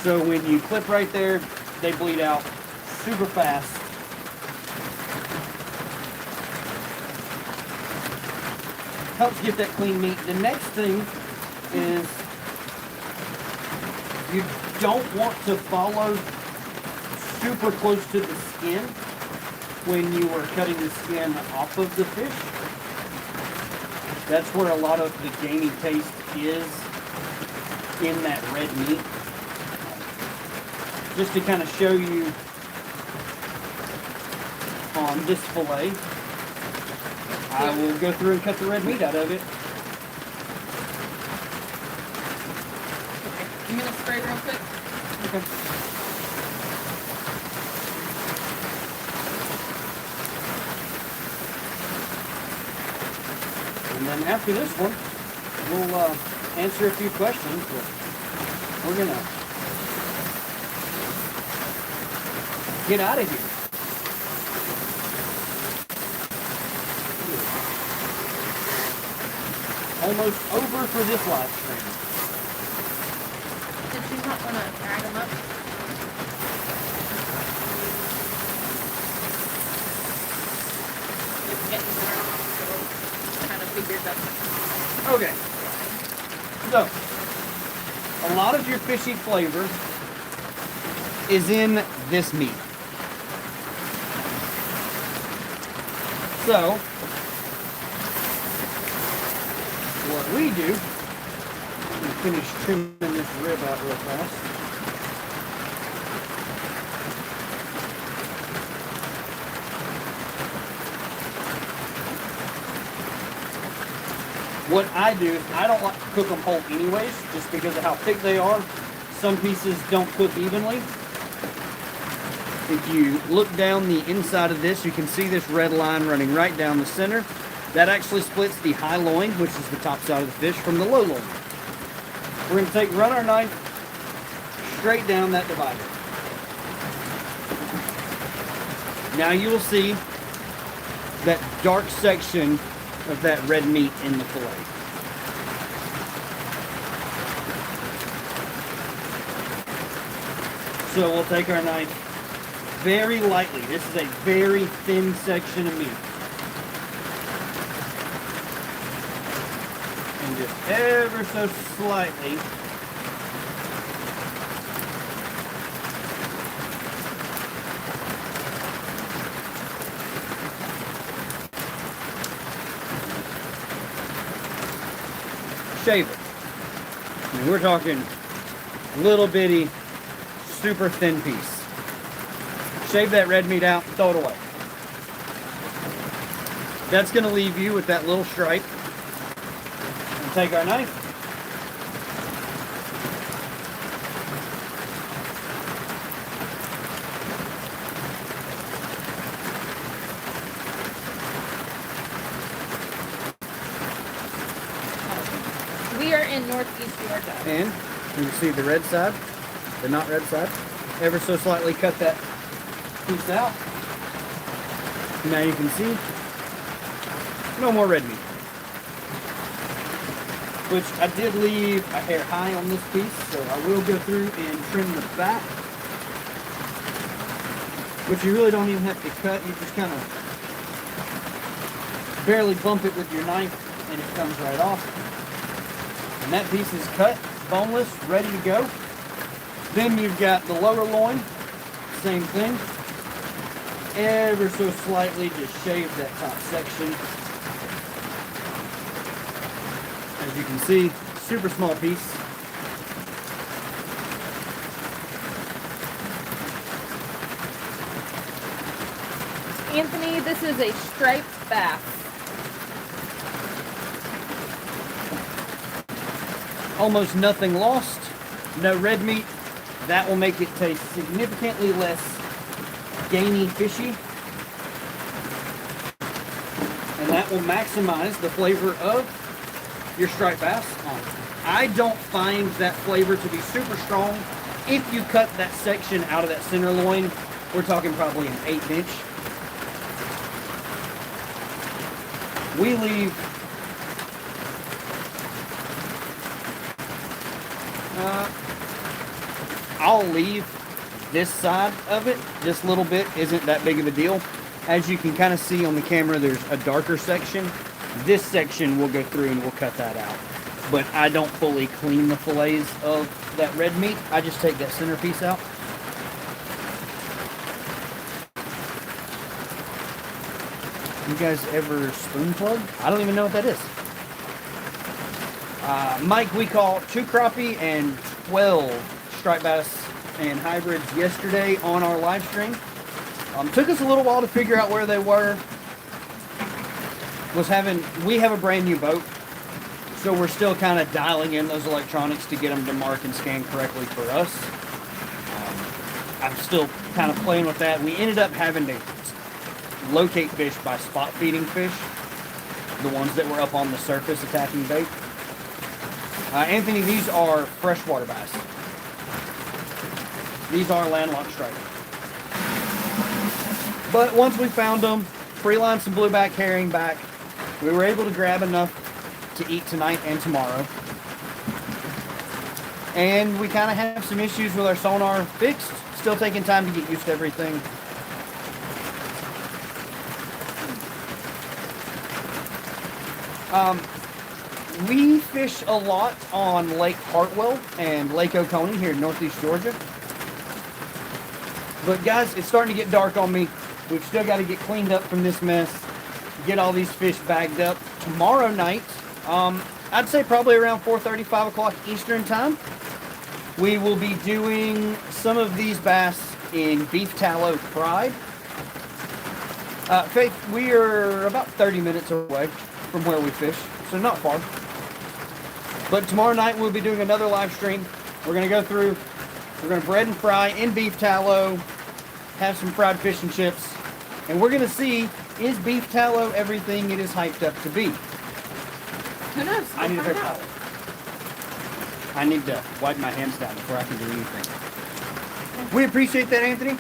S1: So when you clip right there, they bleed out super fast. Helps get that clean meat. The next thing is you don't want to follow super close to the skin when you are cutting the skin off of the fish. That's where a lot of the gamey taste is in that red meat. Just to kind of show you on this fillet, I will go through and cut the red meat out of it.
S2: I'm gonna spray real quick.
S1: Okay. And then after this one, we'll answer a few questions, but we're gonna get out of here. Almost over for this live stream.
S2: Did you gonna tag them up. It's getting dark, so kind of figured that.
S1: Okay. So, a lot of your fishy flavor is in this meat. So, what we do, let me finish trimming this rib out real fast. What I do is I don't like to cook them whole anyways, just because of how thick they are. Some pieces don't cook evenly. If you look down the inside of this, you can see this red line running right down the center. That actually splits the high loin, which is the top side of the fish, from the low loin. We're going to run our knife straight down that divider. Now you will see that dark section of that red meat in the fillet. So we'll take our knife very lightly. This is a very thin section of meat. And just ever so slightly shave it. I mean, we're talking little bitty, super thin piece. Shave that red meat out, throw it away. That's going to leave you with that little stripe. And take our knife.
S2: We are in Northeast Georgia.
S1: And you can see the red side, the not red side. Ever so slightly cut that piece out. Now you can see no more red meat. Which I did leave a hair high on this piece, so I will go through and trim the back. Which you really don't even have to cut, you just kind of barely bump it with your knife and it comes right off. And that piece is cut, boneless, ready to go. Then you've got the lower loin, same thing. Ever so slightly, just shave that top section. As you can see, super small piece.
S2: Anthony, this is a striped bass.
S1: Almost nothing lost. No red meat. That will make it taste significantly less gamey, fishy. And that will maximize the flavor of your striped bass. I don't find that flavor to be super strong. If you cut that section out of that center loin, we're talking probably an 1/8 inch. We leave I'll leave this side of it. This little bit isn't that big of a deal. As you can kind of see on the camera, there's a darker section. This section we'll go through and we'll cut that out. But I don't fully clean the fillets of that red meat. I just take that center piece out. You guys ever spoon plug? I don't even know what that is. Mike, we caught 2 crappie and 12 striped bass and hybrids yesterday on our live stream. Took us a little while to figure out where they were. We have a brand new boat, so we're still kind of dialing in those electronics to get them to mark and scan correctly for us. I'm still kind of playing with that. We ended up having to locate fish by spot feeding fish, the ones that were up on the surface attacking bait. Anthony, these are freshwater bass. These are landlocked striped. But once we found them, free-lined some blueback herring back, we were able to grab enough to eat tonight and tomorrow. And we kind of have some issues with our sonar fixed. Still taking time to get used to everything. We fish a lot on Lake Hartwell and Lake Oconee here in Northeast Georgia. But guys, it's starting to get dark on me. We've still got to get cleaned up from this mess. Get all these fish bagged up. Tomorrow night, I'd say probably around 4:30, 5 o'clock Eastern time, we will be doing some of these bass in beef tallow fried. Faith, we are about 30 minutes away from where we fish, so not far. But tomorrow night we'll be doing another live stream. We're going to go through, we're going to bread and fry in beef tallow, have some fried fish and chips, and we're going to see, is beef tallow everything it is hyped up to be?
S2: Who knows?
S1: I need a
S2: We'll
S1: paper
S2: find
S1: towel. I need to wipe my hands down before I can do anything. We appreciate that, Anthony.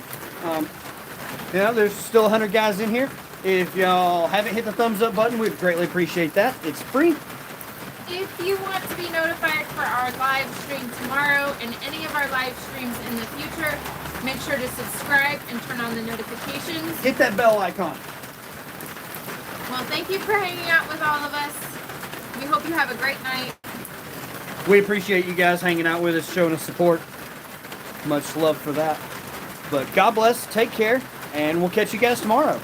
S1: You know, there's still 100 guys in here. If y'all haven't hit the thumbs up button, we'd greatly appreciate that. It's free.
S2: If you want to be notified for our live stream tomorrow and any of our live streams in the future, make sure to subscribe and turn on the notifications.
S1: Hit that bell icon.
S2: Well, thank you for hanging out with all of us. We hope you have a great night.
S1: We appreciate you guys hanging out with us, showing us support. Much love for that. But God bless, take care, and we'll catch you guys tomorrow.